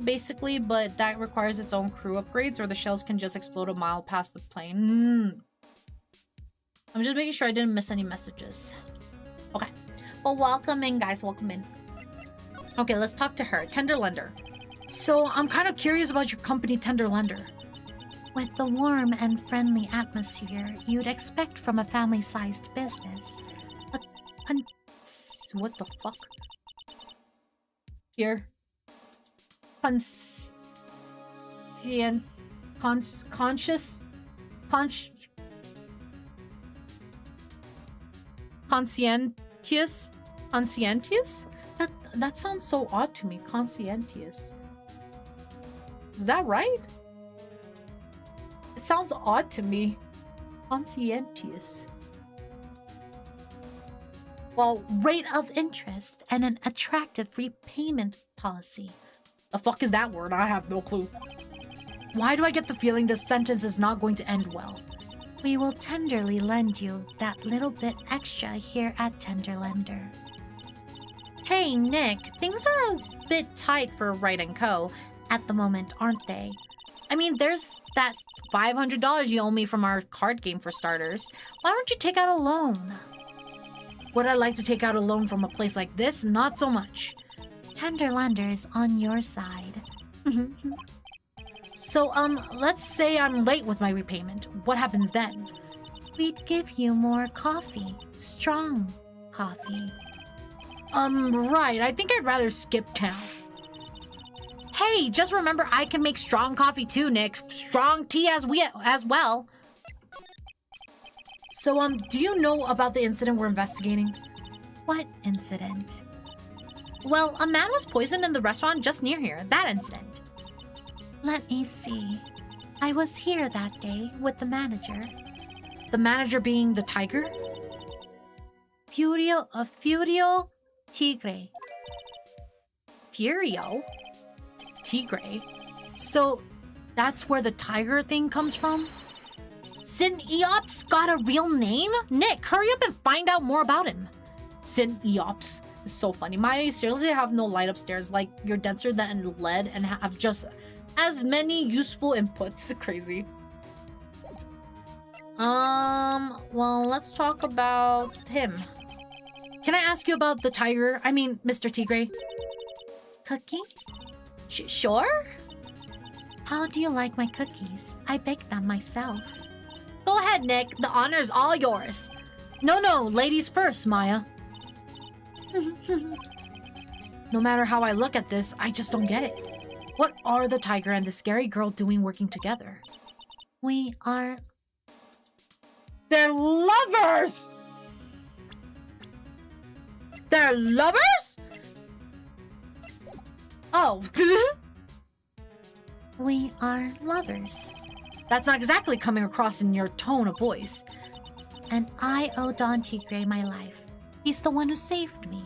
Basically, but that requires its own crew upgrades, or the shells can just explode a mile past the plane. I'm just making sure I didn't miss any messages. Okay, well, welcome in, guys. Welcome in. Okay, let's talk to her. Tender Lender. So I'm kind of curious about your company, Tender Lender. With the warm and friendly atmosphere you'd expect from a family-sized business. What the fuck? Here. Conscientious? Conscientious? That sounds so odd to me. Conscientious. Is that right? It sounds odd to me. Conscientious. Well, rate of interest and an attractive repayment policy. The fuck is that word? I have no clue. Why do I get the feeling this sentence is not going to end well? We will tenderly lend you that little bit extra here at Tender Lender. Hey, Nick, things are a bit tight for Wright & Co. at the moment, aren't they? I mean, there's that $500 you owe me from our card game for starters. Why don't you take out a loan? Would I like to take out a loan from a place like this? Not so much. Tender Lender is on your side. So, let's say I'm late with my repayment. What happens then? We'd give you more coffee. Strong coffee. Right. I think I'd rather skip town. Hey, just remember I can make strong coffee too, Nick. Strong tea as well. So, do you know about the incident we're investigating? What incident? Well, a man was poisoned in the restaurant just near here. That incident. Let me see. I was here that day with the manager. The manager being the tiger? Furio Tigre. Furio? Tigre? So, that's where the tiger thing comes from? Sin Eops got a real name? Nick, hurry up and find out more about him. Sin Eops is so funny. Maya, you seriously have no light upstairs. Like, you're denser than lead and have just as many useful inputs. Crazy. Well, let's talk about him. Can I ask you about the tiger? I mean, Mr. Tigre. Cookie? Sure? How do you like my cookies? I baked them myself. Go ahead, Nick. The honor's all yours. No, ladies first, Maya. No matter how I look at this, I just don't get it. What are the tiger and the scary girl doing working together? We are... They're lovers! They're lovers? Oh. We are lovers. That's not exactly coming across in your tone of voice. And I owe Don Tigre my life. He's the one who saved me.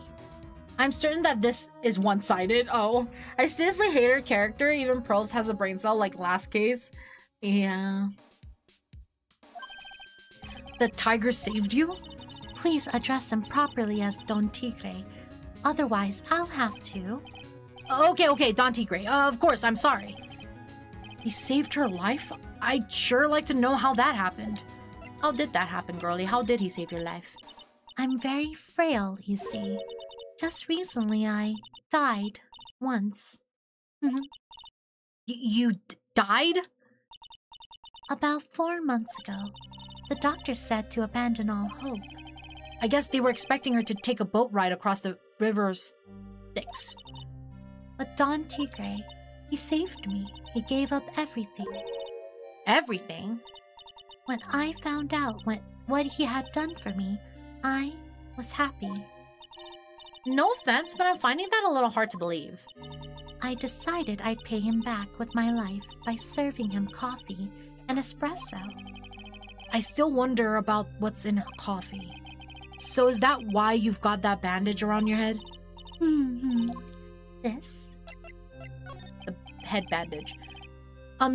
I'm certain that this is one-sided. Oh, I seriously hate her character. Even Pearls has a brain cell like last case. Yeah. The tiger saved you? Please address him properly as Don Tigre. Otherwise, I'll have to. Okay, Don Tigre. Of course, I'm sorry. He saved her life? I'd sure like to know how that happened. How did that happen, girlie? How did he save your life? I'm very frail, you see. Just recently, I died. Once. You died? About 4 months ago. The doctor said to abandon all hope. I guess they were expecting her to take a boat ride across the river Styx. But Don Tigre, he saved me. He gave up everything. Everything? When I found out what he had done for me, I was happy. No offense, but I'm finding that a little hard to believe. I decided I'd pay him back with my life by serving him coffee and espresso. I still wonder about what's in her coffee. So is that why you've got that bandage around your head? This? The head bandage.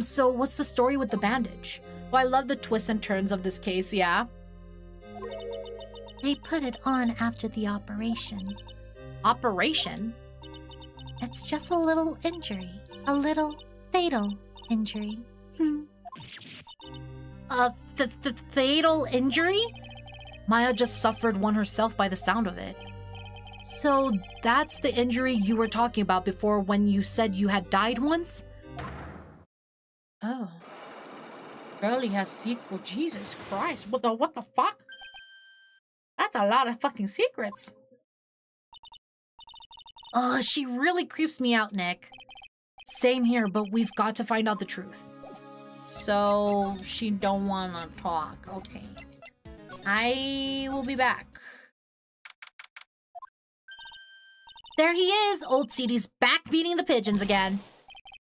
So what's the story with the bandage? Well, I love the twists and turns of this case, yeah? They put it on after the operation. Operation? It's just a little injury. A little fatal injury. A fatal injury? Maya just suffered one herself by the sound of it. So that's the injury you were talking about before when you said you had died once? Oh. Girlie has secret. Jesus Christ. What the fuck? That's a lot of fucking secrets. She really creeps me out, Nick. Same here, but we've got to find out the truth. So, she don't wanna talk. Okay. I will be back. There he is! Old Cedy's back feeding the pigeons again.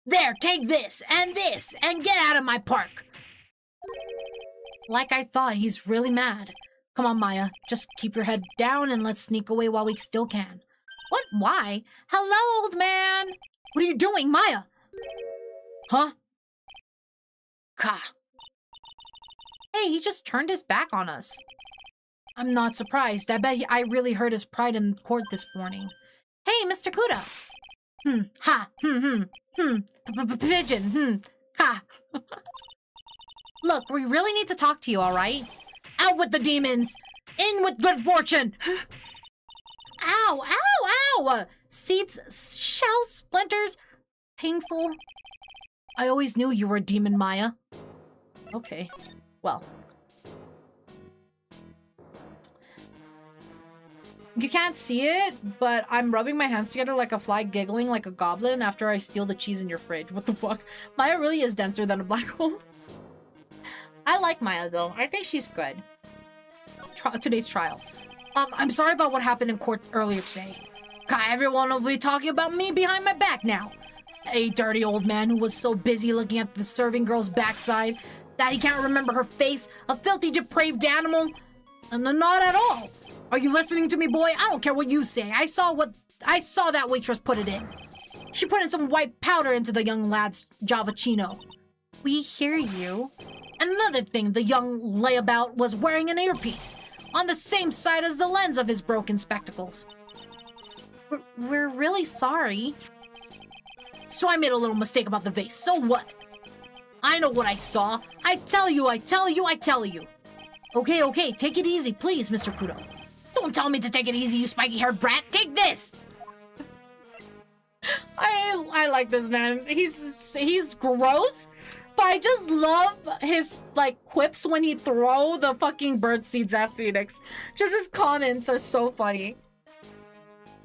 There, take this, and get out of my park! Like I thought, he's really mad. Come on, Maya. Just keep your head down and let's sneak away while we still can. What? Why? Hello, old man! What are you doing, Maya? Huh? Ka. Hey, he just turned his back on us. I'm not surprised. I bet I really hurt his pride in court this morning. Hey, Mr. Kuda! Ha! Pigeon! Ha! Look, we really need to talk to you, alright? Out with the demons! In with good fortune! Ow! Ow! Ow! Seeds, shell splinters, painful. I always knew you were a demon, Maya. Okay, well. You can't see it, but I'm rubbing my hands together like a fly giggling like a goblin after I steal the cheese in your fridge. What the fuck? Maya really is denser than a black hole. I like Maya though. I think she's good. Today's trial. I'm sorry about what happened in court earlier today. Everyone will be talking about me behind my back now. A dirty old man who was so busy looking at the serving girl's backside that he can't remember her face. A filthy, depraved animal. Not at all. Are you listening to me, boy? I don't care what you say. I saw that waitress put it in. She put in some white powder into the young lad's Javachino. We hear you. Another thing, the young layabout was wearing an earpiece on the same side as the lens of his broken spectacles. We're really sorry. So I made a little mistake about the vase. So what? I know what I saw. I tell you. Okay, take it easy, please, Mr. Kudo. Don't tell me to take it easy, you spiky-haired brat. Take this! I like this man. He's gross, but I just love his, like, quips when he throw the fucking bird seeds at Phoenix. Just his comments are so funny.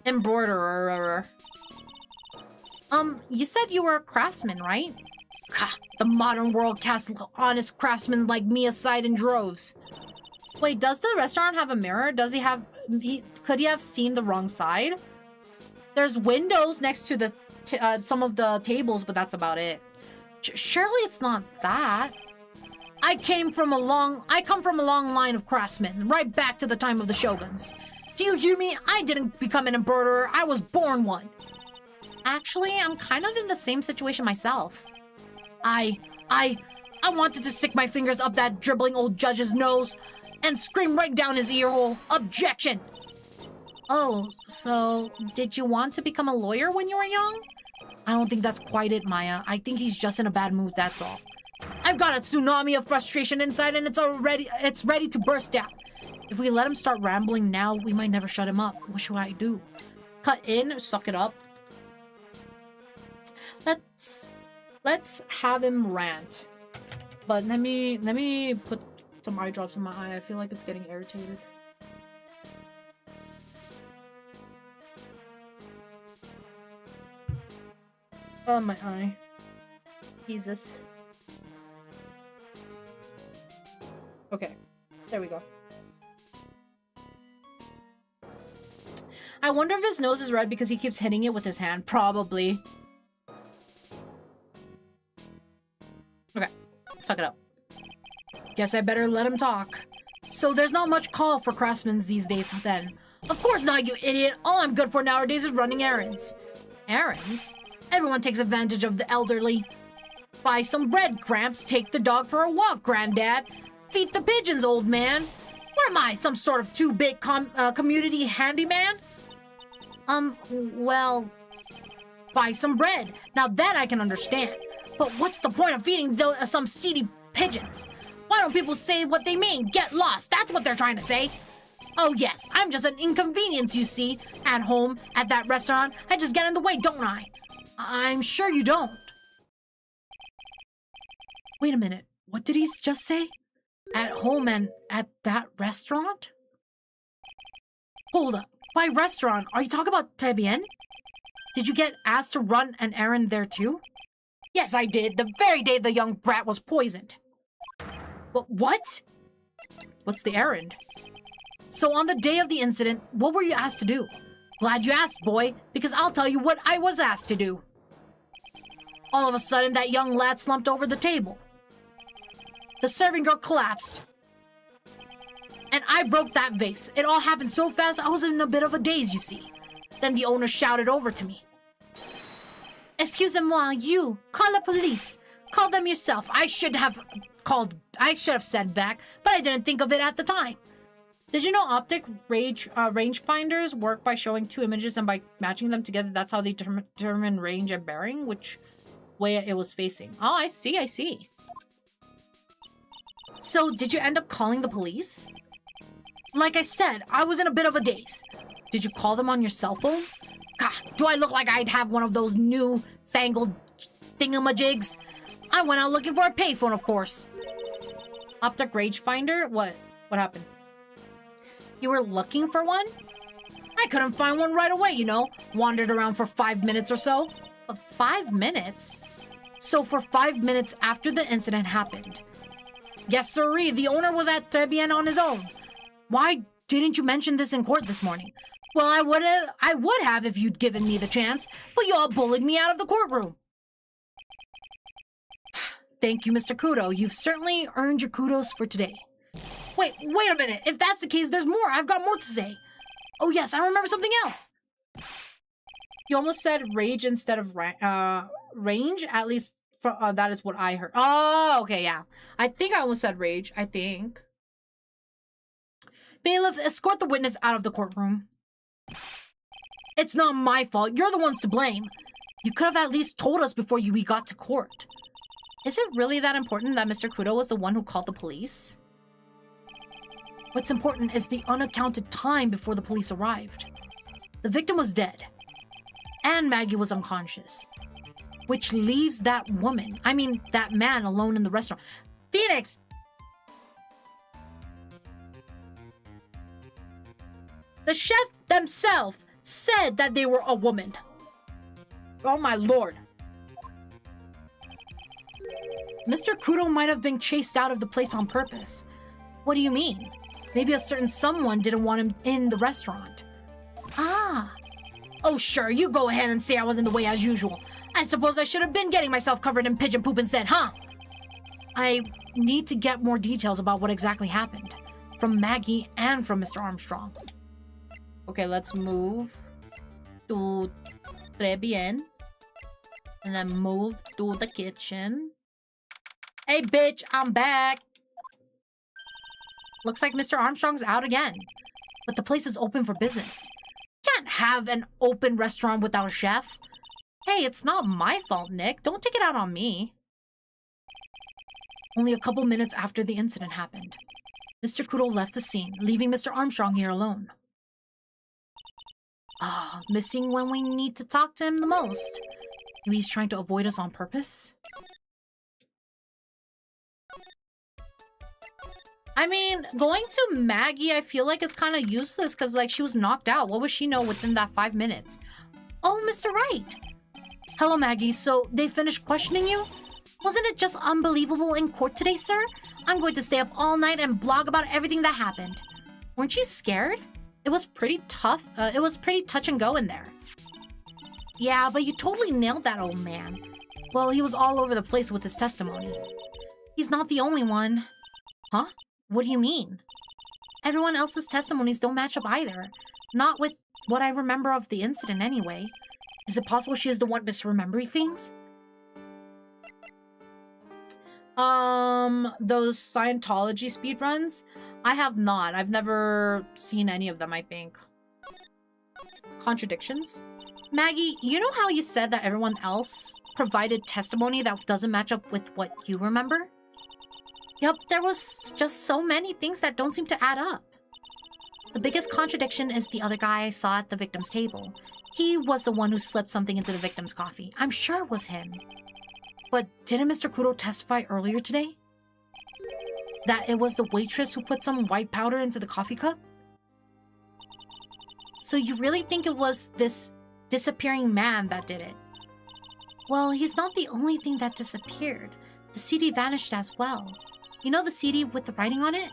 Embroiderer. You said you were a craftsman, right? The modern world casts honest craftsmen like me aside in droves. Wait, does the restaurant have a mirror? Does he have... could he have seen the wrong side? There's windows next to the some of the tables, but that's about it. Surely it's not that. I come from a long line of craftsmen, right back to the time of the shoguns. Do you hear me? I didn't become an embroiderer. I was born one. Actually, I'm kind of in the same situation myself. I wanted to stick my fingers up that dribbling old judge's nose and scream right down his ear hole. Objection! Oh, so did you want to become a lawyer when you were young? I don't think that's quite it, Maya. I think he's just in a bad mood, that's all. I've got a tsunami of frustration inside and it's ready to burst out. If we let him start rambling now, we might never shut him up. What should I do? Cut in, suck it up. Let's have him rant. But let me put some eye drops in my eye. I feel like it's getting irritated. Oh, my eye. Jesus. Okay, there we go. I wonder if his nose is red because he keeps hitting it with his hand. Probably. Okay, suck it up. Guess I better let him talk. So there's not much call for craftsmen these days then. Of course not, you idiot. All I'm good for nowadays is running errands. Errands? Everyone takes advantage of the elderly. Buy some bread, Gramps. Take the dog for a walk, Granddad. Feed the pigeons, old man. What am I, some sort of two-bit community handyman? Well... Buy some bread. Now that I can understand. But what's the point of feeding some seedy pigeons? Why don't people say what they mean? Get lost. That's what they're trying to say. Oh yes, I'm just an inconvenience, you see. At home, at that restaurant, I just get in the way, don't I? I'm sure you don't. Wait a minute. What did he just say? At home and at that restaurant? Hold up. By restaurant, are you talking about Très Bien? Did you get asked to run an errand there too? Yes, I did. The very day the young brat was poisoned. What? What's the errand? So on the day of the incident, what were you asked to do? Glad you asked, boy, because I'll tell you what I was asked to do. All of a sudden, that young lad slumped over the table. The serving girl collapsed. And I broke that vase. It all happened so fast, I was in a bit of a daze, you see. Then the owner shouted over to me. Excusez-moi, you. Call the police. Call them yourself. I should have said back, but I didn't think of it at the time. Did you know optic rangefinders work by showing two images and by matching them together? That's how they determine range and bearing, which way it was facing. Oh, I see. So, did you end up calling the police? Like I said, I was in a bit of a daze. Did you call them on your cell phone? God, do I look like I'd have one of those new fangled thingamajigs? I went out looking for a payphone, of course. Optic rangefinder? What happened? You were looking for one? I couldn't find one right away, you know. Wandered around for 5 minutes or so. 5 minutes? So for 5 minutes after the incident happened. Yes, sirree, the owner was at Très Bien on his own. Why didn't you mention this in court this morning? Well, I would have if you'd given me the chance, but you all bullied me out of the courtroom. Thank you, Mr. Kudo. You've certainly earned your kudos for today. Wait a minute. If that's the case, there's more. I've got more to say. Oh yes, I remember something else. You almost said rage instead of range. At least that is what I heard. Oh, okay, yeah. I think I almost said rage. I think. Bailiff, escort the witness out of the courtroom. It's not my fault. You're the ones to blame. You could have at least told us before we got to court. Is it really that important that Mr. Kudo was the one who called the police? What's important is the unaccounted time before the police arrived. The victim was dead, and Maggie was unconscious, which leaves that man alone in the restaurant. Phoenix! The chef themselves said that they were a woman. Oh my lord. Mr. Kudo might have been chased out of the place on purpose. What do you mean? Maybe a certain someone didn't want him in the restaurant. Ah. Oh, sure, you go ahead and say I was in the way as usual. I suppose I should have been getting myself covered in pigeon poop instead, huh? I need to get more details about what exactly happened. From Maggie and from Mr. Armstrong. Okay, let's move to Très bien. And then move to the kitchen. Hey, bitch, I'm back. Looks like Mr. Armstrong's out again. But the place is open for business. Can't have an open restaurant without a chef. Hey, it's not my fault, Nick. Don't take it out on me. Only a couple minutes after the incident happened, Mr. Kudo left the scene, leaving Mr. Armstrong here alone. Missing when we need to talk to him the most. Maybe he's trying to avoid us on purpose? I mean, going to Maggie, I feel like it's kind of useless because, like, she was knocked out. What would she know within that 5 minutes? Oh, Mr. Wright. Hello, Maggie. So, they finished questioning you? Wasn't it just unbelievable in court today, sir? I'm going to stay up all night and blog about everything that happened. Weren't you scared? It was pretty tough. It was pretty touch and go in there. Yeah, but you totally nailed that old man. Well, he was all over the place with his testimony. He's not the only one. Huh? What do you mean? Everyone else's testimonies don't match up either. Not with what I remember of the incident anyway. Is it possible she is the one misremembering things? Those Scientology speedruns? I have not. I've never seen any of them, I think. Contradictions? Maggie, you know how you said that everyone else provided testimony that doesn't match up with what you remember? Yep, there was just so many things that don't seem to add up. The biggest contradiction is the other guy I saw at the victim's table. He was the one who slipped something into the victim's coffee. I'm sure it was him. But didn't Mr. Kudo testify earlier today? That it was the waitress who put some white powder into the coffee cup? So you really think it was this disappearing man that did it? Well, he's not the only thing that disappeared. The CD vanished as well. You know the CD with the writing on it?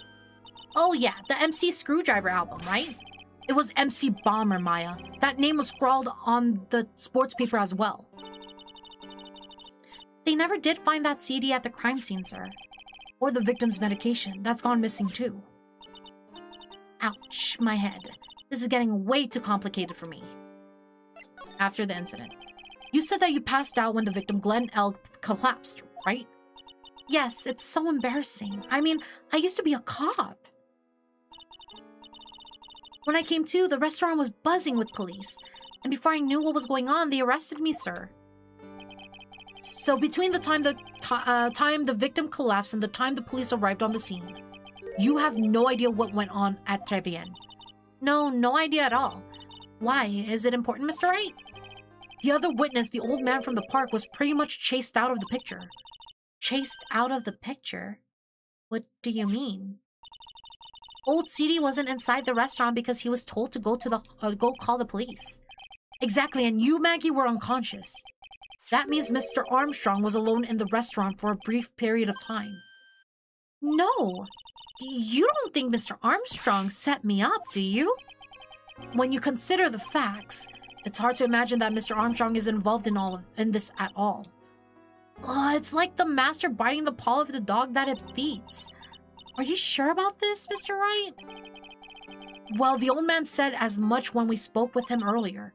Oh yeah, the MC Screwdriver album, right? It was MC Bomber, Maya. That name was scrawled on the sports paper as well. They never did find that CD at the crime scene, sir. Or the victim's medication. That's gone missing too. Ouch, my head. This is getting way too complicated for me. After the incident, you said that you passed out when the victim Glenn L. collapsed, right? Yes, it's so embarrassing. I mean, I used to be a cop. When I came to, the restaurant was buzzing with police. And before I knew what was going on, they arrested me, sir. So between the time the victim collapsed and the time the police arrived on the scene, you have no idea what went on at Très bien. No idea at all. Why? Is it important, Mr. Wright? The other witness, the old man from the park, was pretty much chased out of the picture. Chased out of the picture? What do you mean? Old CD wasn't inside the restaurant because he was told to go call the police. Exactly, and you, Maggie, were unconscious. That means Mr. Armstrong was alone in the restaurant for a brief period of time. No, you don't think Mr. Armstrong set me up, do you? When you consider the facts, it's hard to imagine that Mr. Armstrong is involved in this at all. It's like the master biting the paw of the dog that it feeds. Are you sure about this, Mr. Wright? Well, the old man said as much when we spoke with him earlier.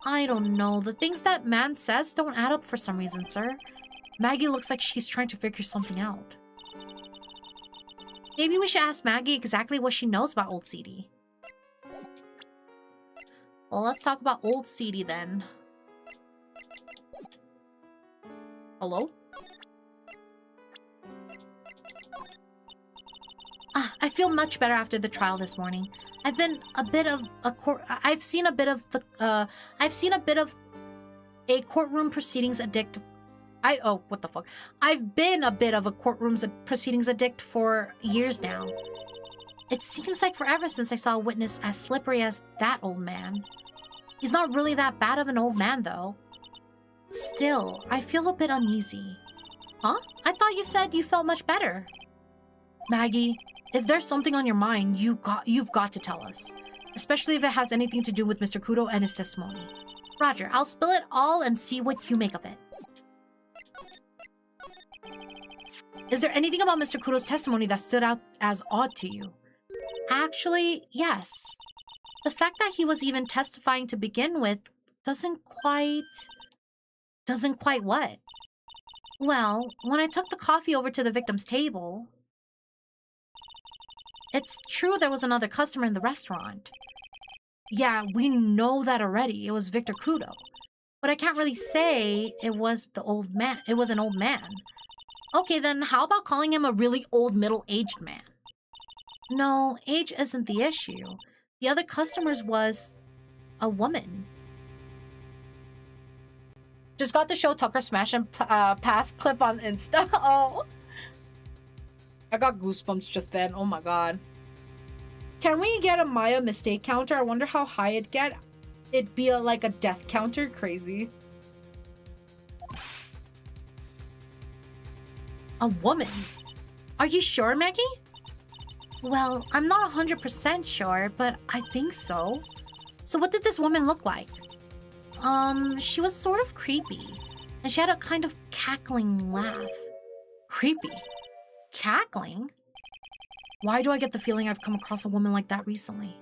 I don't know. The things that man says don't add up for some reason, sir. Maggie looks like she's trying to figure something out. Maybe we should ask Maggie exactly what she knows about old CD. Well, let's talk about old CD then. Hello? I feel much better after the trial this morning. I've seen a bit of a courtroom proceedings addict. I've been a bit of a proceedings addict for years now. It seems like forever since I saw a witness as slippery as that old man. He's not really that bad of an old man, though. Still, I feel a bit uneasy. Huh? I thought you said you felt much better. Maggie, if there's something on your mind, you've got to tell us. Especially if it has anything to do with Mr. Kudo and his testimony. Roger, I'll spill it all and see what you make of it. Is there anything about Mr. Kudo's testimony that stood out as odd to you? Actually, yes. The fact that he was even testifying to begin with doesn't quite what? Well, when I took the coffee over to the victim's table, it's true there was another customer in the restaurant. Yeah, we know that already. It was Victor Kudo. But I can't really say it was the old man. It was an old man. Okay, then how about calling him a really old middle-aged man? No, age isn't the issue. The other customers was a woman. Just got to show Tucker Smash and Pass clip on Insta. Oh. I got goosebumps just then. Oh my god. Can we get a Maya mistake counter? I wonder how high it'd get. It'd be like a death counter. Crazy. A woman? Are you sure, Maggie? Well, I'm not 100% sure, but I think so. So what did this woman look like? She was sort of creepy. And she had a kind of cackling laugh. Creepy. Cackling? Why do I get the feeling I've come across a woman like that recently?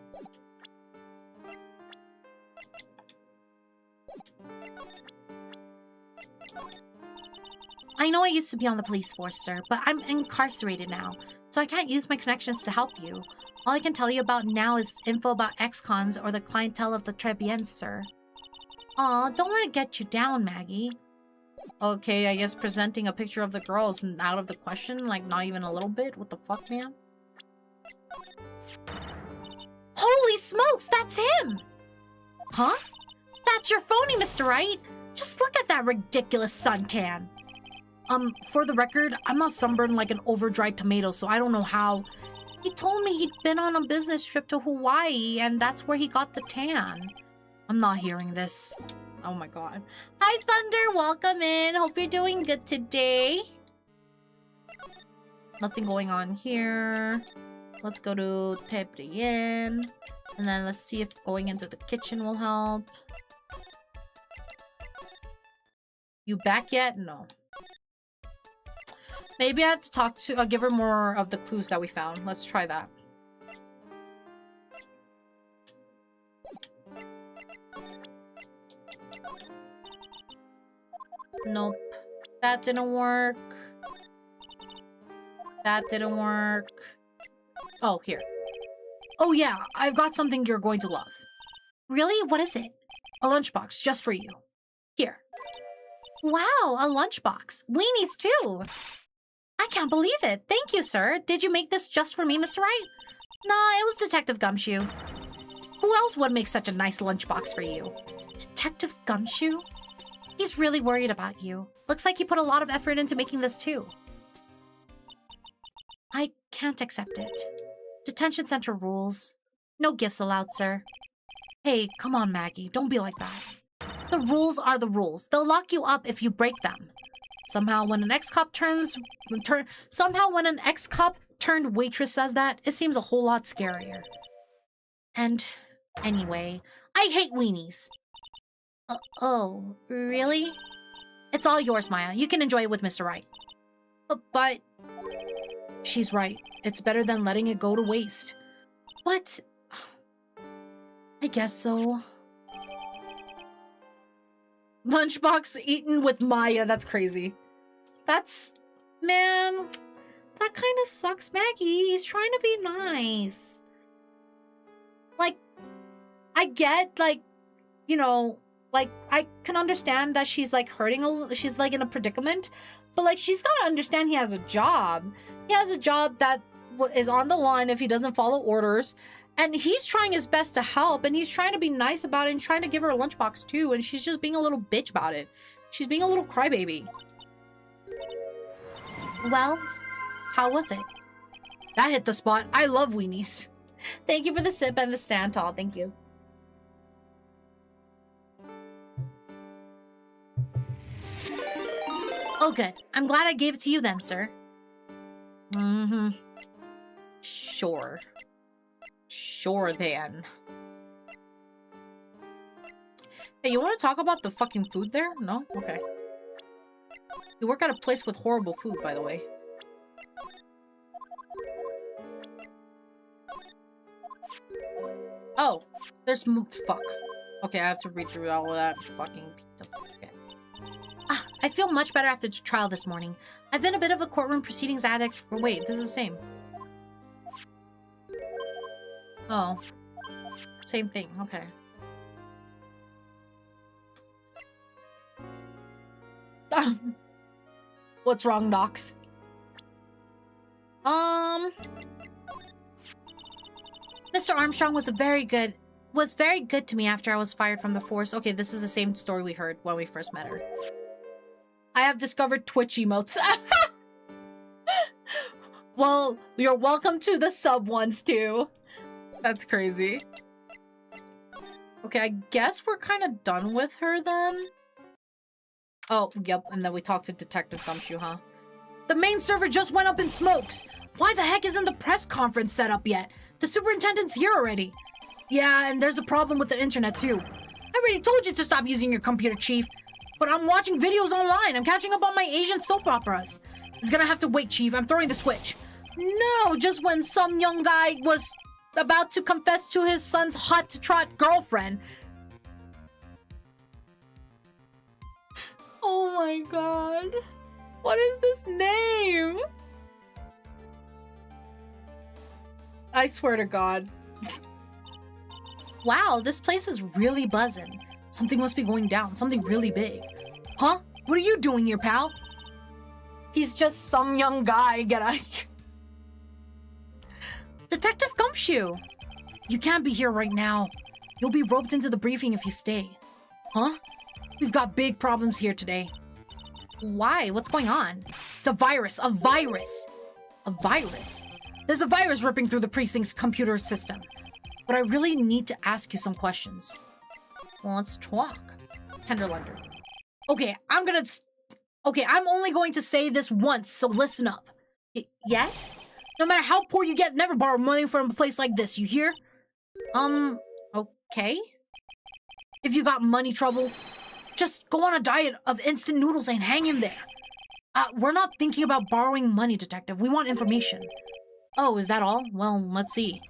I know I used to be on the police force, sir, but I'm incarcerated now, so I can't use my connections to help you. All I can tell you about now is info about ex-cons or the clientele of the Trebiens, sir. Aw, don't let it get you down, Maggie. Okay, I guess presenting a picture of the girl is out of the question, like not even a little bit? What the fuck, man? Holy smokes, that's him! Huh? That's your phony, Mr. Wright! Just look at that ridiculous suntan! For the record, I'm not sunburned like an over-dried tomato, so I don't know how. He told me he'd been on a business trip to Hawaii, and that's where he got the tan. I'm not hearing this. Oh my god. Hi, Thunder! Welcome in! Hope you're doing good today. Nothing going on here. Let's go to Tebrien. And then let's see if going into the kitchen will help. You back yet? No. Maybe I have to talk to... give her more of the clues that we found. Let's try that. Nope. That didn't work. That didn't work. Oh, here. Oh yeah, I've got something you're going to love. Really? What is it? A lunchbox just for you. Here. Wow, a lunchbox. Weenies too. I can't believe it. Thank you, sir. Did you make this just for me, Mr. Wright? Nah, it was Detective Gumshoe. Who else would make such a nice lunchbox for you? Detective Gumshoe? He's really worried about you. Looks like he put a lot of effort into making this too. I can't accept it. Detention center rules. No gifts allowed, sir. Hey, come on, Maggie. Don't be like that. The rules are the rules. They'll lock you up if you break them. Somehow when an ex-cop turned waitress says that, it seems a whole lot scarier. And anyway, I hate weenies. Oh, really? It's all yours, Maya. You can enjoy it with Mr. Wright. But... She's right. It's better than letting it go to waste. But... I guess so. Lunchbox eaten with Maya. That's crazy. That's... Man... That kind of sucks, Maggie. He's trying to be nice. Like, I get, like, you know... Like, I can understand that she's, like, she's, like, in a predicament. But, like, she's gotta understand he has a job. He has a job that is on the line if he doesn't follow orders. And he's trying his best to help. And he's trying to be nice about it and trying to give her a lunchbox, too. And she's just being a little bitch about it. She's being a little crybaby. Well, how was it? That hit the spot. I love weenies. Thank you for the sip and the stand tall. Thank you. Oh, good. I'm glad I gave it to you then, sir. Mm-hmm. Sure. Sure, then. Hey, you want to talk about the fucking food there? No? Okay. You work at a place with horrible food, by the way. Oh, Fuck. Okay, I have to read through all of that fucking piece of shit. I feel much better after the trial this morning. I've been a bit of a courtroom proceedings addict for— Wait, this is the same. Oh. Same thing, okay. What's wrong, Nox? Mr. Armstrong was very good to me after I was fired from the force. Okay, this is the same story we heard when we first met her. I have discovered Twitch emotes. Well, you're welcome to the sub ones too. That's crazy. Okay, I guess we're kind of done with her then. Oh, yep, and then we talked to Detective Gumshoe, huh? The main server just went up in smokes. Why the heck isn't the press conference set up yet? The superintendent's here already. Yeah, and there's a problem with the internet too. I already told you to stop using your computer, Chief. But I'm watching videos online. I'm catching up on my Asian soap operas. It's gonna have to wait, Chief. I'm throwing the switch. No, just when some young guy was about to confess to his son's hot-to-trot girlfriend. Oh my god. What is this name? I swear to God. Wow, this place is really buzzing. Something must be going down. Something really big. Huh? What are you doing here, pal? He's just some young guy. Get out. Detective Gumshoe! You can't be here right now. You'll be roped into the briefing if you stay. Huh? We've got big problems here today. Why? What's going on? It's a virus! A virus! A virus? There's a virus ripping through the precinct's computer system. But I really need to ask you some questions. Well, let's talk. Tenderlunder. Okay, I'm only going to say this once, so listen up. Yes? No matter how poor you get, never borrow money from a place like this, you hear? Okay. If you got money trouble, just go on a diet of instant noodles and hang in there. We're not thinking about borrowing money, Detective. We want information. Oh, is that all? Well, let's see.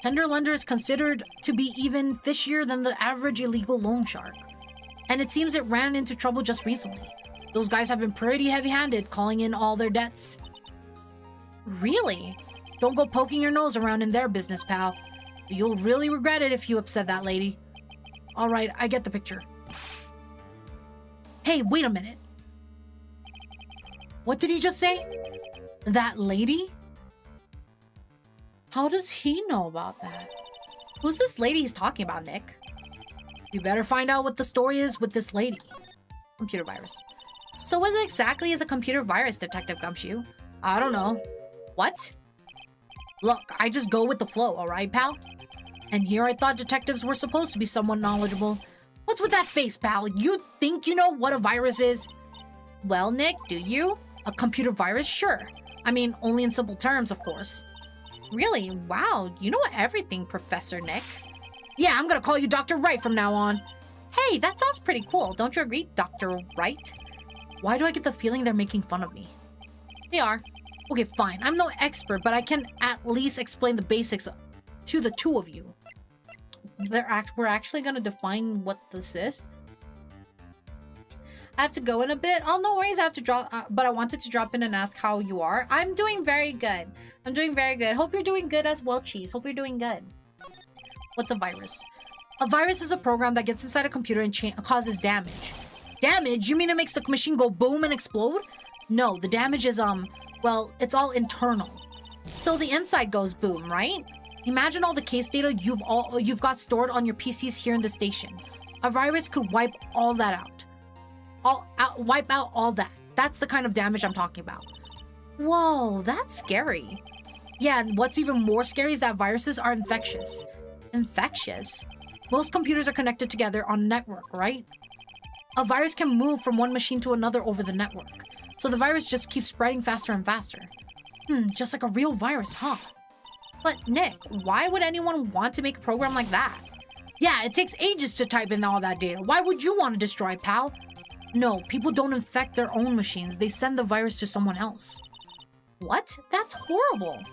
Tenderlunder is considered to be even fishier than the average illegal loan shark. And it seems it ran into trouble just recently. Those guys have been pretty heavy-handed, calling in all their debts. Really? Don't go poking your nose around in their business, pal. You'll really regret it if you upset that lady. All right, I get the picture. Hey, wait a minute. What did he just say? That lady? How does he know about that? Who's this lady he's talking about, Nick? You better find out what the story is with this lady. Computer virus. So what exactly is a computer virus, Detective Gumshoe? I don't know. What? Look, I just go with the flow, alright, pal? And here I thought detectives were supposed to be somewhat knowledgeable. What's with that face, pal? You think you know what a virus is? Well, Nick, do you? A computer virus? Sure. I mean, only in simple terms, of course. Really? Wow, you know everything, Professor Nick. Yeah, I'm gonna call you Dr. Wright from now on. Hey, that sounds pretty cool. Don't you agree, Dr. Wright? Why do I get the feeling they're making fun of me? They are. Okay, fine. I'm no expert, but I can at least explain the basics to the two of you. We're actually going to define what this is. I have to go in a bit. Oh, no worries. I have to drop, but I wanted to drop in and ask how you are. I'm doing very good. I'm doing very good. Hope you're doing good as well, Cheese. Hope you're doing good. What's a virus? A virus is a program that gets inside a computer and causes damage. Damage? You mean it makes the machine go boom and explode? No, the damage is, well, it's all internal. So the inside goes boom, right? Imagine all the case data you've got stored on your PCs here in the station. A virus could wipe all that out. Wipe out all that. That's the kind of damage I'm talking about. Whoa, that's scary. Yeah, and what's even more scary is that viruses are infectious. Infectious? Most computers are connected together on a network, right? A virus can move from one machine to another over the network. So the virus just keeps spreading faster and faster. Just like a real virus, huh? But Nick, why would anyone want to make a program like that? Yeah, it takes ages to type in all that data. Why would you want to destroy, pal? No, people don't infect their own machines. They send the virus to someone else. What? That's horrible.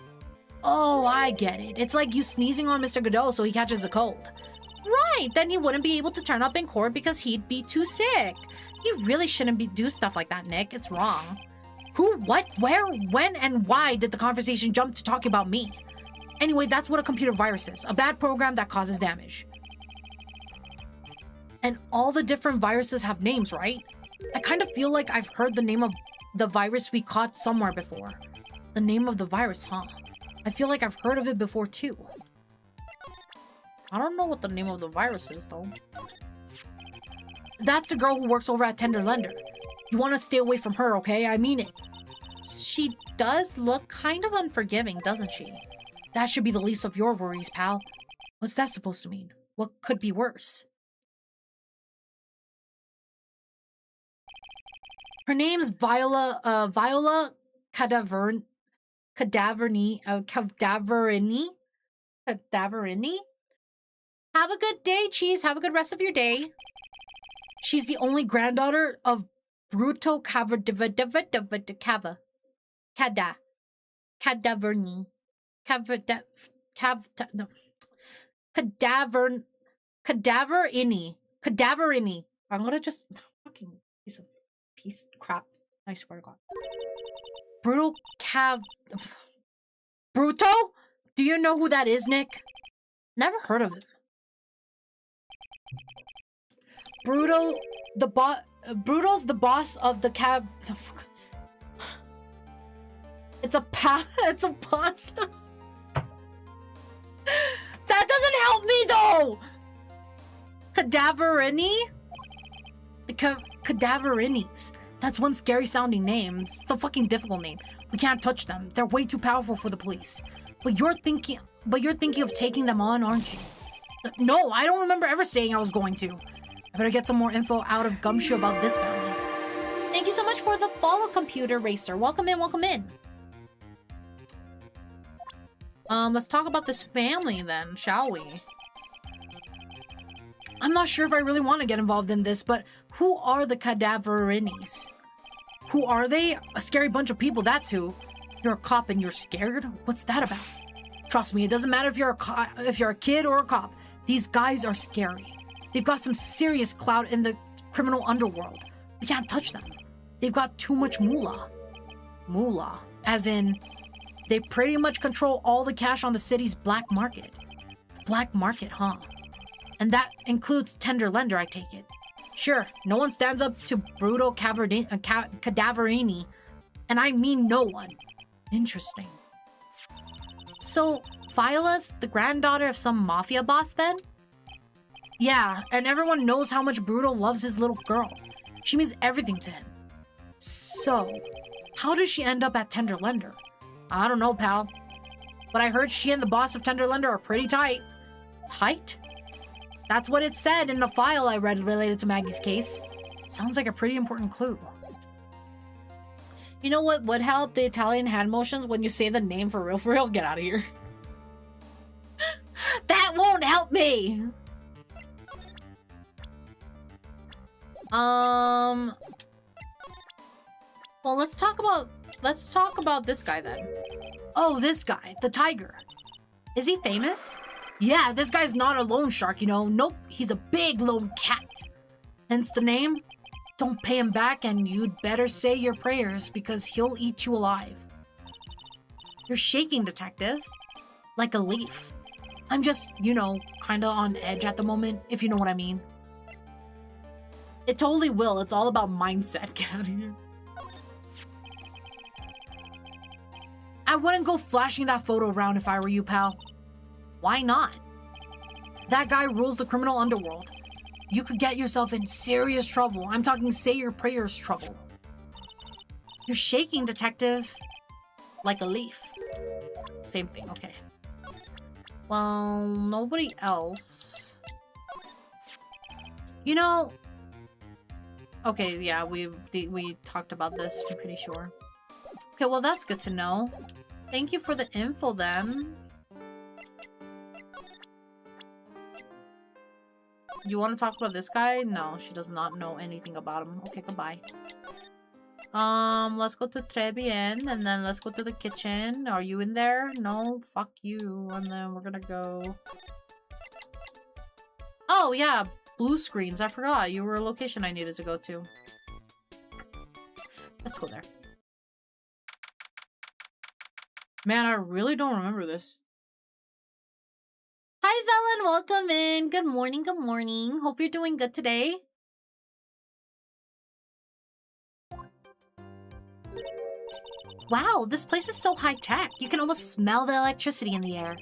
Oh, I get it. It's like you sneezing on Mr. Godot so he catches a cold. Right, then he wouldn't be able to turn up in court because he'd be too sick. You really shouldn't do stuff like that, Nick. It's wrong. Who, what, where, when, and why did the conversation jump to talking about me? Anyway, that's what a computer virus is. A bad program that causes damage. And all the different viruses have names, right? I kind of feel like I've heard the name of the virus we caught somewhere before. The name of the virus, huh? I feel like I've heard of it before, too. I don't know what the name of the virus is, though. That's the girl who works over at Tender Lender. You want to stay away from her, okay? I mean it. She does look kind of unforgiving, doesn't she? That should be the least of your worries, pal. What's that supposed to mean? What could be worse? Her name's Viola Cadaverini? Have a good day, Cheese. Have a good rest of your day. She's the only granddaughter of Bruto Cadaverni. Cadaverini. I'm gonna just fucking piece of crap. I swear to God. Bruto? Do you know who that is, Nick? Never heard of him. Bruto's the boss of the cab. Oh, fuck. It's a pasta. That doesn't help me though. Cadaverini? The Cadaverinis. That's one scary sounding name. It's a fucking difficult name. We can't touch them. They're way too powerful for the police. But you're thinking of taking them on, aren't you? No, I don't remember ever saying I was going to. I better get some more info out of Gumshoe about this family. Thank you so much for the follow, Computer Racer. Welcome in, welcome in. Let's talk about this family then, shall we? I'm not sure if I really want to get involved in this, but who are the Cadaverinis? Who are they? A scary bunch of people, that's who. You're a cop and you're scared? What's that about? Trust me, it doesn't matter if you're a kid or a cop. These guys are scary. They've got some serious clout in the criminal underworld. We can't touch them. They've got too much moolah. Moolah, as in, they pretty much control all the cash on the city's black market. Black market, huh? And that includes Tender Lender, I take it. Sure, no one stands up to Bruto Cadaverini, and I mean no one. Interesting. So, Viola's the granddaughter of some mafia boss then? Yeah, and everyone knows how much Bruto loves his little girl. She means everything to him. So, how does she end up at Tender Lender? I don't know, pal. But I heard she and the boss of Tender Lender are pretty tight. Tight? That's what it said in the file I read related to Maggie's case. Sounds like a pretty important clue. You know what would help? The Italian hand motions when you say the name for real? Get out of here. That won't help me! Well, let's talk about this guy then. Oh, this guy, the tiger. Is he famous? Yeah, this guy's not a loan shark, you know. Nope, he's a big lone cat. Hence the name. Don't pay him back and you'd better say your prayers because he'll eat you alive. You're shaking, detective. Like a leaf. I'm just, you know, kinda on edge at the moment, if you know what I mean. It totally will. It's all about mindset. Get out of here. I wouldn't go flashing that photo around if I were you, pal. Why not? That guy rules the criminal underworld. You could get yourself in serious trouble. I'm talking say your prayers trouble. You're shaking, detective. Like a leaf. Same thing, okay. Well, nobody else. You know... Okay, yeah, we talked about this, I'm pretty sure. Okay, well, that's good to know. Thank you for the info, then. You want to talk about this guy? No, she does not know anything about him. Okay, goodbye. Let's go to Trebien, and then let's go to the kitchen. Are you in there? No, fuck you. And then we're gonna go... Oh, yeah. Blue screens. I forgot. You were a location I needed to go to. Let's go there. Man, I really don't remember this. Hi, Velen. Welcome in. Good morning. Good morning. Hope you're doing good today. Wow, this place is so high-tech. You can almost smell the electricity in the air.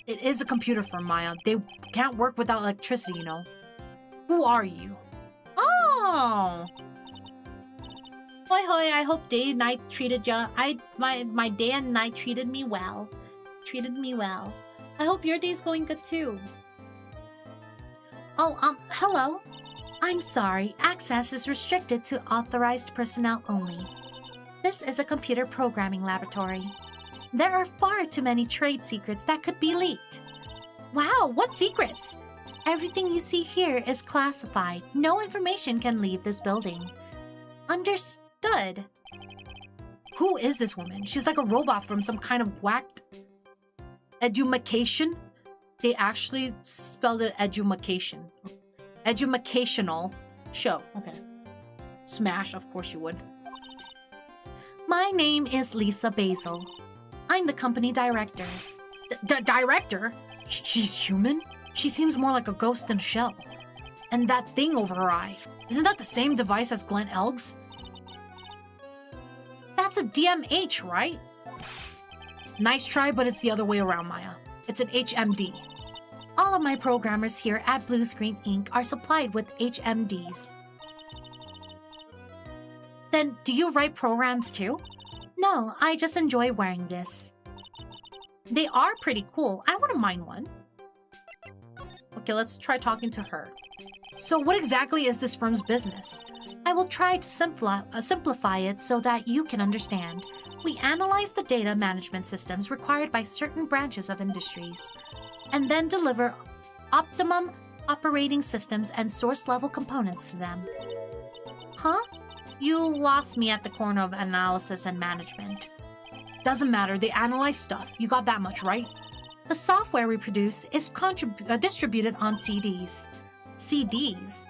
It is a computer firm, Maya. They can't work without electricity, you know. Who are you? Oh! Hoi hoi, I hope day and night treated ya. My day and night treated me well. Treated me well. I hope your day's going good too. Oh, hello. I'm sorry. Access is restricted to authorized personnel only. This is a computer programming laboratory. There are far too many trade secrets that could be leaked. Wow, what secrets? Everything you see here is classified. No information can leave this building. Understood. Who is this woman? She's like a robot from some kind of whacked edumacation. They actually spelled it edumacation. Edumacational show. Okay. Smash, of course you would. My name is Lisa Basil. I'm the company director. Director? She's human? She seems more like a ghost in a shell. And that thing over her eye. Isn't that the same device as Glenn Elg's? That's a DMH, right? Nice try, but it's the other way around, Maya. It's an HMD. All of my programmers here at Blue Screen Inc. are supplied with HMDs. Then, do you write programs too? No, I just enjoy wearing this. They are pretty cool. I wouldn't mind one. Okay, let's try talking to her. So what exactly is this firm's business? I will try to simplify it so that you can understand. We analyze the data management systems required by certain branches of industries, and then deliver optimum operating systems and source-level components to them. Huh? You lost me at the corner of analysis and management. Doesn't matter, they analyze stuff. You got that much, right? The software we produce is distributed on CDs. CDs?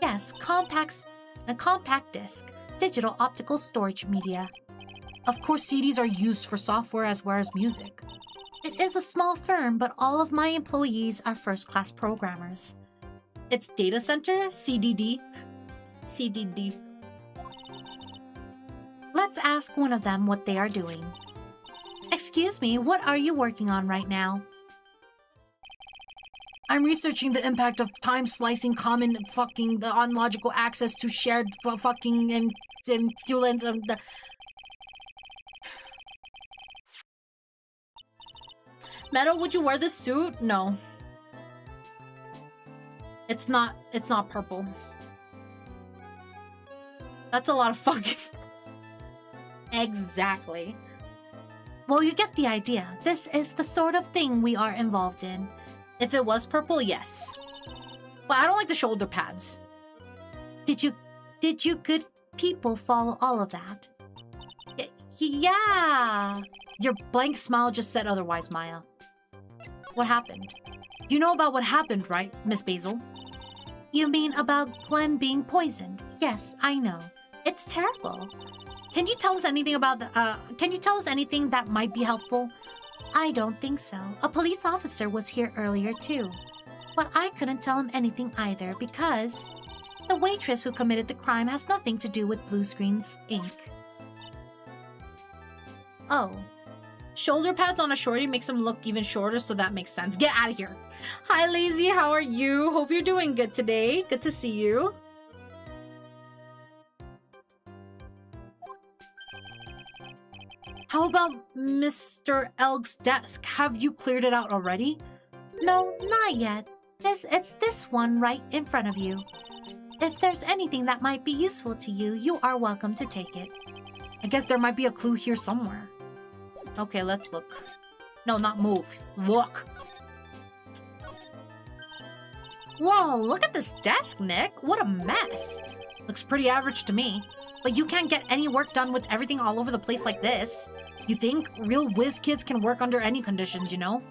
Yes, a compact disc, digital optical storage media. Of course, CDs are used for software as well as music. It is a small firm, but all of my employees are first-class programmers. It's data center? CDD? CDD. Let's ask one of them what they are doing. Excuse me, what are you working on right now? I'm researching the impact of time-slicing common fucking the unlogical access to shared fucking influence of the... Meadow, would you wear this suit? No. It's not purple. That's a lot of fucking... Exactly. Well, you get the idea. This is the sort of thing we are involved in. If it was purple, yes. But I don't like the shoulder pads. Did you good people follow all of that? Yeah. Your blank smile just said otherwise, Maya. What happened? You know about what happened, right, Miss Basil? You mean about Glenn being poisoned? Yes, I know. It's terrible. Can you tell us anything about can you tell us anything that might be helpful? I don't think so. A police officer was here earlier too. But I couldn't tell him anything either because the waitress who committed the crime has nothing to do with Blue Screens Inc. Oh. Shoulder pads on a shorty makes him look even shorter, so that makes sense. Get out of here. Hi, Lazy. How are you? Hope you're doing good today. Good to see you. How about Mr. Elg's desk? Have you cleared it out already? No, not yet. It's this one right in front of you. If there's anything that might be useful to you, you are welcome to take it. I guess there might be a clue here somewhere. Okay, let's look. No, not move. Look. Whoa, look at this desk, Nick. What a mess. Looks pretty average to me. But you can't get any work done with everything all over the place like this. You think real whiz kids can work under any conditions, you know?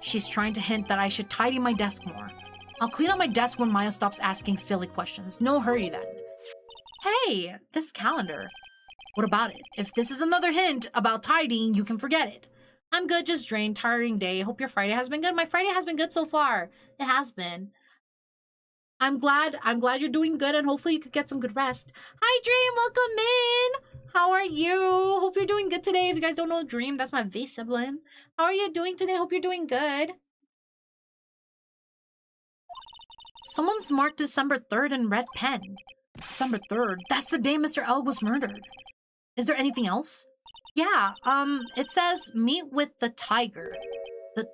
She's trying to hint that I should tidy my desk more. I'll clean up my desk when Maya stops asking silly questions. No hurry then. Hey, this calendar. What about it? If this is another hint about tidying, you can forget it. I'm good, just drained, tiring day. Hope your Friday has been good. My Friday has been good so far. It has been. I'm glad you're doing good, and hopefully you could get some good rest. Hi, Dream, welcome in. How are you? Hope you're doing good today. If you guys don't know Dream, that's my V sibling. How are you doing today? Hope you're doing good. Someone's marked December 3rd in red pen. December 3rd? That's the day Mr. Elg was murdered. Is there anything else? Yeah, it says meet with the tiger. The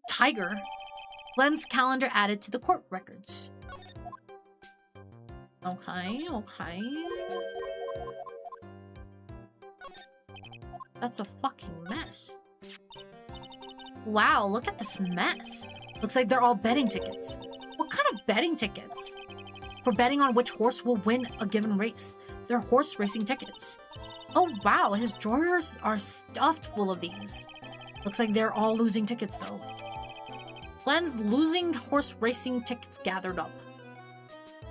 tiger? Glenn's calendar added to the court records. Okay. That's a fucking mess. Wow, look at this mess. Looks like they're all betting tickets. What kind of betting tickets? For betting on which horse will win a given race. They're horse racing tickets. Oh wow, his drawers are stuffed full of these. Looks like they're all losing tickets though. Glenn's losing horse racing tickets gathered up.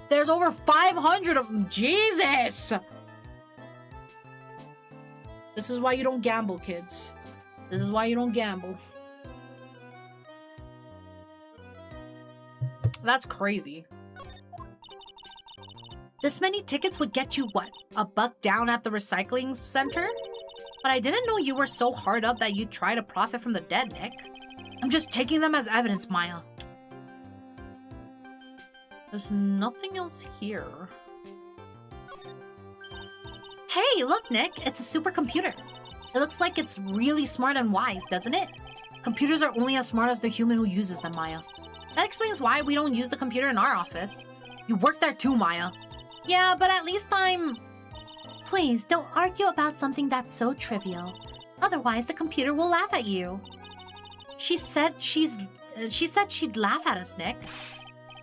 There's over 500 of them. Jesus! This is why you don't gamble, kids. This is why you don't gamble. That's crazy. This many tickets would get you what? $1 down at the recycling center? But I didn't know you were so hard up that you'd try to profit from the dead, Nick. I'm just taking them as evidence, Maya. There's nothing else here. Hey, look, Nick. It's a supercomputer. It looks like it's really smart and wise, doesn't it? Computers are only as smart as the human who uses them, Maya. That explains why we don't use the computer in our office. You work there too, Maya. Yeah, but at least I'm... Please, don't argue about something that's so trivial. Otherwise, the computer will laugh at you. She said she'd laugh at us, Nick.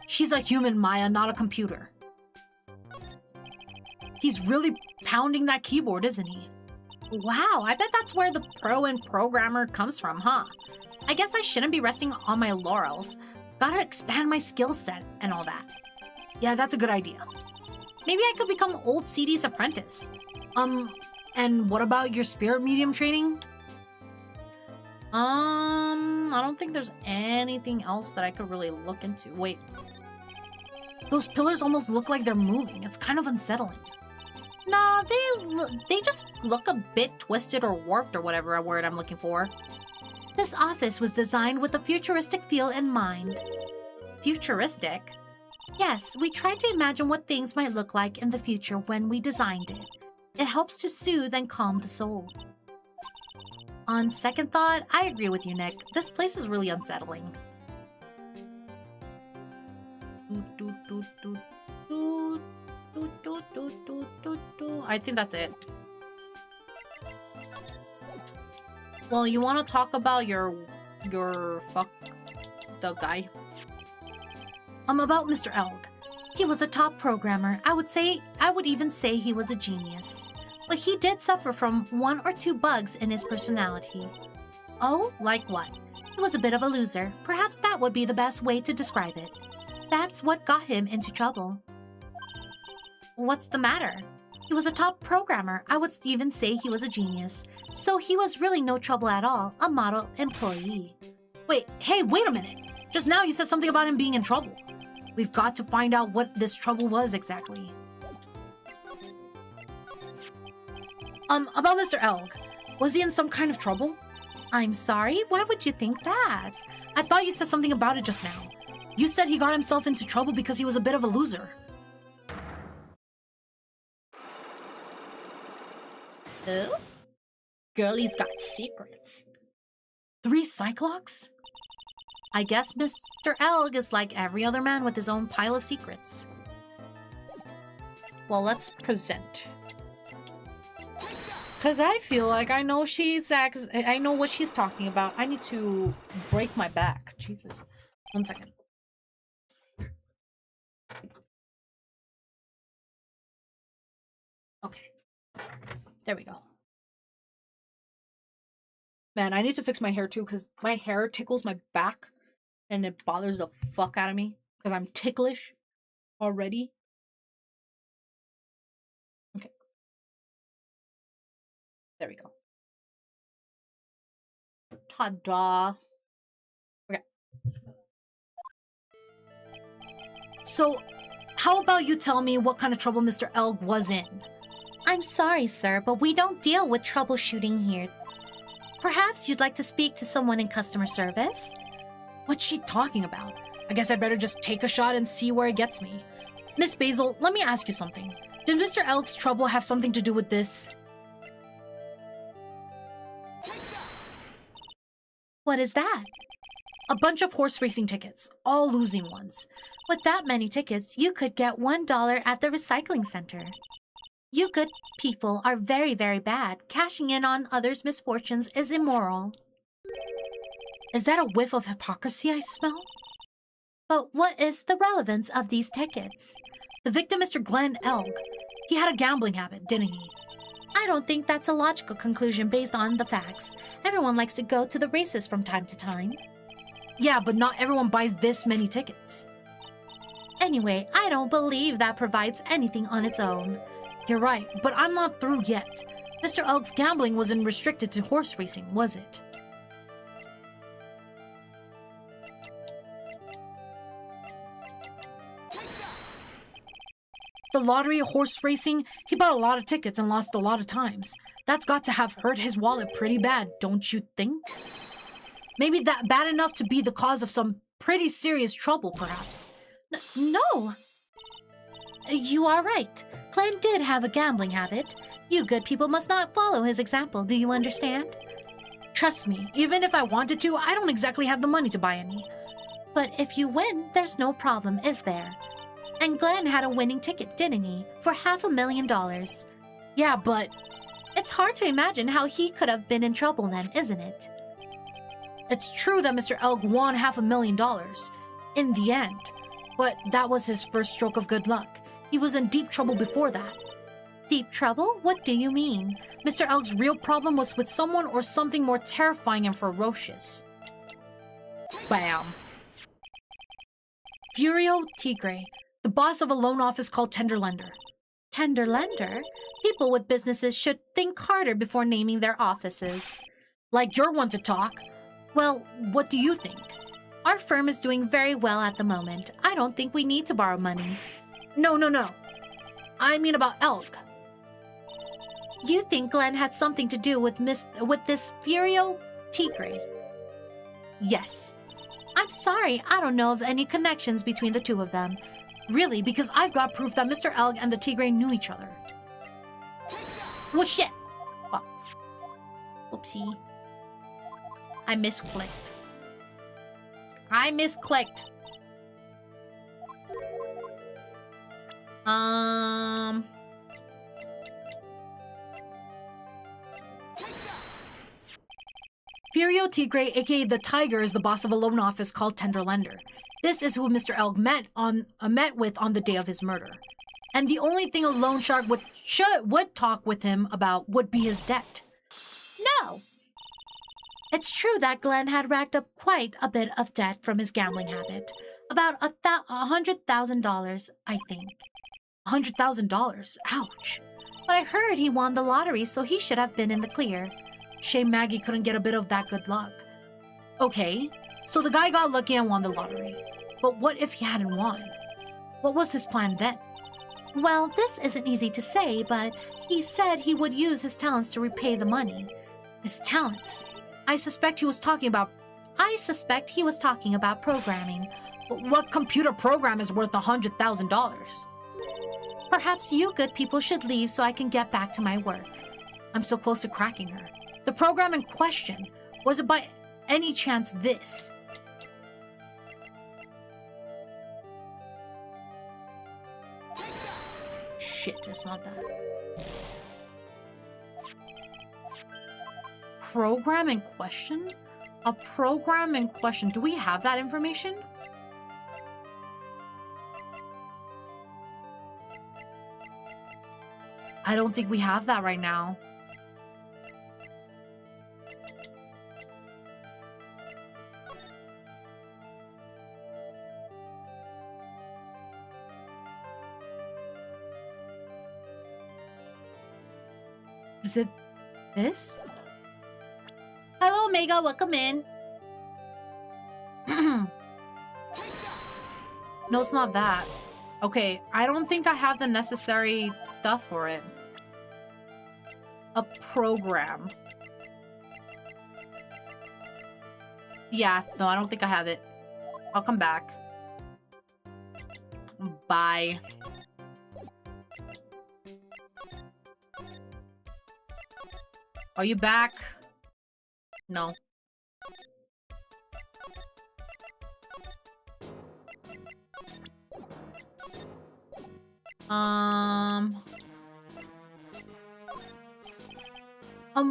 She's a human, Maya, not a computer. He's really pounding that keyboard, isn't he? Wow, I bet that's where the pro and programmer comes from, huh? I guess I shouldn't be resting on my laurels. Gotta expand my skill set and all that. Yeah, that's a good idea. Maybe I could become old CD's apprentice. And what about your spirit medium training? I don't think there's anything else that I could really look into. Wait. Those pillars almost look like they're moving. It's kind of unsettling. No, they just look a bit twisted or warped or whatever word I'm looking for. This office was designed with a futuristic feel in mind. Futuristic? Yes, we tried to imagine what things might look like in the future when we designed it. It helps to soothe and calm the soul. On second thought, I agree with you, Nick. This place is really unsettling. I think that's it. Well, you want to talk about your fuck the guy? About Mr. Elg. He was a top programmer. I would even say he was a genius. But he did suffer from 1 or 2 bugs in his personality. Oh, like what? He was a bit of a loser. Perhaps that would be the best way to describe it. That's what got him into trouble. What's the matter? He was a top programmer. I would even say he was a genius. So he was really no trouble at all. A model employee. Wait a minute. Just now you said something about him being in trouble. We've got to find out what this trouble was exactly. About Mr. Elg. Was he in some kind of trouble? I'm sorry? Why would you think that? I thought you said something about it just now. You said he got himself into trouble because he was a bit of a loser. Oh? Girlie's got secrets. 3 Cyclops? I guess Mr. Elg is like every other man with his own pile of secrets. Well, let's present. Because I feel like I know I know what she's talking about. I need to break my back. Jesus. 1 second. Okay. There we go. Man, I need to fix my hair too because my hair tickles my back and it bothers the fuck out of me because I'm ticklish already. Okay. There we go. Ta-da. Okay. So, how about you tell me what kind of trouble Mr. Elg was in? I'm sorry, sir, but we don't deal with troubleshooting here. Perhaps you'd like to speak to someone in customer service? What's she talking about? I guess I better just take a shot and see where it gets me. Miss Basil, let me ask you something. Did Mr. Elg's trouble have something to do with this? What is that? A bunch of horse racing tickets, all losing ones. With that many tickets, you could get $1 at the recycling center. You good people are very, very bad. Cashing in on others' misfortunes is immoral. Is that a whiff of hypocrisy I smell? But what is the relevance of these tickets? The victim, Mr. Glenn Elg, he had a gambling habit, didn't he? I don't think that's a logical conclusion based on the facts. Everyone likes to go to the races from time to time. Yeah, but not everyone buys this many tickets. Anyway, I don't believe that provides anything on its own. You're right, but I'm not through yet. Mr. Elg's gambling wasn't restricted to horse racing, was it? The lottery, horse racing, he bought a lot of tickets and lost a lot of times. That's got to have hurt his wallet pretty bad, don't you think? Maybe that bad enough to be the cause of some pretty serious trouble, perhaps. No! You are right. Glenn did have a gambling habit. You good people must not follow his example, do you understand? Trust me, even if I wanted to, I don't exactly have the money to buy any. But if you win, there's no problem, is there? And Glenn had a winning ticket, didn't he? For $500,000. Yeah, but... It's hard to imagine how he could have been in trouble then, isn't it? It's true that Mr. Elg won $500,000 in the end, but that was his first stroke of good luck. He was in deep trouble before that. Deep trouble? What do you mean? Mr. Elg's real problem was with someone or something more terrifying and ferocious. Bam. Furio Tigre, the boss of a loan office called Tenderlender. Tenderlender? People with businesses should think harder before naming their offices. Like you're one to talk. Well, what do you think? Our firm is doing very well at the moment. I don't think we need to borrow money. No. I mean about Elk. You think Glenn had something to do with this Furio Tigre? Yes. I'm sorry, I don't know of any connections between the two of them. Really, because I've got proof that Mr. Elg and the Tigre knew each other. Well, shit! Oh. Oopsie. I misclicked. Furio Tigre, aka the Tiger, is the boss of a loan office called Tenderlender. This is who Mr. Elg met with on the day of his murder. And the only thing a loan shark would talk with him about would be his debt. No! It's true that Glenn had racked up quite a bit of debt from his gambling habit. About $100,000, I think. $100,000? Ouch. But I heard he won the lottery, so he should have been in the clear. Shame Maggey couldn't get a bit of that good luck. Okay, so the guy got lucky and won the lottery. But what if he hadn't won? What was his plan then? Well, this isn't easy to say, but he said he would use his talents to repay the money. His talents? I suspect he was talking about programming. What computer program is worth $100,000? Perhaps you good people should leave so I can get back to my work. I'm so close to cracking her. The program in question, was it by any chance this? Shit, it's not that. Program in question? A program in question. Do we have that information? I don't think we have that right now. Is it this? Hello, Omega. Welcome in. No, it's not that. Okay, I don't think I have the necessary stuff for it. A program. Yeah, no, I don't think I have it. I'll come back. Bye. Are you back? No.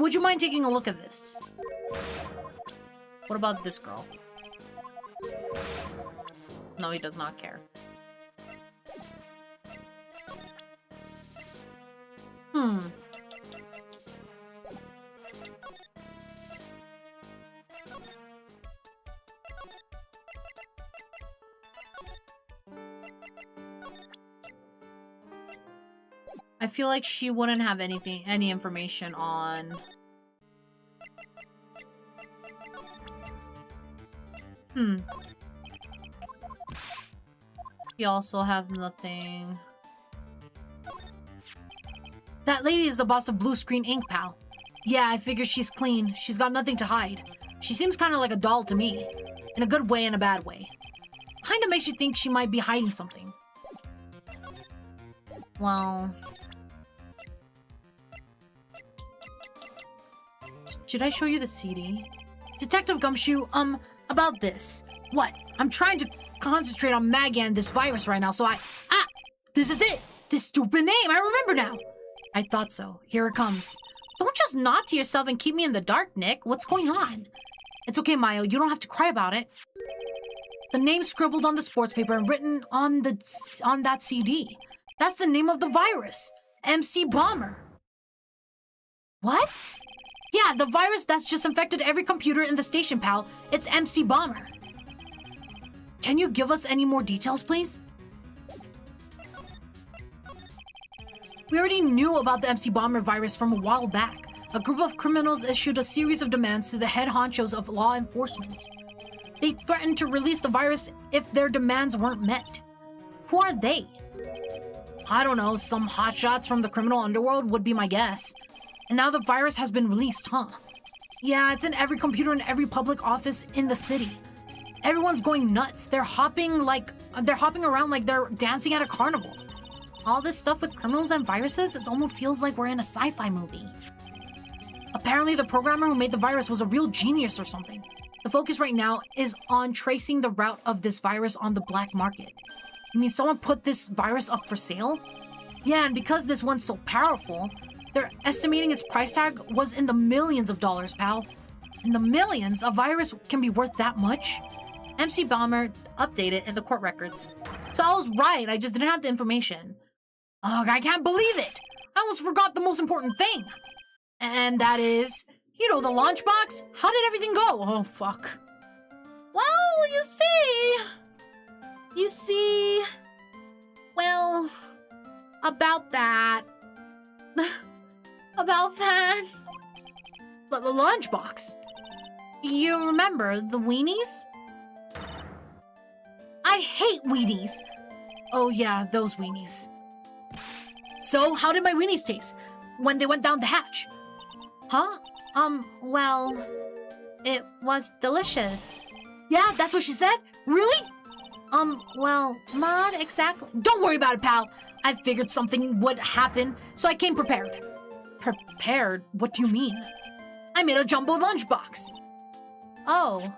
Would you mind taking a look at this? What about this girl? No, he does not care. I feel like she wouldn't have any information on... We also have nothing. That lady is the boss of Blue Screen Ink, pal. Yeah, I figure she's clean. She's got nothing to hide. She seems kind of like a doll to me. In a good way and a bad way. Kind of makes you think she might be hiding something. Well... Should I show you the CD? Detective Gumshoe, about this. What? I'm trying to concentrate on Maggey and this virus right now, so this is it! This stupid name, I remember now! I thought so. Here it comes. Don't just nod to yourself and keep me in the dark, Nick. What's going on? It's okay, Mayo. You don't have to cry about it. The name scribbled on the sports paper and written on that CD. That's the name of the virus. MC Bomber. What? Yeah, the virus that's just infected every computer in the station, pal. It's MC Bomber. Can you give us any more details, please? We already knew about the MC Bomber virus from a while back. A group of criminals issued a series of demands to the head honchos of law enforcement. They threatened to release the virus if their demands weren't met. Who are they? I don't know, some hotshots from the criminal underworld would be my guess. And now the virus has been released, huh? Yeah, it's in every computer in every public office in the city. Everyone's going nuts. They're hopping around like they're dancing at a carnival. All this stuff with criminals and viruses, it almost feels like we're in a sci-fi movie. Apparently the programmer who made the virus was a real genius or something. The focus right now is on tracing the route of this virus on the black market. You mean someone put this virus up for sale? Yeah, and because this one's so powerful, they're estimating its price tag was in the millions of dollars, pal. In the millions, a virus can be worth that much? MC Bomber updated in the court records. So I was right, I just didn't have the information. Ugh, I can't believe it! I almost forgot the most important thing. And that is, you know, the lunchbox? How did everything go? Oh, fuck. Well, you see, well, about that. About that. The lunchbox. You remember the weenies? I hate weenies. Oh yeah, those weenies. So, how did my weenies taste when they went down the hatch? Huh? Well, it was delicious. Yeah, that's what she said? Really? Well, not exactly. Don't worry about it, pal. I figured something would happen, so I came prepared. Prepared? What do you mean? I made a jumbo lunchbox. Oh.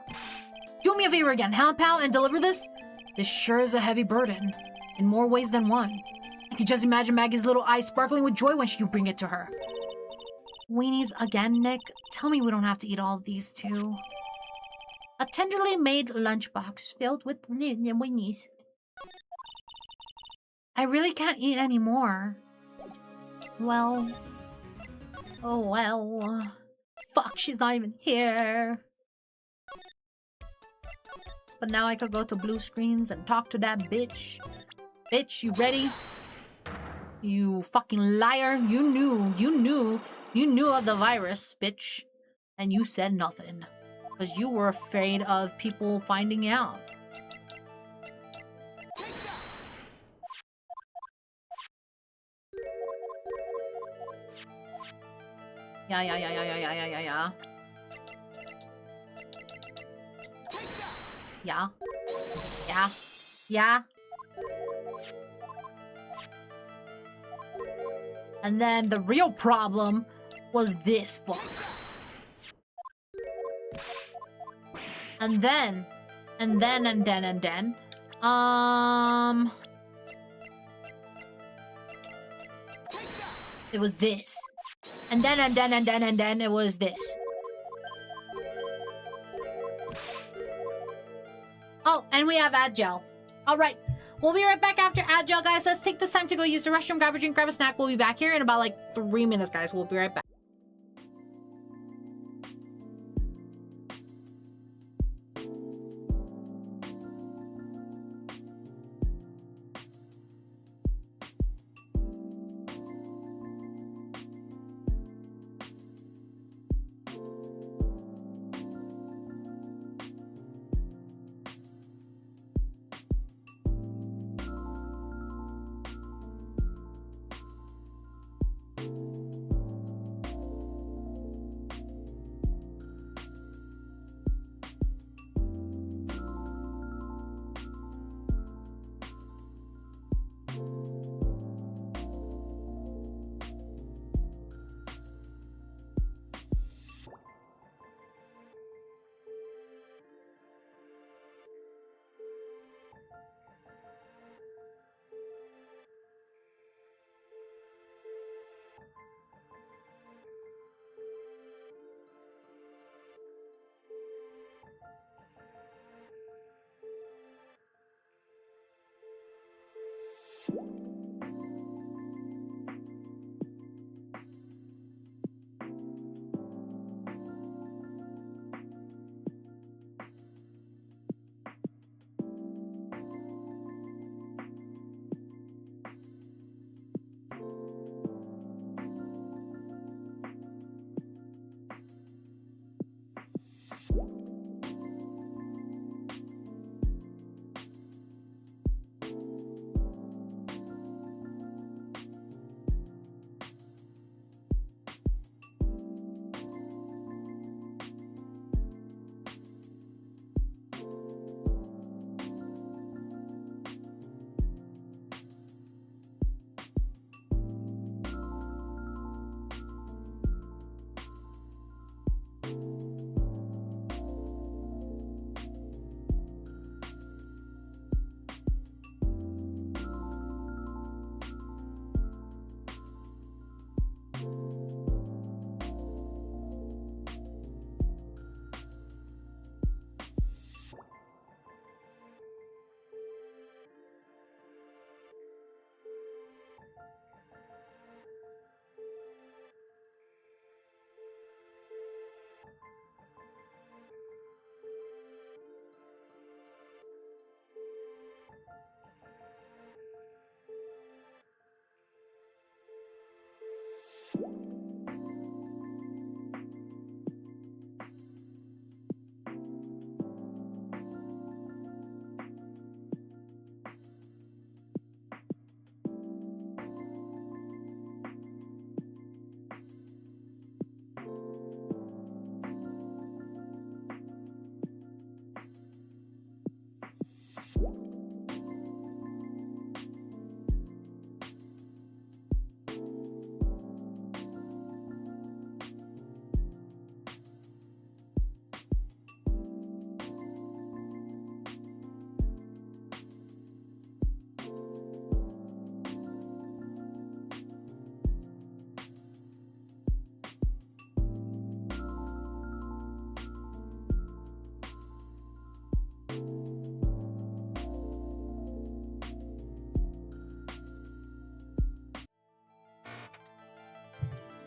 Do me a favor again, huh, pal, and deliver this? This sure is a heavy burden, in more ways than one. I can just imagine Maggie's little eyes sparkling with joy when you bring it to her. Weenies again, Nick? Tell me we don't have to eat all of these, too. A tenderly made lunchbox filled with weenies. I really can't eat any more. Well... Oh, well... Fuck, she's not even here. But now I could go to blue screens and talk to that bitch. Bitch, you ready? You fucking liar. You knew You knew of the virus, bitch, and you said nothing. Because you were afraid of people finding out. Yeah. Yeah. And then the real problem was this fuck. And then, it was this. And then it was this. Oh, and we have ad gel. All right. We'll be right back after ad gel, guys. Let's take this time to go use the restroom, grab a drink, grab a snack. We'll be back here in about like 3 minutes, guys. We'll be right back.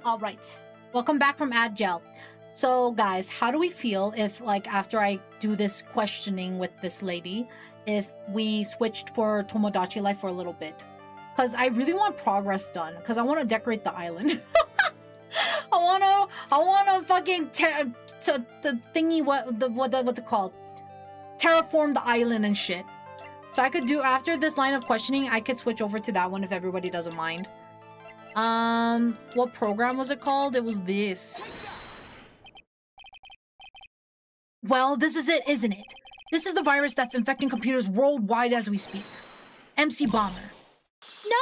All right. Welcome back from ad gel. So guys, how do we feel if, like, after I do this questioning with this lady, if we switched for Tomodachi life for a little bit? Because I really want progress done, because I want to decorate the island. I wanna fucking thingy, what's it called? Terraform the island and shit. So I could do, after this line of questioning, I could switch over to that one if everybody doesn't mind. What program was it called? It was this. Well, this is it, isn't it? This is the virus that's infecting computers worldwide as we speak. MC Bomber.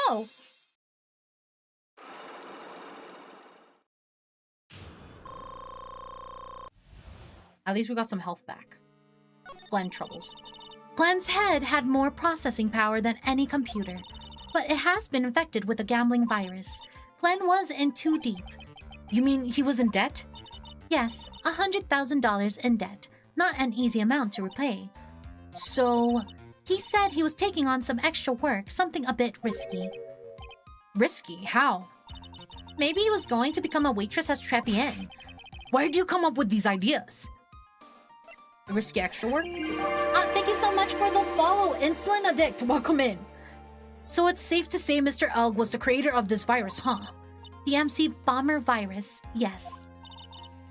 No! At least we got some health back. Glenn troubles. Glenn's head had more processing power than any computer, but it has been infected with a gambling virus. Glenn was in too deep. You mean he was in debt? Yes, $100,000 in debt. Not an easy amount to repay. So, he said he was taking on some extra work, something a bit risky. risky? How? Maybe he was going to become a waitress as Trepian. Where do you come up with these ideas? Risky extra work? Thank you so much for the follow, Insulin Addict. Welcome in. So it's safe to say Mr. Elg was the creator of this virus, huh? The MC Bomber virus, yes.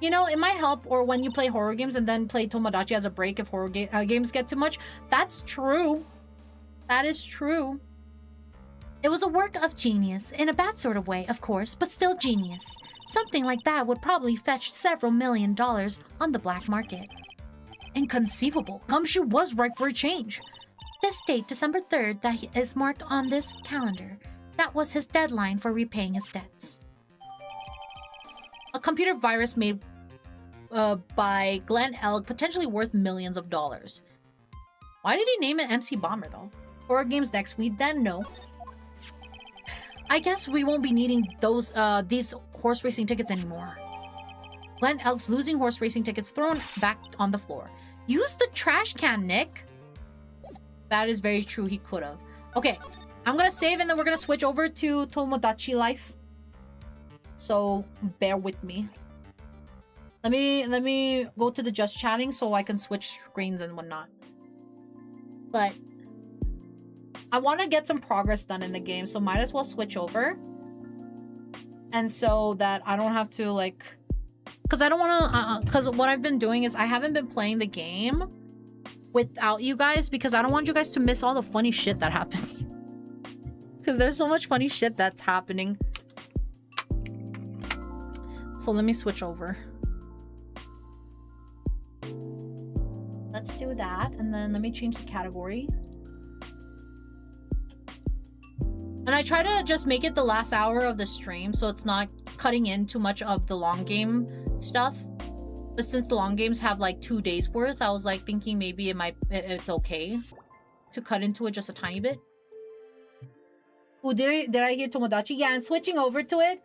You know, it might help, or when you play horror games and then play Tomodachi as a break if horror games get too much. That's true. That is true. It was a work of genius, in a bad sort of way, of course, but still genius. Something like that would probably fetch several $1 million on the black market. Inconceivable. Gumshoe was ripe for a change. This date, December 3rd, that is marked on this calendar. That was his deadline for repaying his debts. A computer virus made by Glenn Elg, potentially worth millions of dollars. Why did he name it MC Bomber, though? Horror games next week, then no. I guess we won't be needing these horse racing tickets anymore. Glenn Elg's losing horse racing tickets thrown back on the floor. Use the trash can, Nick. That is very true, he could have. Okay, I'm gonna save and then we're gonna switch over to Tomodachi Life. So, bear with me. Let me go to the just chatting so I can switch screens and whatnot. But I want to get some progress done in the game, so might as well switch over. And so that I don't have to, like... Because I don't want to... Because what I've been doing is I haven't been playing the game without you guys because I don't want you guys to miss all the funny shit that happens. Because there's so much funny shit that's happening. So let me switch over. Let's do that. And then let me change the category. And I try to just make it the last hour of the stream so it's not cutting in too much of the long game stuff. But since the long games have like 2 days worth, I was like thinking maybe it's okay to cut into it just a tiny bit. Oh, did I hear Tomodachi? Yeah, I'm switching over to it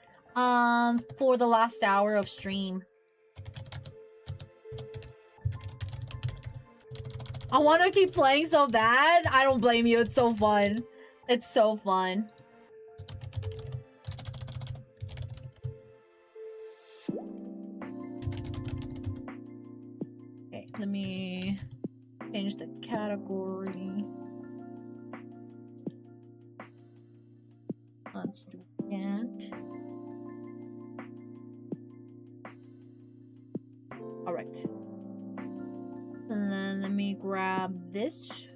for the last hour of stream. I want to keep playing so bad. I don't blame you. It's so fun. It's so fun. Okay, let me change the category. Let's do that. All right. And then let me grab this.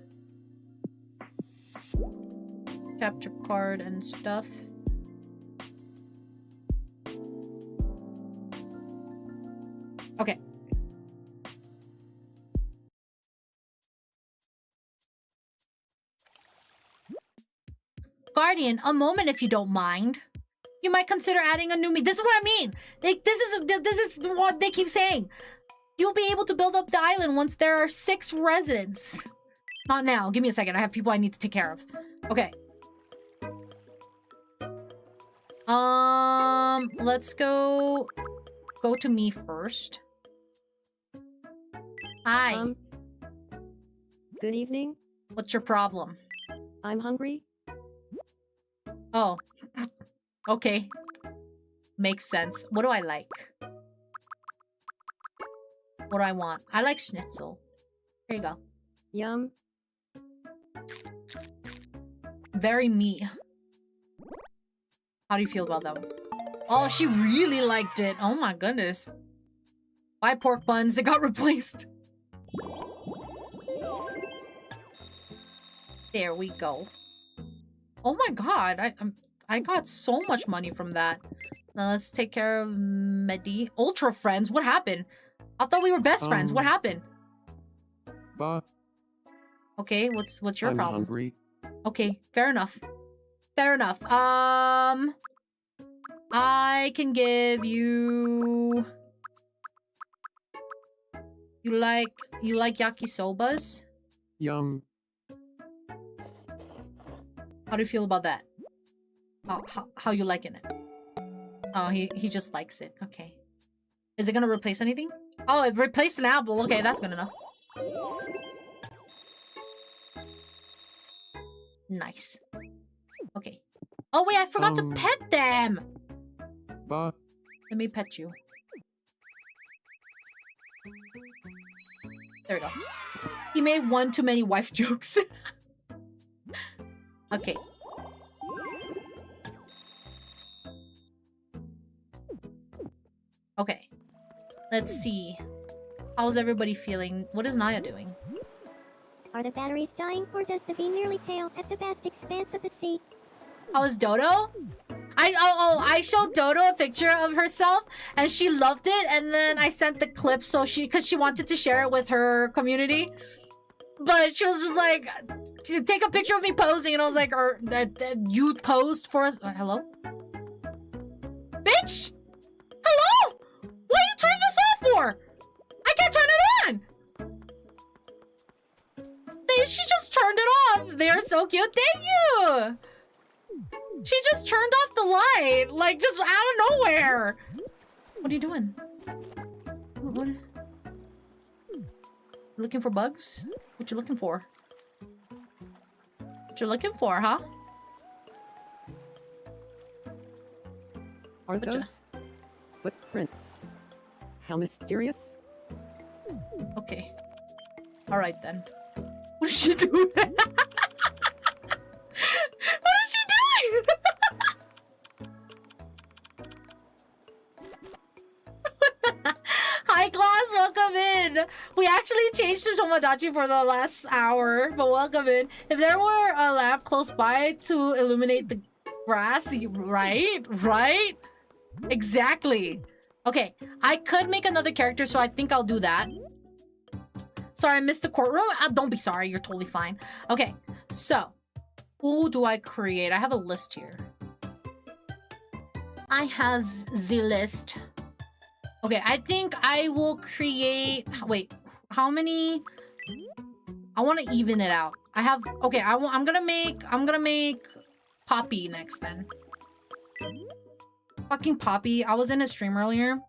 Capture card and stuff. Okay. Guardian, a moment if you don't mind. You might consider adding a new me. This is what I mean. This is what they keep saying. You'll be able to build up the island once there are 6 residents. Not now. Give me a second. I have people I need to take care of. Okay. Let's go to me first. Hi. Good evening. What's your problem? I'm hungry. Oh. Okay. Makes sense. What do I like? What do I want? I like schnitzel. Here you go. Yum. Very me. How do you feel about that one? Oh, she really liked it. Oh my goodness. Bye, pork buns. It got replaced. There we go. Oh my god. I got so much money from that. Now let's take care of Medi. Ultra friends? What happened? I thought we were best friends. What happened? Okay, what's your problem? I'm hungry. Okay, fair enough. Fair enough. I can give you... You like yakisobas? Yum. How do you feel about that? How you liking it? Oh, he just likes it. Okay. Is it gonna replace anything? Oh, it replaced an apple. Okay, that's good enough. Nice. Okay. Oh wait, I forgot to pet them! Bah. Let me pet you. There we go. He made one too many wife jokes. Okay. Okay. Let's see. How's everybody feeling? What is Naya doing? Are the batteries dying, or does the bee merely pale at the vast expanse of the sea? How is Dodo? I showed Dodo a picture of herself and she loved it, and then I sent the clip so because she wanted to share it with her community. But she was just like, take a picture of me posing, and I was like, or that you posed for us. Hello? Bitch! Hello? What are you turning this off for? I can't turn it on! She just turned it off. They are so cute. Thank you! She just turned off the light, like just out of nowhere. What are you doing? What? Looking for bugs? What you looking for? What you looking for, huh? Are those footprints? How mysterious? Okay. All right then. What is she doing? What is she doing? Hi class, welcome in. We actually changed to Tomodachi for the last hour, but welcome in. If there were a lamp close by to illuminate the grass, right? Exactly. Okay, I could make another character, so I think I'll do that. Sorry, I missed the courtroom. Don't be sorry, you're totally fine. Okay, so who do I create? I have a list here. I have the list. Okay, I think I will create... Wait, how many? I want to even it out. I have... Okay, I'm gonna make Poppy next then. Fucking Poppy. I was in his stream earlier,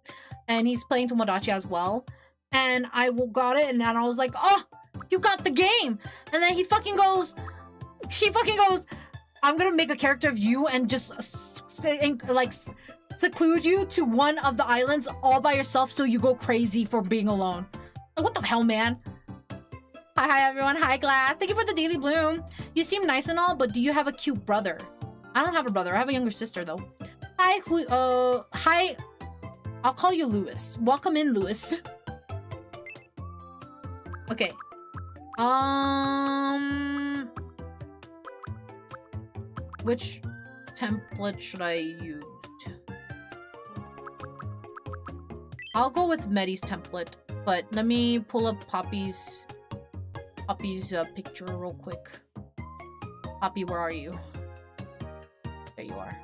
and he's playing Tomodachi as well. And I got it, and then I was like, oh, you got the game. And then he fucking goes, I'm gonna make a character of you and just seclude you to one of the islands all by yourself so you go crazy for being alone. Like, what the hell, man? Hi, everyone. Hi, Glass. Thank you for the daily bloom. You seem nice and all, but do you have a cute brother? I don't have a brother. I have a younger sister, though. Hi, hi. I'll call you Lewis. Welcome in, Lewis. Okay. Which template should I use? I'll go with Medi's template, but let me pull up Poppy's picture real quick. Poppy, where are you? There you are.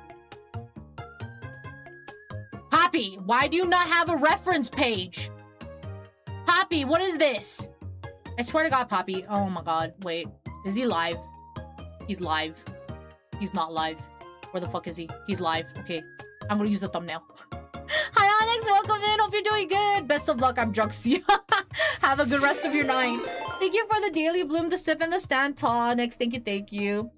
Poppy, why do you not have a reference page? Poppy, what is this? I swear to God, Poppy. Oh my God, wait. Is he live? He's live. He's not live. Where the fuck is he? He's live. Okay, I'm gonna use the thumbnail. Hi, Onyx, welcome in. Hope you're doing good. Best of luck, I'm drunk. See ya. Have a good rest of your night. Thank you for the daily bloom, the sip, and the stand tall, Onyx. Thank you.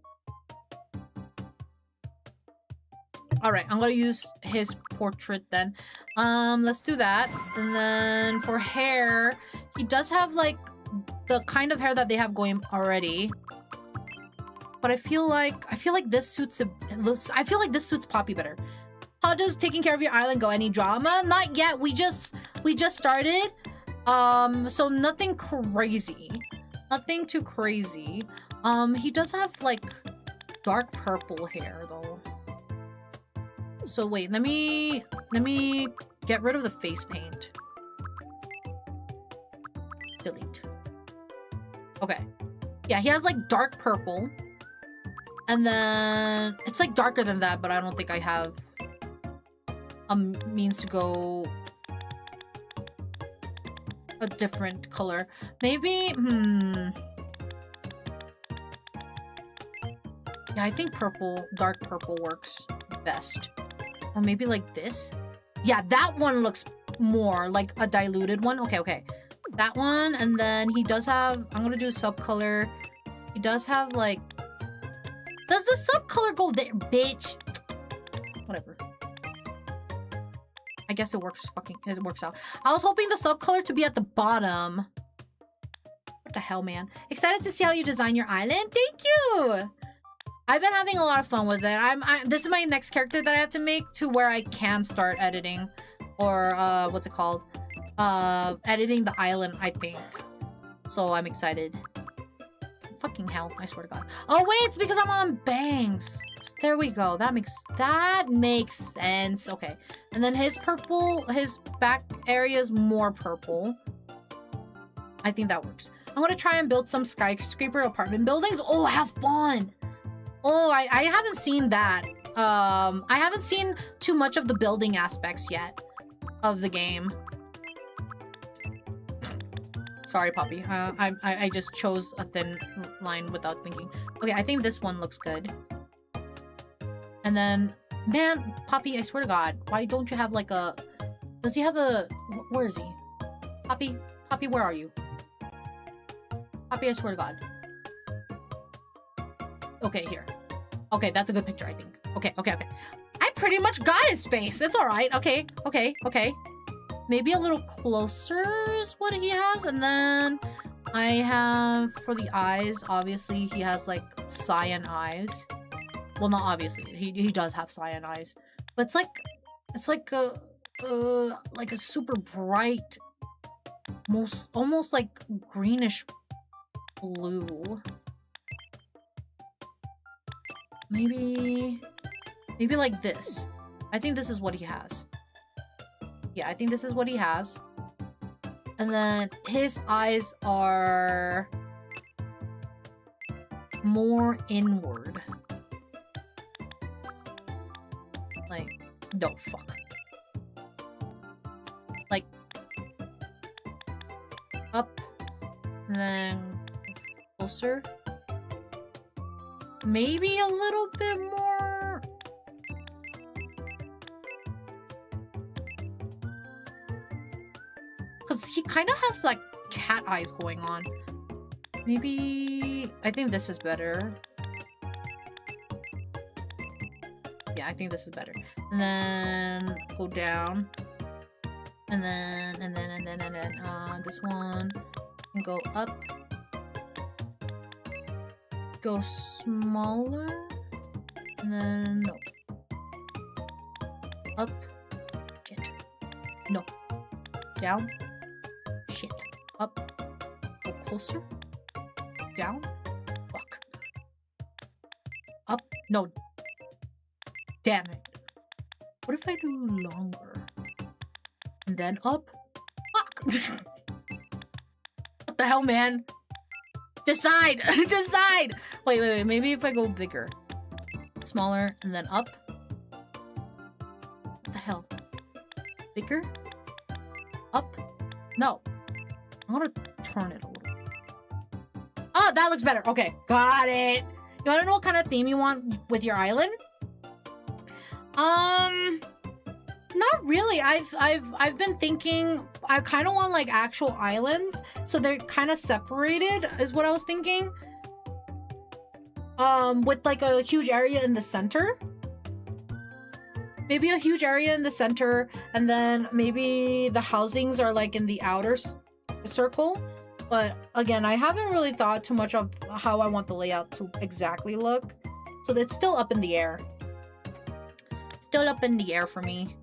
All right, I'm gonna use his portrait then. Let's do that. And then for hair, he does have like the kind of hair that they have going already. But I feel like this suits I feel like this suits Poppy better. How does taking care of your island go? Any drama? Not yet. We just started. So nothing crazy. Nothing too crazy. He does have like dark purple hair though. So wait, let me get rid of the face paint. Delete. Okay. Yeah, he has like dark purple. And then it's like darker than that, but I don't think I have a means to go a different color. Maybe, yeah, I think purple, dark purple works best. Or maybe like this. Yeah, that one looks more like a diluted one. Okay, okay. That one, and then he does have, I'm gonna do subcolor. He does have like, does the subcolor go there, bitch? Whatever. I guess it works out. I was hoping the subcolor to be at the bottom. What the hell, man? Excited to see how you design your island? Thank you! I've been having a lot of fun with it. This is my next character that I have to make to where I can start editing. Or, what's it called? Editing the island, I think. So I'm excited. Fucking hell, I swear to God. Oh wait, it's because I'm on bangs. There we go. That makes sense. Okay. And then his purple, his back area is more purple. I think that works. I'm gonna try and build some skyscraper apartment buildings. Oh, have fun. Oh, I haven't seen that. I haven't seen too much of the building aspects yet of the game. Sorry, Poppy. I just chose a thin line without thinking. Okay, I think this one looks good. And then, man, Poppy, I swear to God, why don't you have like a... Does he have a... Where is he? Poppy? Poppy, where are you? Poppy, I swear to God. Okay, here. Okay, that's a good picture, I think. Okay, okay, okay. I pretty much got his face. It's alright. Okay, okay, okay. Maybe a little closer is what he has. And then I have for the eyes, obviously he has like cyan eyes. Well, not obviously. He does have cyan eyes. But it's like a super bright, almost like greenish blue. Maybe like this. I think this is what he has. Yeah, I think this is what he has. And then his eyes are more inward. Like, no, fuck. Like, up, and then closer. Maybe a little bit more. Because he kind of has like cat eyes going on. Maybe... I think this is better. Yeah, I think this is better. And then go down. And then this one. And go up. Go smaller. And then no. Up. Shit. No. Down. Shit. Up. Go closer. Down. Fuck. Up. No. Damn it. What if I do longer? And then up? Fuck. What the hell, man? Decide! Decide! Wait. Maybe if I go bigger. Smaller, and then up. What the hell? Bigger? Up? No. I'm gonna turn it a little. Oh, that looks better. Okay, got it. You wanna know what kind of theme you want with your island? Not really. I've been thinking I kind of want like actual islands, so they're kind of separated is what I was thinking. With like a huge area in the center. Maybe a huge area in the center, and then maybe the housings are like in the outer circle. But again, I haven't really thought too much of how I want the layout to exactly look. So it's still up in the air. still up in the air for me.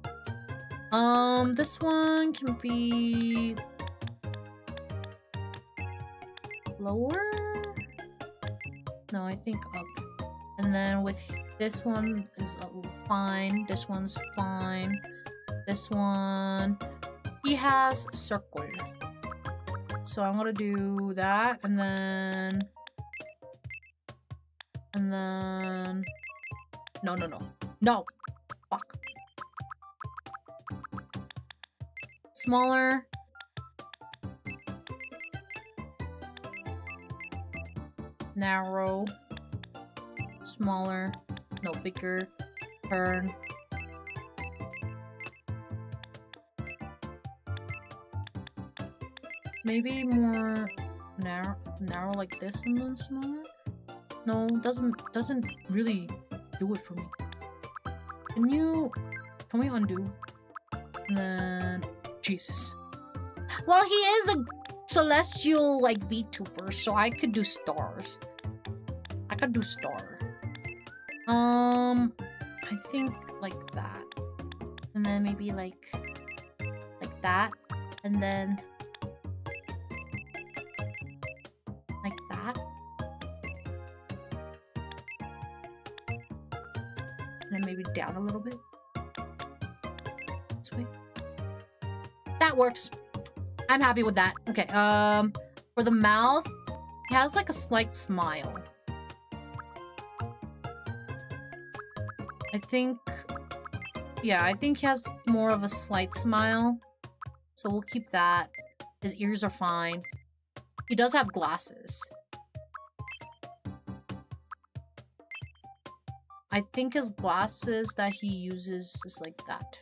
This one can be lower? No, I think up. And then with this one is fine. This one's fine. This one, he has a circle. So I'm gonna do that, and then no, fuck. Smaller. Narrow. Smaller. No, bigger. Turn. Maybe more narrow like this and then smaller? No, doesn't really do it for me. Can we undo? And then Jesus. Well, he is a celestial like VTuber, so I could do stars. I could do star. I think like that. And then maybe like that. And then like that. And then maybe down a little bit. This way. That works. I'm happy with that. Okay, for the mouth, he has like a slight smile. I think he has more of a slight smile. So we'll keep that. His ears are fine. He does have glasses. I think his glasses that he uses is like that.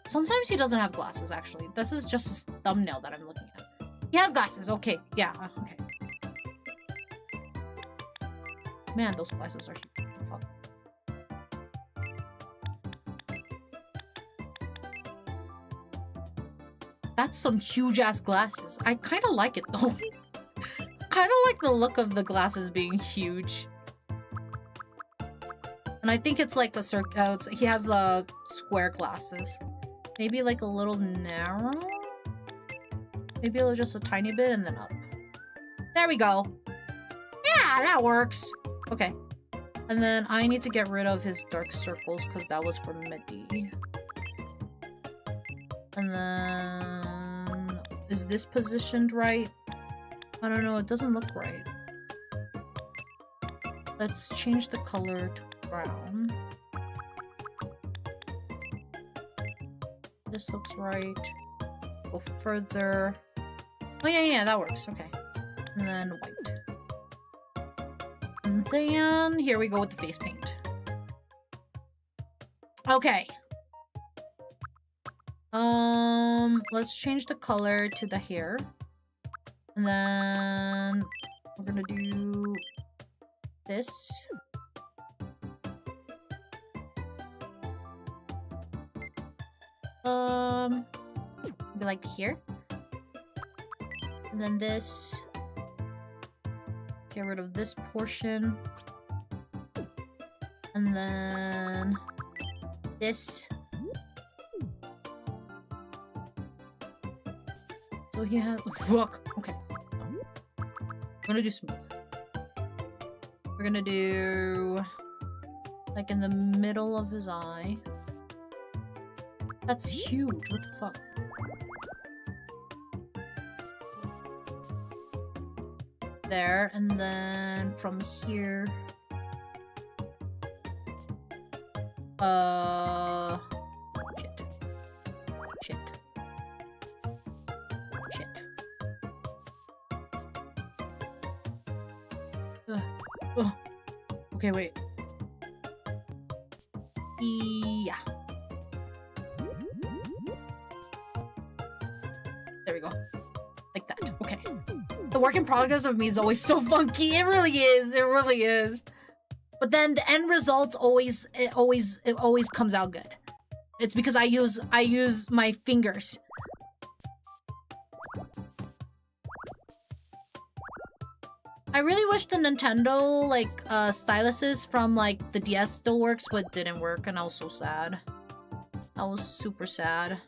Sometimes he doesn't have glasses, actually. This is just his thumbnail that I'm looking at. He has glasses. Okay. Yeah. Okay. Man, those glasses are huge. What the fuck? That's some huge-ass glasses. I kind of like it, though. Kind of like the look of the glasses being huge. And I think it's like a circle. He has square glasses. Maybe like a little narrow? Maybe just a tiny bit and then up. There we go. Yeah, that works. Okay. And then I need to get rid of his dark circles because that was for Medi. And then... is this positioned right? I don't know. It doesn't look right. Let's change the color to brown. This looks right. Go further. Oh, yeah, that works. Okay. And then white. And then here we go with the face paint. Okay. Let's change the color to the hair. And then we're gonna do this. Be like here. And then this. Get rid of this portion. And then this. So he has... fuck! Okay. We're gonna do smooth. We're gonna do... like in the middle of his eye. That's huge. What the fuck? There, and then from here... Shit. Oh. Okay, wait. Yeah. There we go. Like that. Okay. The work in progress of me is always so funky. It really is. It really is. But then the end results it always comes out good. It's because I use my fingers. I really wish the Nintendo, like, styluses from, like, the DS still works, but it didn't work, and I was so sad. I was super sad.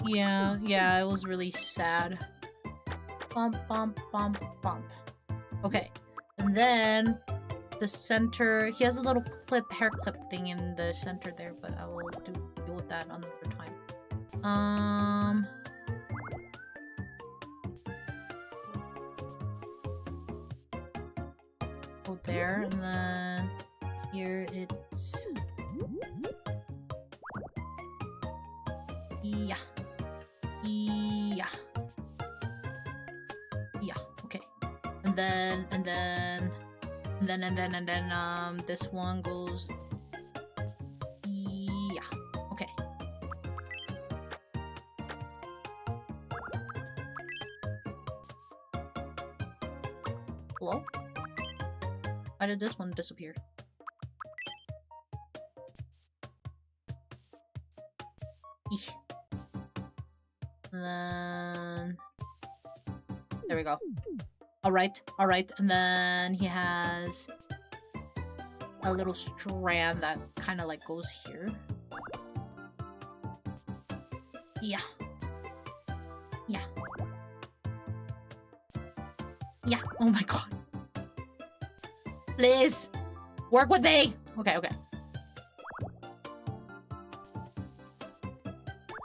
Yeah, it was really sad. Bump, bump, bump, bump. Okay, and then the center, he has a little hair clip thing in the center there, but I will deal with that another time. Go there, and then here it's... Yeah. Yeah, okay. And then this one goes... Yeah, okay. Hello? Why did this one disappear? Eesh. And then... There we go. Alright, and then he has a little strand that kind of like goes here. Yeah. Oh my god. Please! Work with me! Okay.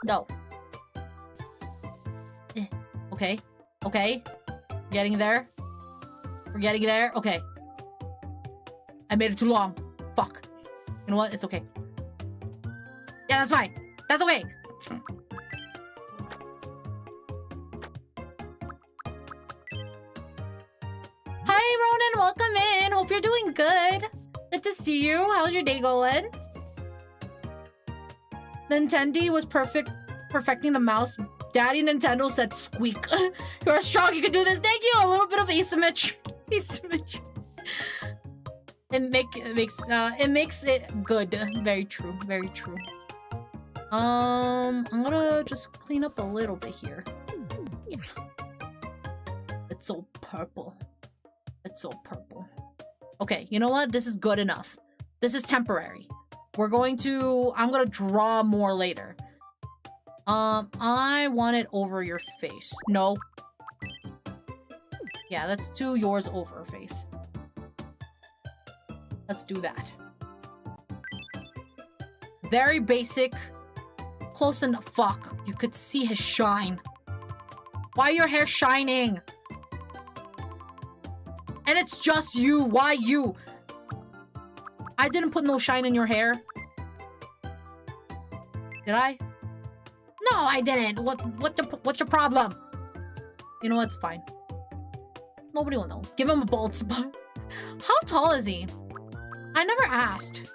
No. Okay. Getting there. We're getting there. Okay. I made it too long. Fuck. You know what? It's okay. Yeah, that's fine. That's okay. Hi, Ronan. Welcome in. Hope you're doing good. Good to see you. How's your day going? Nintendo was perfecting the mouse. Daddy Nintendo said squeak. You're strong, you can do this. Thank you. A little bit of asymmetry. It makes it good. Very true. I'm gonna just clean up a little bit here. Yeah. It's so purple. Okay, you know what? This is good enough. This is temporary. I'm gonna draw more later. I want it over your face. No. Yeah, let's do yours over face. Let's do that. Very basic. Close enough. Fuck. You could see his shine. Why your hair shining? And it's just you. Why you? I didn't put no shine in your hair. Did I? No, I didn't. What's your problem? You know what's fine. Nobody will know. Give him a bald spot. How tall is he? I never asked.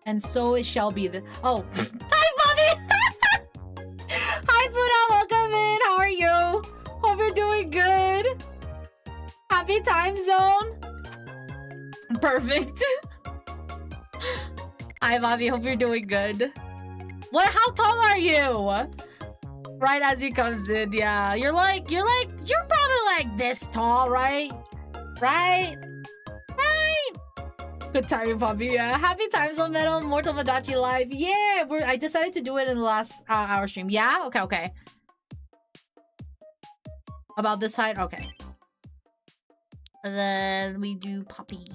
And so it shall be the... Oh. Hi, Bobby! Hi, Buddha. Welcome in. How are you? Hope you're doing good. Happy time zone. Perfect. Hi, Bobby. Hope you're doing good. What? How tall are you? Right as he comes in, yeah. You're probably like this tall, right? Right? Good timing, Bobby. Yeah. Happy time zone, Meadow. More Tomodachi live. Yeah, I decided to do it in the last hour stream. Yeah? Okay. About this side? Okay. And then we do Poppy.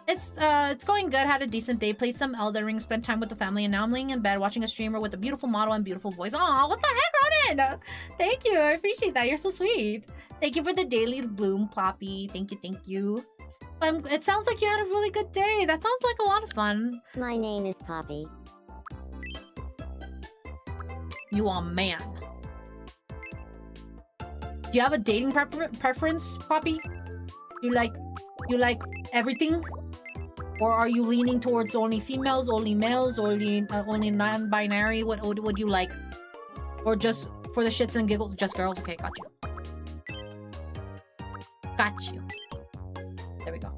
It's going good. Had a decent day. Played some Elden Ring. Spent time with the family. And now I'm laying in bed watching a streamer with a beautiful model and beautiful voice. Aw, what the heck, Ronan? Thank you. I appreciate that. You're so sweet. Thank you for the daily bloom, Poppy. Thank you. It sounds like you had a really good day. That sounds like a lot of fun. My name is Poppy. You are a man. Do you have a dating preference, Poppy? You like everything? Or are you leaning towards only females, only males, only non-binary? What would you like? Or just For the shits and giggles, just girls. Okay, got you. Got you. There we go.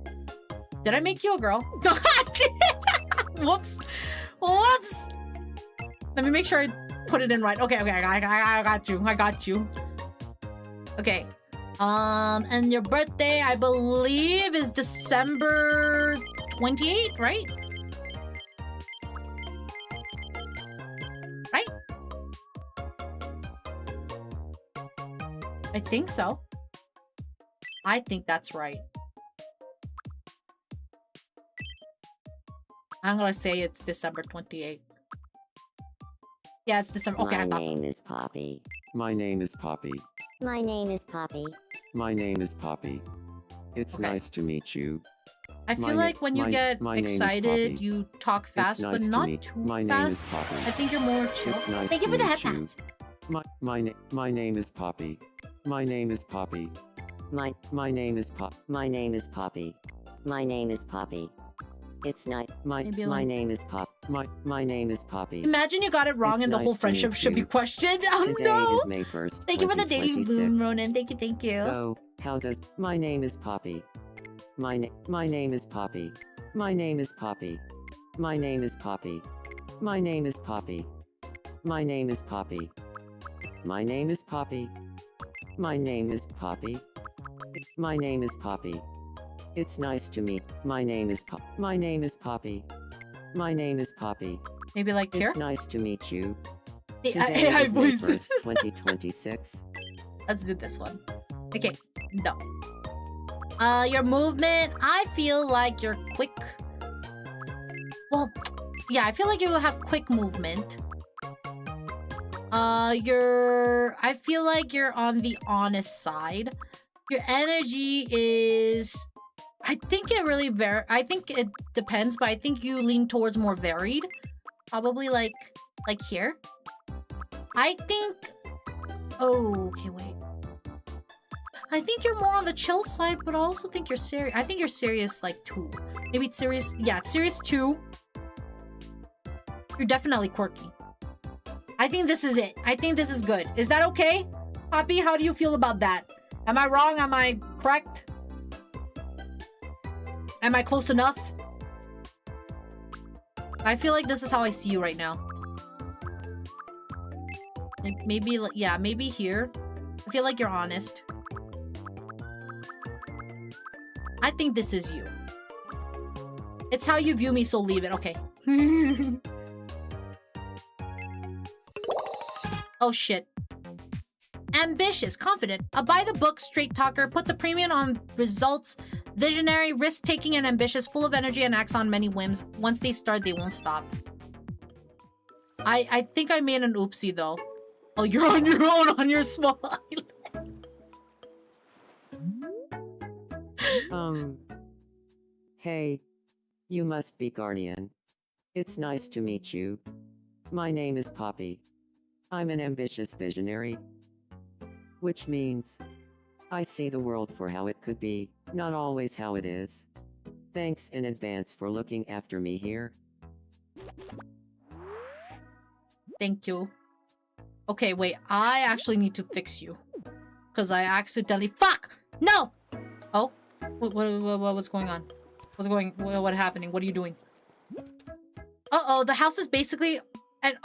Did I make you a girl? No, I did. Whoops. Whoops. Let me make sure I put it in right. Okay, okay, I got you. I got you. Okay. And your birthday, I believe, is December 28th, right? Right? I think so. I think that's right. I'm gonna say it's December 28th. Yeah, it's December. Okay, I My thought so. name is Poppy. My name is Poppy. My name is Poppy. My name is Poppy. It's Okay. nice to meet you. I feel My na- like when you my- get my name is excited, Poppy. you talk fast, nice but to not meet- too my name is fast. Poppy. I think you're more chill. It's nice Thank you to for the meet you. headphones. My name is Poppy. My name is Poppy. My name is Pop. My name is Poppy. My name is Poppy. It's nice. Maybe My like- name is Pop. My name is Poppy. Imagine you got it wrong It's and the whole nice to friendship meet should be you. questioned. Oh Today no! is May 1st. Thank you for the daily 2026. boon, Ronan. Thank you, thank you. So, how does my name is Poppy? My name is Poppy. My name is Poppy. My name is Poppy. My name is Poppy. My name is Poppy. My name is Poppy. My name is Poppy. My name is Poppy. It's nice to meet. My name is Pop. My name is Poppy. My name is Poppy. Maybe like here? It's nice to meet you. The Today AI is May voices. 1st, 2026. Let's do this one. Okay, no. Your movement, I feel like you're quick. Well, yeah, I feel like you have quick movement. I feel like you're on the honest side. Your energy is, I think it really I think it depends, but I think you lean towards more varied. Probably like here. I think, oh, okay, wait. I think you're more on the chill side, but I also think you're serious. I think you're serious like 2. Maybe it's serious, yeah, it's serious 2. You're definitely quirky. I think this is it. I think this is good. Is that okay? Poppy, how do you feel about that? Am I wrong? Am I correct? Am I close enough? I feel like this is how I see you right now. Maybe, yeah, maybe here. I feel like you're honest. I think this is you. It's how you view me, so leave it. Okay. Oh shit. Ambitious, confident, a by-the-book straight talker, puts a premium on results, visionary, risk-taking, and ambitious, full of energy and acts on many whims. Once they start, they won't stop. I think I made an oopsie though. Oh, you're on your own on your small island. Hey. You must be Guardian. It's nice to meet you. My name is Poppy. I'm an ambitious visionary. Which means I see the world for how it could be, not always how it is. Thanks in advance for looking after me here. Thank you. Okay, wait. I actually need to fix you. Because I accidentally... Fuck! No! Oh? What's going on? What's happening? What are you doing? Uh-oh, the house is basically... And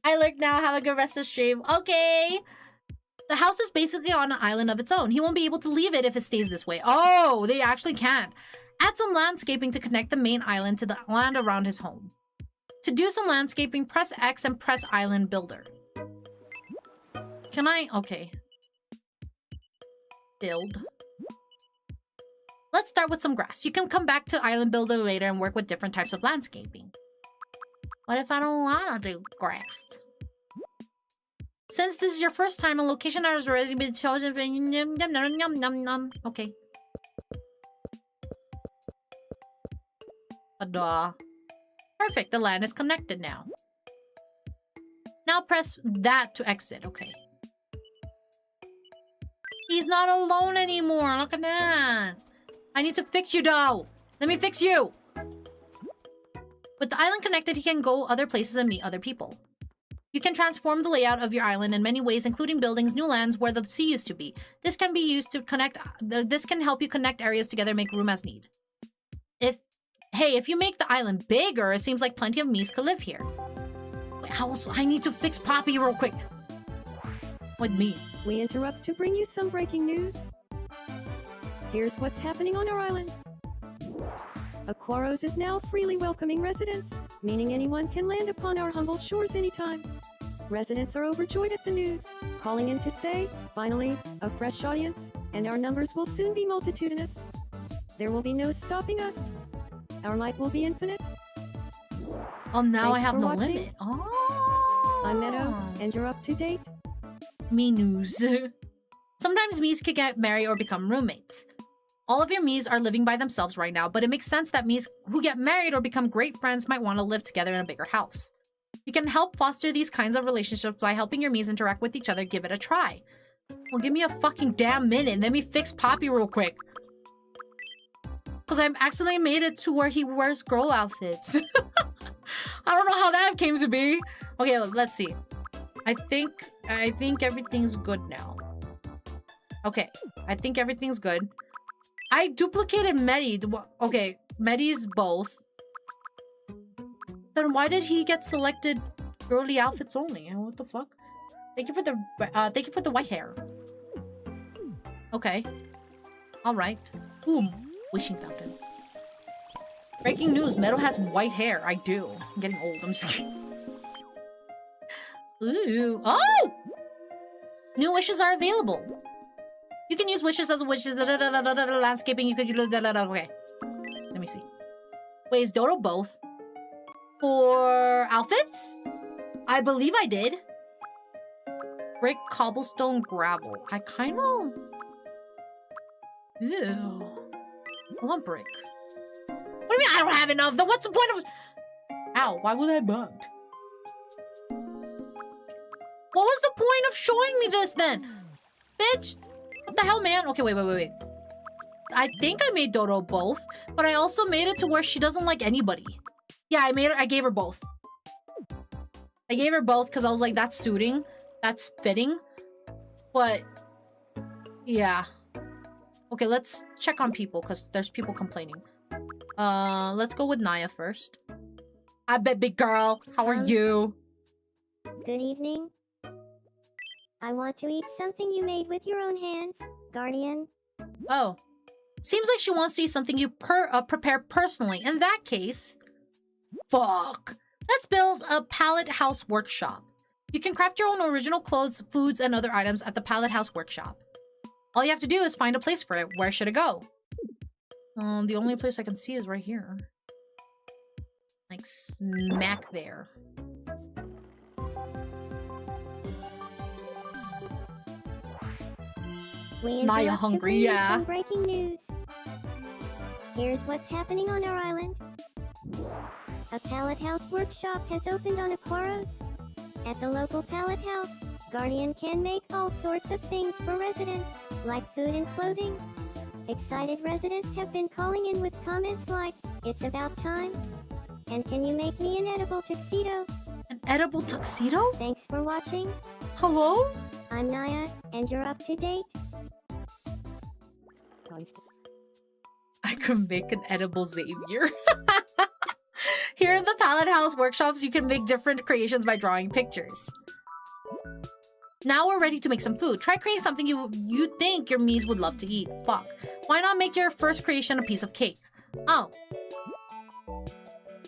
I look now. Have a good rest of stream. Okay. The house is basically on an island of its own. He won't be able to leave it if it stays this way. Oh, they actually can. Add some landscaping to connect the main island to the land around his home. To do some landscaping, press X and press Island Builder. Can I? Okay. Build. Let's start with some grass. You can come back to Island Builder later and work with different types of landscaping. What if I don't want to do grass? Since this is your first time, a location has already been chosen for okay. Tada. Perfect, the land is connected now. Now press that to exit, okay. He's not alone anymore, look at that. I need to fix you though. Let me fix you. With the island connected, he can go other places and meet other people. You can transform the layout of your island in many ways, including buildings, new lands where the sea used to be. This can be used to connect. This can help you connect areas together and make room as need. If you make the island bigger, it seems like plenty of Mies could live here. Wait, I need to fix Poppy real quick. With me. We interrupt to bring you some breaking news. Here's what's happening on our island. Aquaros is now freely welcoming residents, meaning anyone can land upon our humble shores anytime. Residents are overjoyed at the news, calling in to say, finally, a fresh audience, and our numbers will soon be multitudinous. There will be no stopping us. Our might will be infinite. Oh, now Thanks I have for no watching. limit. Oh. I'm Meadow, and you're up to date. Me news. Sometimes Mies can get married or become roommates. All of your Mies are living by themselves right now, but it makes sense that Mies who get married or become great friends might want to live together in a bigger house. You can help foster these kinds of relationships by helping your Mies interact with each other. Give it a try. Well, give me a fucking damn minute. Let me fix Poppy real quick. Because I've accidentally made it to where he wears girl outfits. I don't know how that came to be. Okay, let's see. I think everything's good now. Okay, I think everything's good. I duplicated Medi. Okay, Medi's both. Then why did he get selected girly outfits only? What the fuck? Thank you for the white hair. Okay. All right. Ooh, wishing fountain. Breaking news: Meadow has white hair. I do. I'm getting old. I'm just kidding. Ooh. Oh! New wishes are available. You can use wishes as wishes. Landscaping. You could use. Okay. Let me see. Wait, is Dodo both? For outfits? I believe I did. Brick, cobblestone, gravel. I kind of. Ew. I want brick. What do you mean I don't have enough? Then what's the point of. Ow, why was I bugged? What was the point of showing me this then? Bitch! What the hell, man? Okay, wait. I think I made Dodo both, but I also made it to where she doesn't like anybody. Yeah, I gave her both. I gave her both because I was like, that's suiting. That's fitting. But, yeah. Okay, let's check on people because there's people complaining. Let's go with Naya first. I bet, big girl. How are you? Good evening. I want to eat something you made with your own hands, Guardian. Oh. Seems like she wants to eat something you prepare personally. In that case... Fuck. Let's build a pallet house workshop. You can craft your own original clothes, foods, and other items at the pallet house workshop. All you have to do is find a place for it. Where should it go? The only place I can see is right here. Like, smack there. We Naya interrupt to hungry, bring you yeah. some breaking news. Here's what's happening on our island. A pallet house workshop has opened on Aquaros. At the local pallet house, Guardian can make all sorts of things for residents, like food and clothing. Excited residents have been calling in with comments like, "It's about time," and "Can you make me an edible tuxedo?" An edible tuxedo? Thanks for watching. Hello? I'm Naya, and you're up to date. I could make an edible Xavier. Here in the pallet house workshops, you can make different creations by drawing pictures. Now we're ready to make some food. Try creating something you think your Mies would love to eat. Fuck. Why not make your first creation a piece of cake? Oh.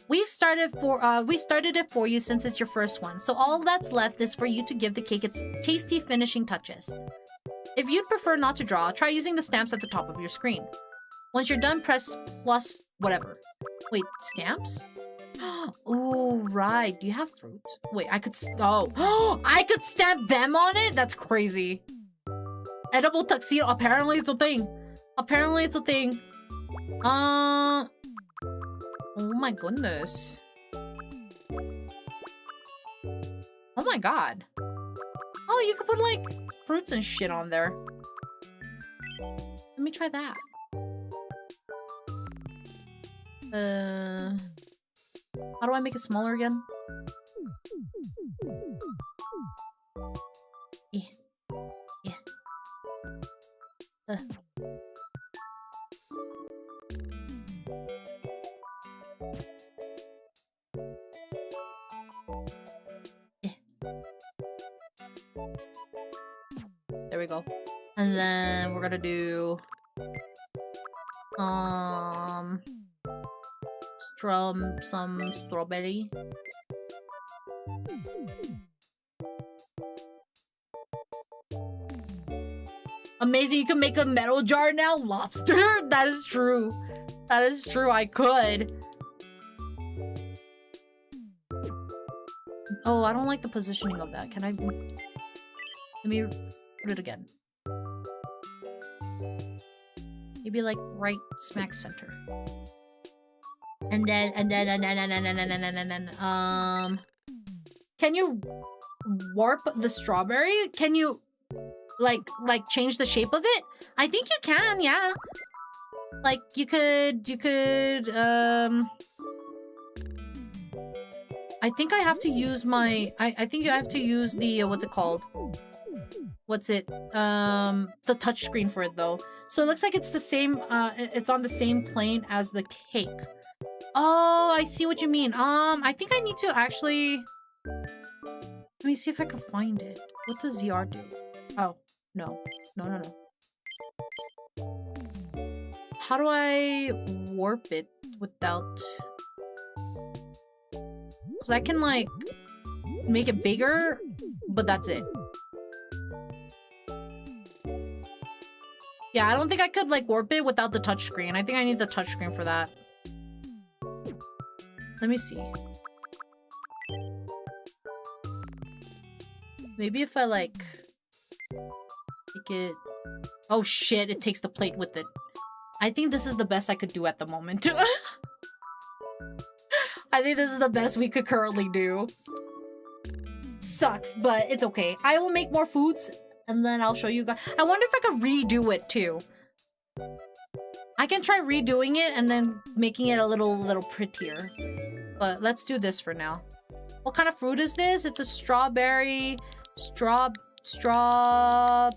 We started it for you since it's your first one, so all that's left is for you to give the cake its tasty finishing touches. If you'd prefer not to draw, try using the stamps at the top of your screen. Once you're done, press plus whatever. Wait, stamps? Oh, right. Do you have fruits? Wait, I could... Oh, I could stamp them on it? That's crazy. Edible tuxedo. Apparently it's a thing. Apparently it's a thing. Oh my goodness. Oh my god. Oh, you could put like fruits and shit on there. Let me try that. How do I make it smaller again? There we go. And then we're gonna do some strawberry. Amazing, you can make a metal jar now? Lobster? That is true. That is true, I could. Oh, I don't like the positioning of that. Can I... Let me put it again. Maybe like right smack center. And then, can you warp the strawberry? Can you like change the shape of it? I think you can, yeah. Like you could I think I have to use my I think you have to use the what's it called? What's it? The touch screen for it though. So it looks like it's the same it's on the same plane as the cake. Oh, I see what you mean. I think I need to actually let me see if I can find it. What does ZR do? Oh, no. No. How do I warp it without... Because I can, like, make it bigger, but that's it. Yeah, I don't think I could, like, warp it without the touchscreen. I think I need the touchscreen for that. Let me see. Maybe if I, like... make it... Oh, shit. It takes the plate with it. I think this is the best I could do at the moment. I think this is the best we could currently do. Sucks, but it's okay. I will make more foods, and then I'll show you guys. I wonder if I could redo it, too. I can try redoing it, and then making it a little prettier. But let's do this for now. What kind of fruit is this? It's a strawberry... Strawberry...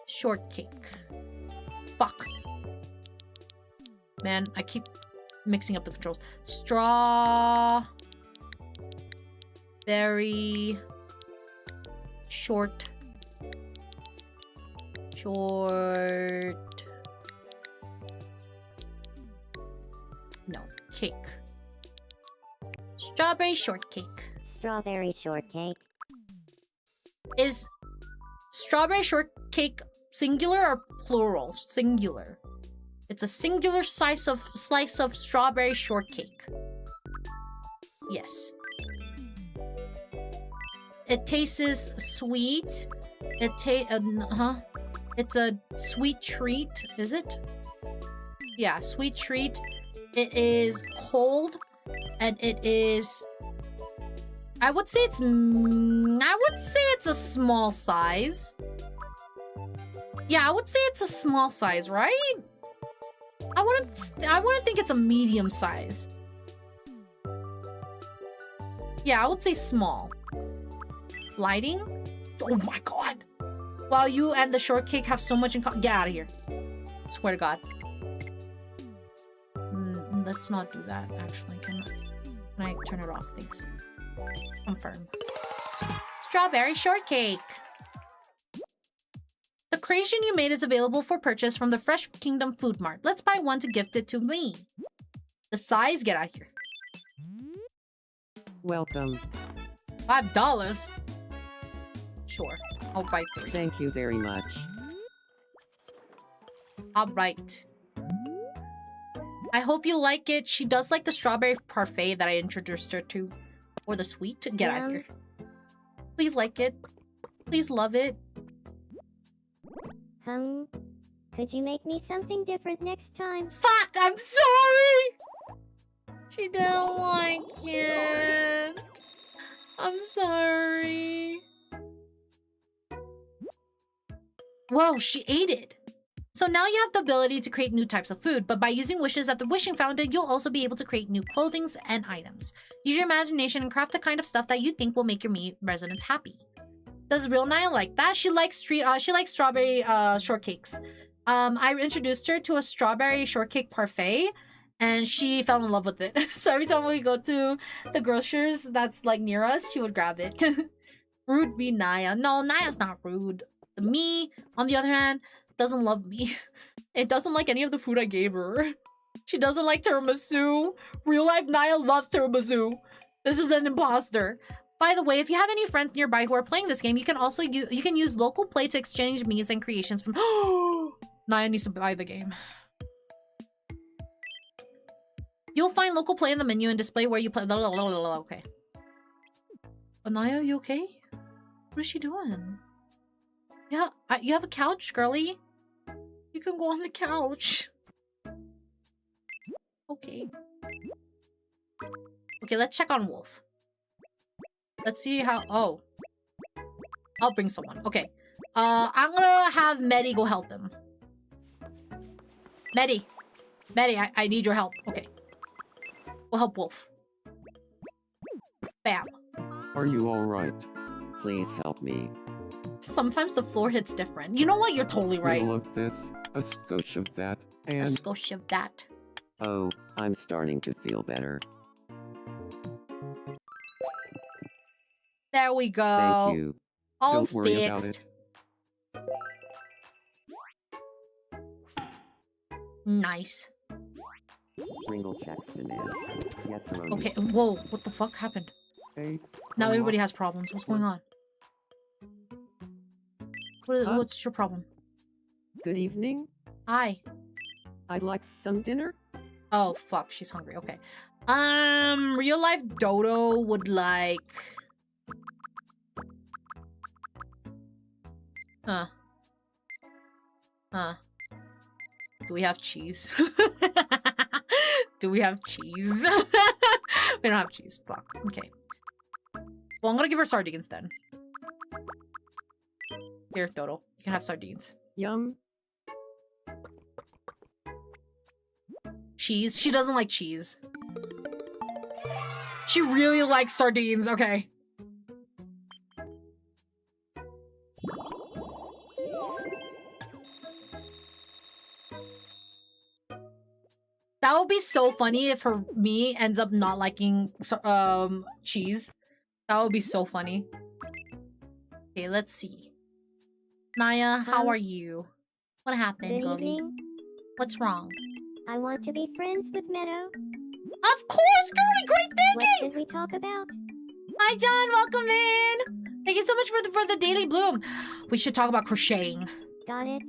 shortcake. Fuck. Man, I keep mixing up the controls. Strawberry... short... No, cake. Strawberry shortcake. Strawberry shortcake. Is strawberry shortcake singular or plural? Singular. It's a singular slice of strawberry shortcake. Yes. It tastes sweet. It's a sweet treat. Is it? Yeah, sweet treat. It is cold, and it is... I would say it's a small size. Yeah, I would say it's a small size, right? I wouldn't think it's a medium size. Yeah, I would say small. Lighting? Oh my god. While you and the shortcake have so much in common. Get out of here. Swear to god. Let's not do that, actually. Can I turn it off? Thanks. Confirm. Strawberry shortcake. The creation you made is available for purchase from the Fresh Kingdom Food Mart. Let's buy one to gift it to me. The size? Get out of here. Welcome. $5? Sure. I'll buy 3. Thank you very much. Alright. I hope you like it. She does like the strawberry parfait that I introduced her to. Or the sweet. Get out of here. Please like it. Please love it. Could you make me something different next time? Fuck! I'm sorry! She don't like it. I'm sorry. Whoa, she ate it. So now you have the ability to create new types of food, but by using wishes at the wishing fountain, you'll also be able to create new clothings and items. Use your imagination and craft the kind of stuff that you think will make your residents happy. Does real Naya like that? She likes strawberry shortcakes. I introduced her to a strawberry shortcake parfait, And she fell in love with it. So every time we go to the grocers that's like near us, she would grab it. Rude me, Naya. No, Naya's not rude. Me, on the other hand, doesn't love me. It doesn't like any of the food I gave her. She doesn't like tiramisu. Real life Naya loves tiramisu. This is an imposter. By the way, if you have any friends nearby who are playing this game, you can also you can use local play to exchange memes and creations from. Naya needs to buy the game. You'll find local play in the menu and display where you play. Okay. Naya, you okay? What is she doing? Yeah, you have a couch, girly. You can go on the couch. Okay. Okay, let's check on Wolf. Let's see how... Oh. I'll bring someone. Okay. I'm gonna have Medi go help him. Medi, I need your help. Okay. We'll help Wolf. Bam. Are you alright? Please help me. Sometimes the floor hits different. You know what? You're totally right. Little of this, a skosh of that, A and... skosh of that. Oh, I'm starting to feel better. There we go. Thank you. All Don't worry about fixed. it. Nice. Ringle checks the man. Yap Reminders. Okay, whoa, what the fuck happened? Hey, Now come everybody on. has problems. What's going on? Huh? What's your problem? Good evening. Hi. I'd like some dinner. Oh, fuck, she's hungry. Okay. Real life Dodo would like... Huh. Do we have cheese? Do we have cheese? We don't have cheese. Fuck. Okay. Well, I'm gonna give her sardines then. Here, Dodo. You can have sardines. Yum. Cheese? She doesn't like cheese. She really likes sardines. Okay. That would be so funny if me ends up not liking cheese. That would be so funny. Okay, let's see. Naya, how are you? What happened, Good girlie? evening. What's wrong? I want to be friends with Meadow. Of course, girlie! Great What thinking! should we talk about? Hi, John. Welcome in. Thank you so much for the daily bloom. We should talk about crocheting. Got it.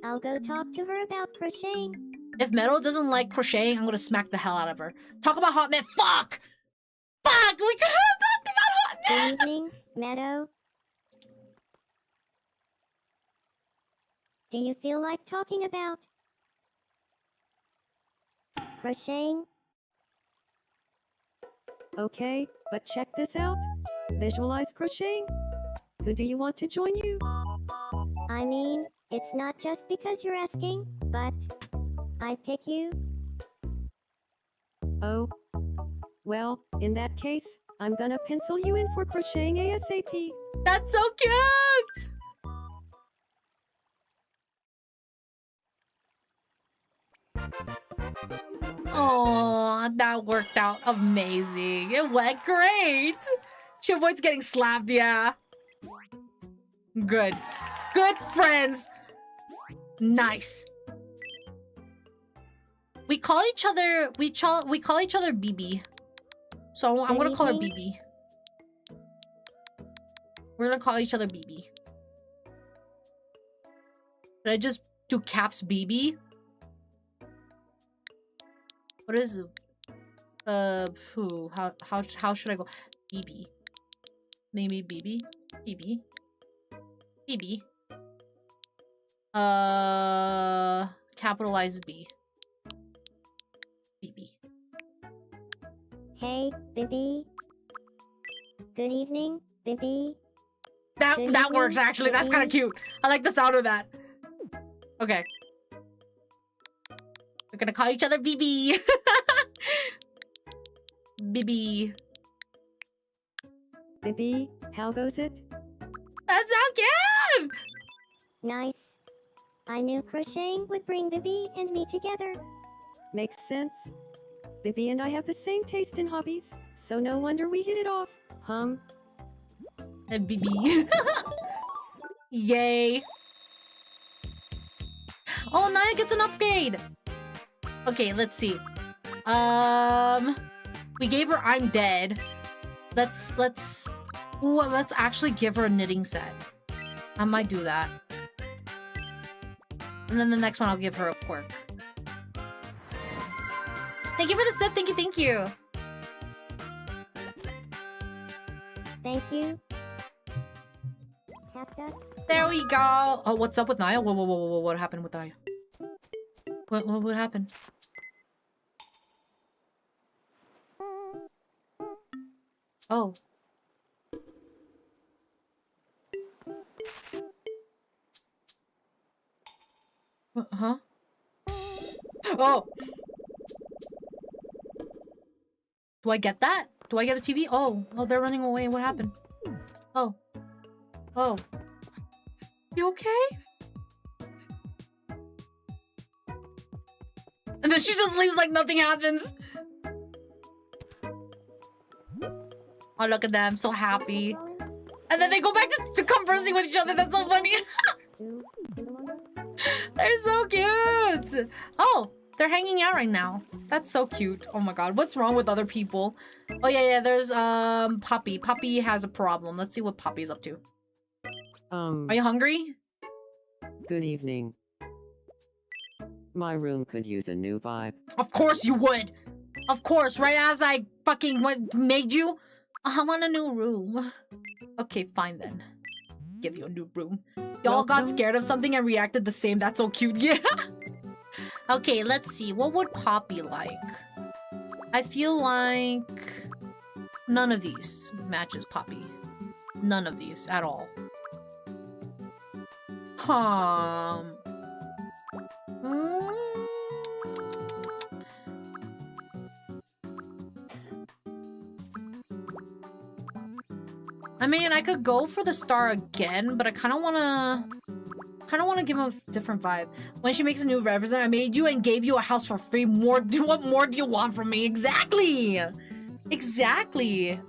I'll go talk to her about crocheting. If Meadow doesn't like crocheting, I'm gonna smack the hell out of her. Talk about hot men. Fuck! Fuck! We could have talked about hot Good men! evening, Meadow. Do you feel like talking about crocheting? Okay, but check this out. Visualize crocheting. Who do you want to join you? I mean, it's not just because you're asking, but I pick you. Oh. Well, in that case, I'm gonna pencil you in for crocheting ASAP. That's so cute! Oh, that worked out amazing. It went great. She avoids getting slapped, yeah. Good. Good friends. Nice. We call each other we call each other BB. So I'm gonna call her BB. We're gonna call each other BB. Did I just do caps BB? What is it? How should I go? BB. Maybe BB? BB. BB. Capitalize B. BB. Hey, Bibi. Good evening, Bibi. That works actually. That's kind of cute. I like the sound of that. Okay. We're gonna call each other BB. BB. Bibi, how goes it? That's so cute! Nice. I knew crocheting would bring Bibi and me together. Makes sense. Bibi and I have the same taste in hobbies, so no wonder we hit it off. BB. Yay. Oh, Naya gets an upgrade. Okay, let's see. We gave her I'm dead. Let's actually give her a knitting set. I might do that. And then the next one I'll give her a quirk. Thank you for the sip. Thank you, thank you. Thank you. Cactus. There we go. Oh, what's up with Naya? Whoa, what happened with Naya? What happened? Oh. Huh? Oh! Do I get that? Do I get a TV? Oh, they're running away. What happened? Oh. You okay? And then she just leaves like nothing happens. Oh, look at them. So happy. And then they go back to conversing with each other. That's so funny. They're so cute. Oh, they're hanging out right now. That's so cute. Oh my god. What's wrong with other people? Oh, yeah. There's, Poppy. Poppy has a problem. Let's see what Poppy's up to. Are you hungry? Good evening. My room could use a new vibe. Of course you would. Of course, right as I fucking made you. I want a new room. Okay, fine then. Give you a new room. Y'all got scared of something and reacted the same. That's so cute. Yeah. Okay, let's see. What would Poppy like? I feel like none of these matches Poppy. None of these at all. I mean, I could go for the star again, but I kind of want to give him a different vibe. When she makes a new represent, I made you and gave you a house for free. What more do you want from me? Exactly. Exactly.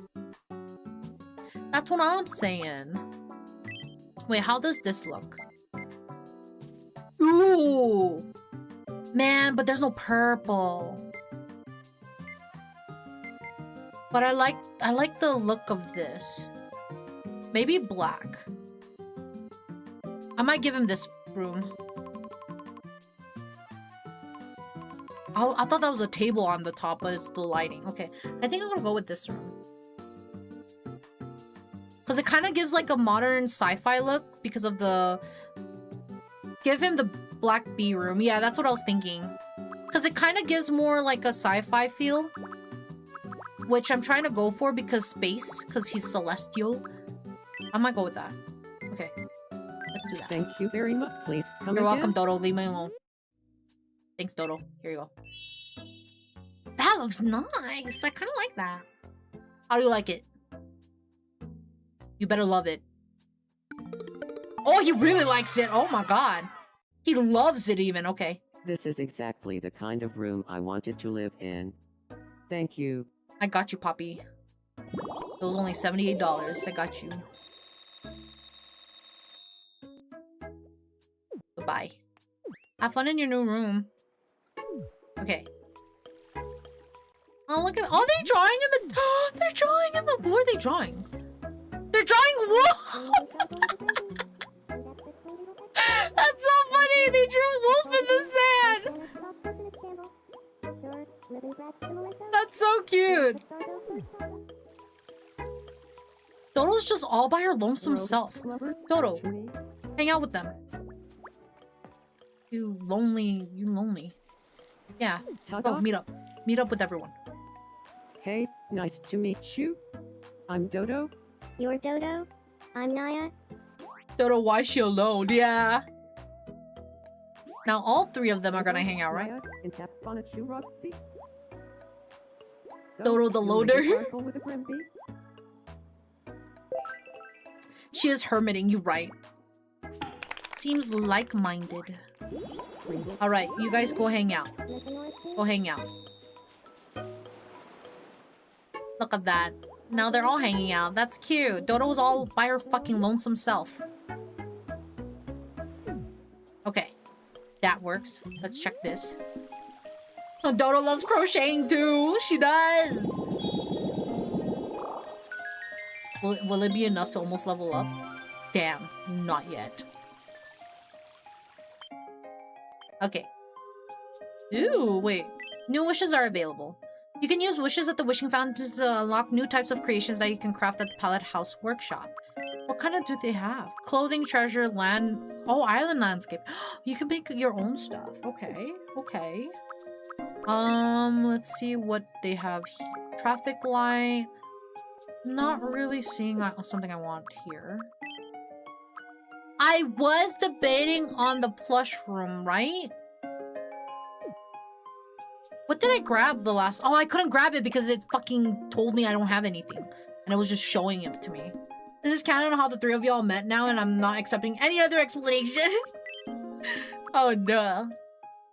That's what I'm saying. Wait, how does this look? Ooh. Man, but there's no purple. But I like the look of this. Maybe black. I might give him this room. I thought that was a table on the top, but it's the lighting. Okay, I think I'm gonna go with this room. Because it kind of gives like a modern sci-fi look because of the... Give him the black bee room. Yeah, that's what I was thinking. Because it kind of gives more like a sci-fi feel. Which I'm trying to go for because space. Because he's celestial. I might go with that. Okay. Let's do that. Thank you very much. Please come You're again. welcome, Dodo. Leave me alone. Thanks, Dodo. Here you go. That looks nice. I kind of like that. How do you like it? You better love it. Oh, he really likes it. Oh my god. He loves it even. Okay. This is exactly the kind of room I wanted to live in. Thank you. I got you, Poppy. It was only $78. I got you. Goodbye. Have fun in your new room. Okay. Oh, look at... Oh, they're drawing in the... Oh, they're drawing in the... What are they drawing? They're drawing wolf! That's so funny! They drew wolf in the sand! That's so cute! Dodo's just all by her lonesome self. Dodo, hang out with them. You lonely. Yeah, go, meet up. Meet up with everyone. Hey, nice to meet you. I'm Dodo. You're Dodo? I'm Naya. Dodo, why is she alone? Yeah. Now all three of them are gonna hang out, right? Dodo the loader. She is hermiting, you right. Seems like-minded. Alright, you guys go hang out. Go hang out. Look at that. Now they're all hanging out. That's cute. Dodo's all by her fucking lonesome self. Okay. That works. Let's check this. Oh, Dodo loves crocheting too. She does. Will it be enough to almost level up? Damn, not yet. Okay. Ooh, wait. New wishes are available. You can use wishes at the wishing fountain to unlock new types of creations that you can craft at the Palette House workshop. What kind of do they have? Clothing, treasure, land... Oh, island landscape. You can make your own stuff. Okay, okay. Let's see what they have here. Traffic light. Not really seeing something I want here. I was debating on the plush room, right? What did I grab the last... Oh, I couldn't grab it because it fucking told me I don't have anything. And it was just showing it to me. This is canon on how the three of y'all met now, and I'm not accepting any other explanation. Oh, no.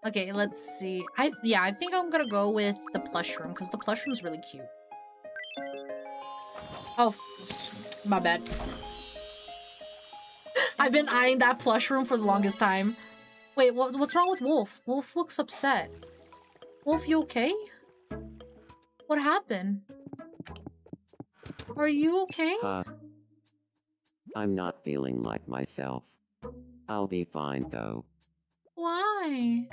Okay, let's see. I think I'm gonna go with the plush room, because the plush room's really cute. Oh, my bad. I've been eyeing that plush room for the longest time. Wait, what's wrong with Wolf? Wolf looks upset. Wolf, you okay? What happened? Are you okay? I'm not feeling like myself. I'll be fine though. Why?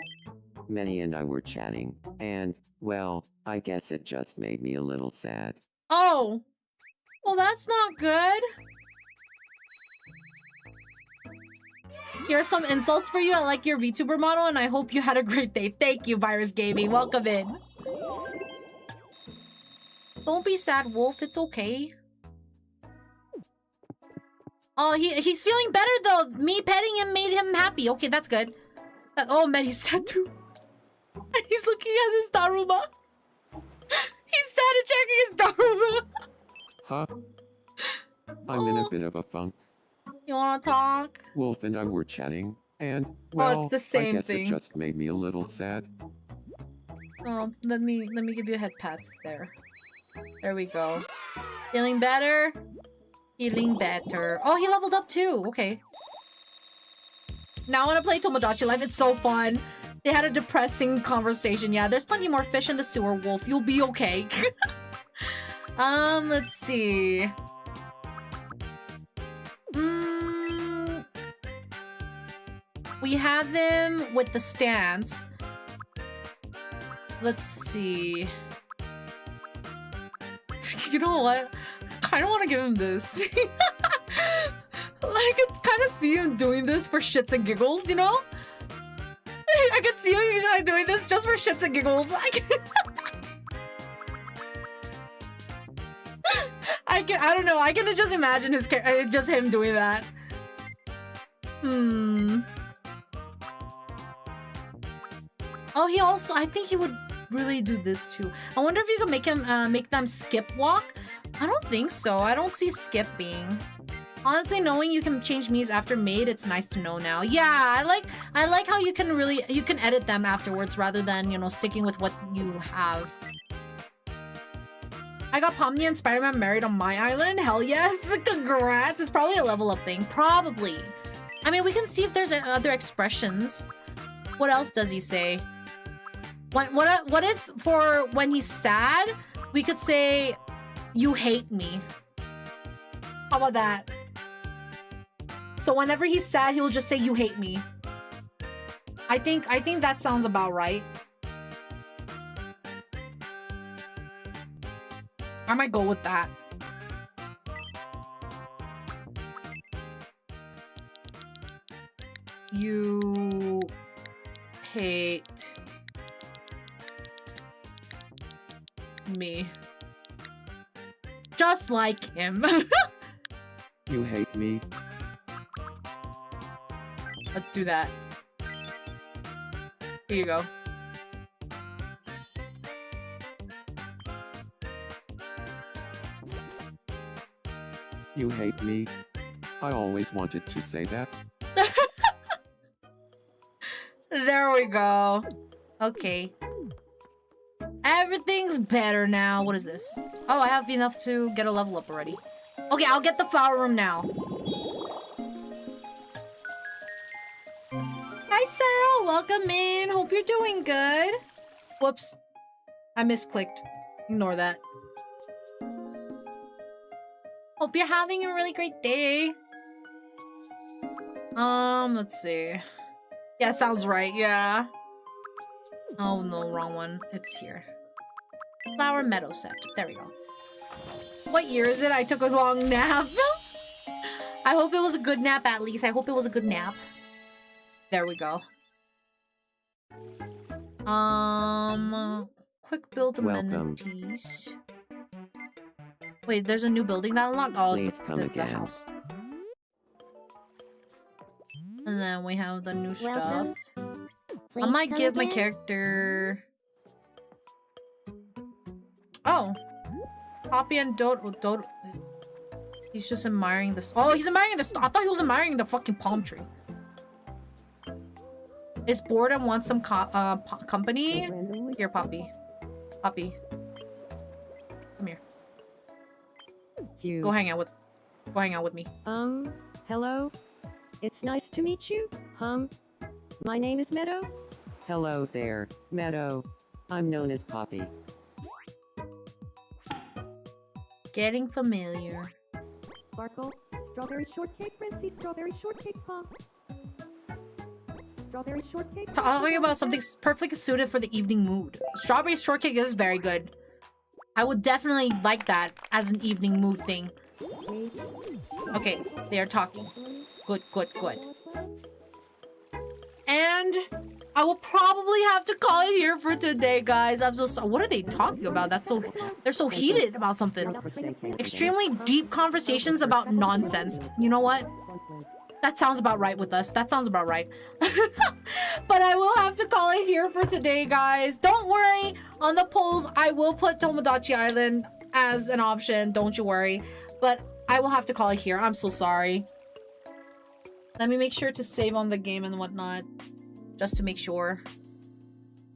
Manny and I were chatting, and, well, I guess it just made me a little sad. Oh! Well, that's not good. Here are some insults for you. I like your VTuber model, and I hope you had a great day. Thank you, Virus Gaming. Welcome in. Don't be sad, Wolf. It's okay. Oh, he's feeling better, though. Me petting him made him happy. Okay, that's good. Oh, man, he's sad, too. And he's looking at his Daruma. He's sad and checking his Daruma. Huh? I'm in a bit of a funk. You wanna talk? Wolf and I were chatting, and, well, it's the same I guess thing. it just made me a little sad. Oh, let me give you a head pat there. There we go. Feeling better? Feeling better. Oh, he leveled up too. Okay. Now I want to play Tomodachi Life. It's so fun. They had a depressing conversation. Yeah, there's plenty more fish in the sewer, Wolf. You'll be okay. Let's see. We have him with the stance. Let's see. You know what? I don't want to give him this. Like, I could kind of see him doing this for shits and giggles, you know? I could see him like, doing this just for shits and giggles. I don't know. I can just imagine just him doing that. Oh, he also... I think he would really do this too. I wonder if you could make them skip walk. I don't think so. I don't see skipping. Honestly, knowing you can change Mii's after made, it's nice to know now. Yeah, I like how you can edit them afterwards rather than, you know, sticking with what you have. I got Pomni and Spider-Man married on my island. Hell yes. Congrats. It's probably a level up thing. Probably. I mean, we can see if there's other expressions. What else does he say? What if for when he's sad, we could say, you hate me? How about that? So whenever he's sad, he'll just say, you hate me. I think that sounds about right. I might go with that. You hate me. Just like him. You hate me? Let's do that. Here you go. You hate me? I always wanted to say that. we go. Okay. Everything's better now. What is this? Oh, I have enough to get a level up already. Okay, I'll get the flower room now. Hi, Sarah. Welcome in. Hope you're doing good. Whoops. I misclicked. Ignore that. Hope you're having a really great day. Let's see. Yeah, sounds right. Yeah. Oh, no, wrong one. It's here. Flower Meadow set. There we go. What year is it? I took a long nap. I hope it was a good nap at least. I hope it was a good nap. There we go. Quick build amenities. Wait, there's a new building that unlocked? Oh, it's the house. And then we have the new stuff. I might give my character... Oh. Poppy and Dodo. He's just admiring this. Oh, he's admiring this. I thought he was admiring the fucking palm tree. Is bored and wants some company? Here, Poppy. Poppy. Come here. Go hang out with me. Hello? It's nice to meet you. My name is Meadow. Hello there, Meadow. I'm known as Poppy. Getting familiar. Sparkle, strawberry shortcake, Princey, strawberry shortcake pop. Strawberry shortcake. Talking about something perfectly suited for the evening mood. Strawberry shortcake is very good. I would definitely like that as an evening mood thing. Okay, they are talking. Good, good, good. And I will probably have to call it here for today, guys. I'm so sorry. What are they talking about? They're so heated about something. Extremely deep conversations about nonsense. You know what? That sounds about right with us. That sounds about right. But I will have to call it here for today, guys. Don't worry. On the polls, I will put Tomodachi Island as an option. Don't you worry. But I will have to call it here. I'm so sorry. Let me make sure to save on the game and whatnot. Just to make sure.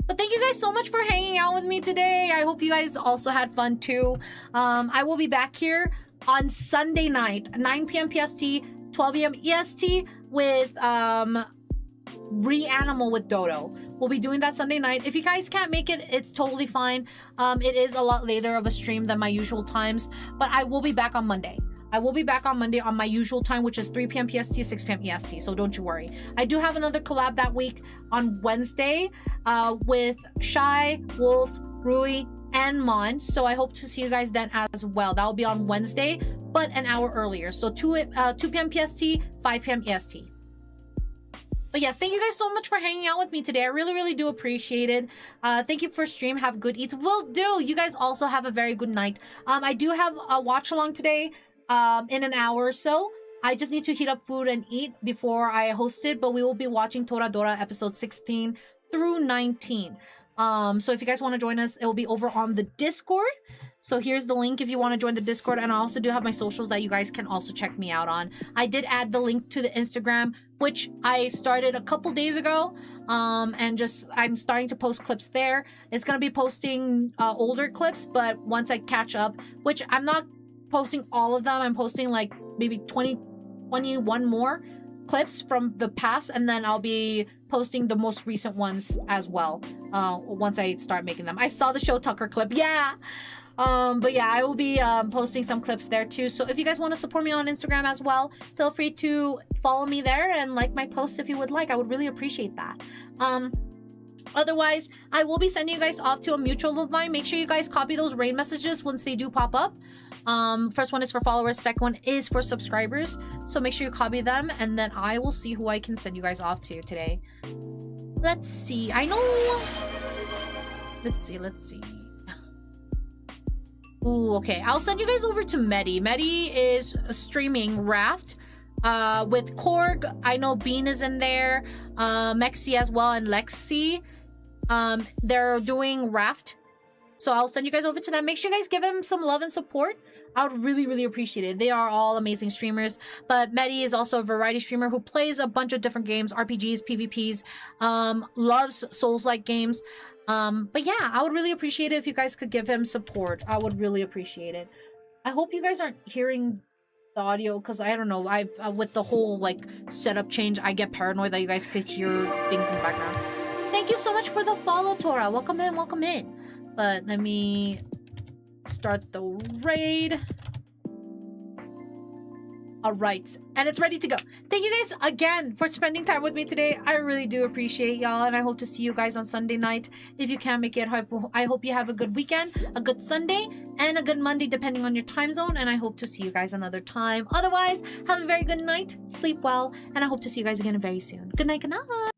But thank you guys so much for hanging out with me today. I hope you guys also had fun too. I will be back here on Sunday night, 9 p.m. PST, 12 a.m. EST with Reanimal with Dodo. We'll be doing that Sunday night. If you guys can't make it, it's totally fine. It is a lot later of a stream than my usual times, but I will be back on Monday. I will be back on Monday on my usual time, which is 3 p.m. PST, 6 p.m. EST, so don't you worry. I do have another collab that week on Wednesday with Shy, Wolf, Rui, and Mon, so I hope to see you guys then as well. That will be on Wednesday, but an hour earlier, so 2 p.m. PST, 5 p.m. EST. But yes, thank you guys so much for hanging out with me today. I really, really do appreciate it. Thank you for stream. Have good eats. Will do. You guys also have a very good night. I do have a watch along today. In an hour or so. I just need to heat up food and eat before I host it, but we will be watching Toradora episode 16 through 19. So if you guys want to join us, it will be over on the Discord. So here's the link if you want to join the Discord, and I also do have my socials that you guys can also check me out on. I did add the link to the Instagram, which I started a couple days ago, and I'm starting to post clips there. It's going to be posting older clips, but once I catch up, which I'm not posting all of them, I'm posting like maybe 21 more clips from the past, and then I'll be posting the most recent ones as well once I start making them. I saw the Show Tucker clip, yeah. But yeah, I will be posting some clips there too. So if you guys want to support me on Instagram as well, feel free to follow me there and like my posts if you would like. I would really appreciate that. Otherwise, I will be sending you guys off to a mutual of mine. Make sure you guys copy those raid messages once they do pop up. First one is for followers, second one is for subscribers. So make sure you copy them, and then I will see who I can send you guys off to today. Let's see. I know. Let's see. Ooh, okay. I'll send you guys over to Medi. Medi is streaming Raft with Korg. I know Bean is in there. Mexi as well, and Lexi. They're doing Raft. So I'll send you guys over to them. Make sure you guys give him some love and support. I would really, really appreciate it. They are all amazing streamers, but Meadow is also a variety streamer who plays a bunch of different games, RPGs, PvPs, loves Souls-like games. But yeah, I would really appreciate it if you guys could give him support. I would really appreciate it. I hope you guys aren't hearing the audio, because I don't know, I with the whole like setup change, I get paranoid that you guys could hear things in the background. Thank you so much for the follow, Tora. Welcome in, welcome in. But let me start the raid. All right, and it's ready to go. Thank you guys again for spending time with me today. I really do appreciate y'all, and I hope to see you guys on Sunday night. If you can't make it, I hope you have a good weekend, a good Sunday, and a good Monday, depending on your time zone, and I hope to see you guys another time. Otherwise, have a very good night, sleep well, and I hope to see you guys again very soon. Good night, good night.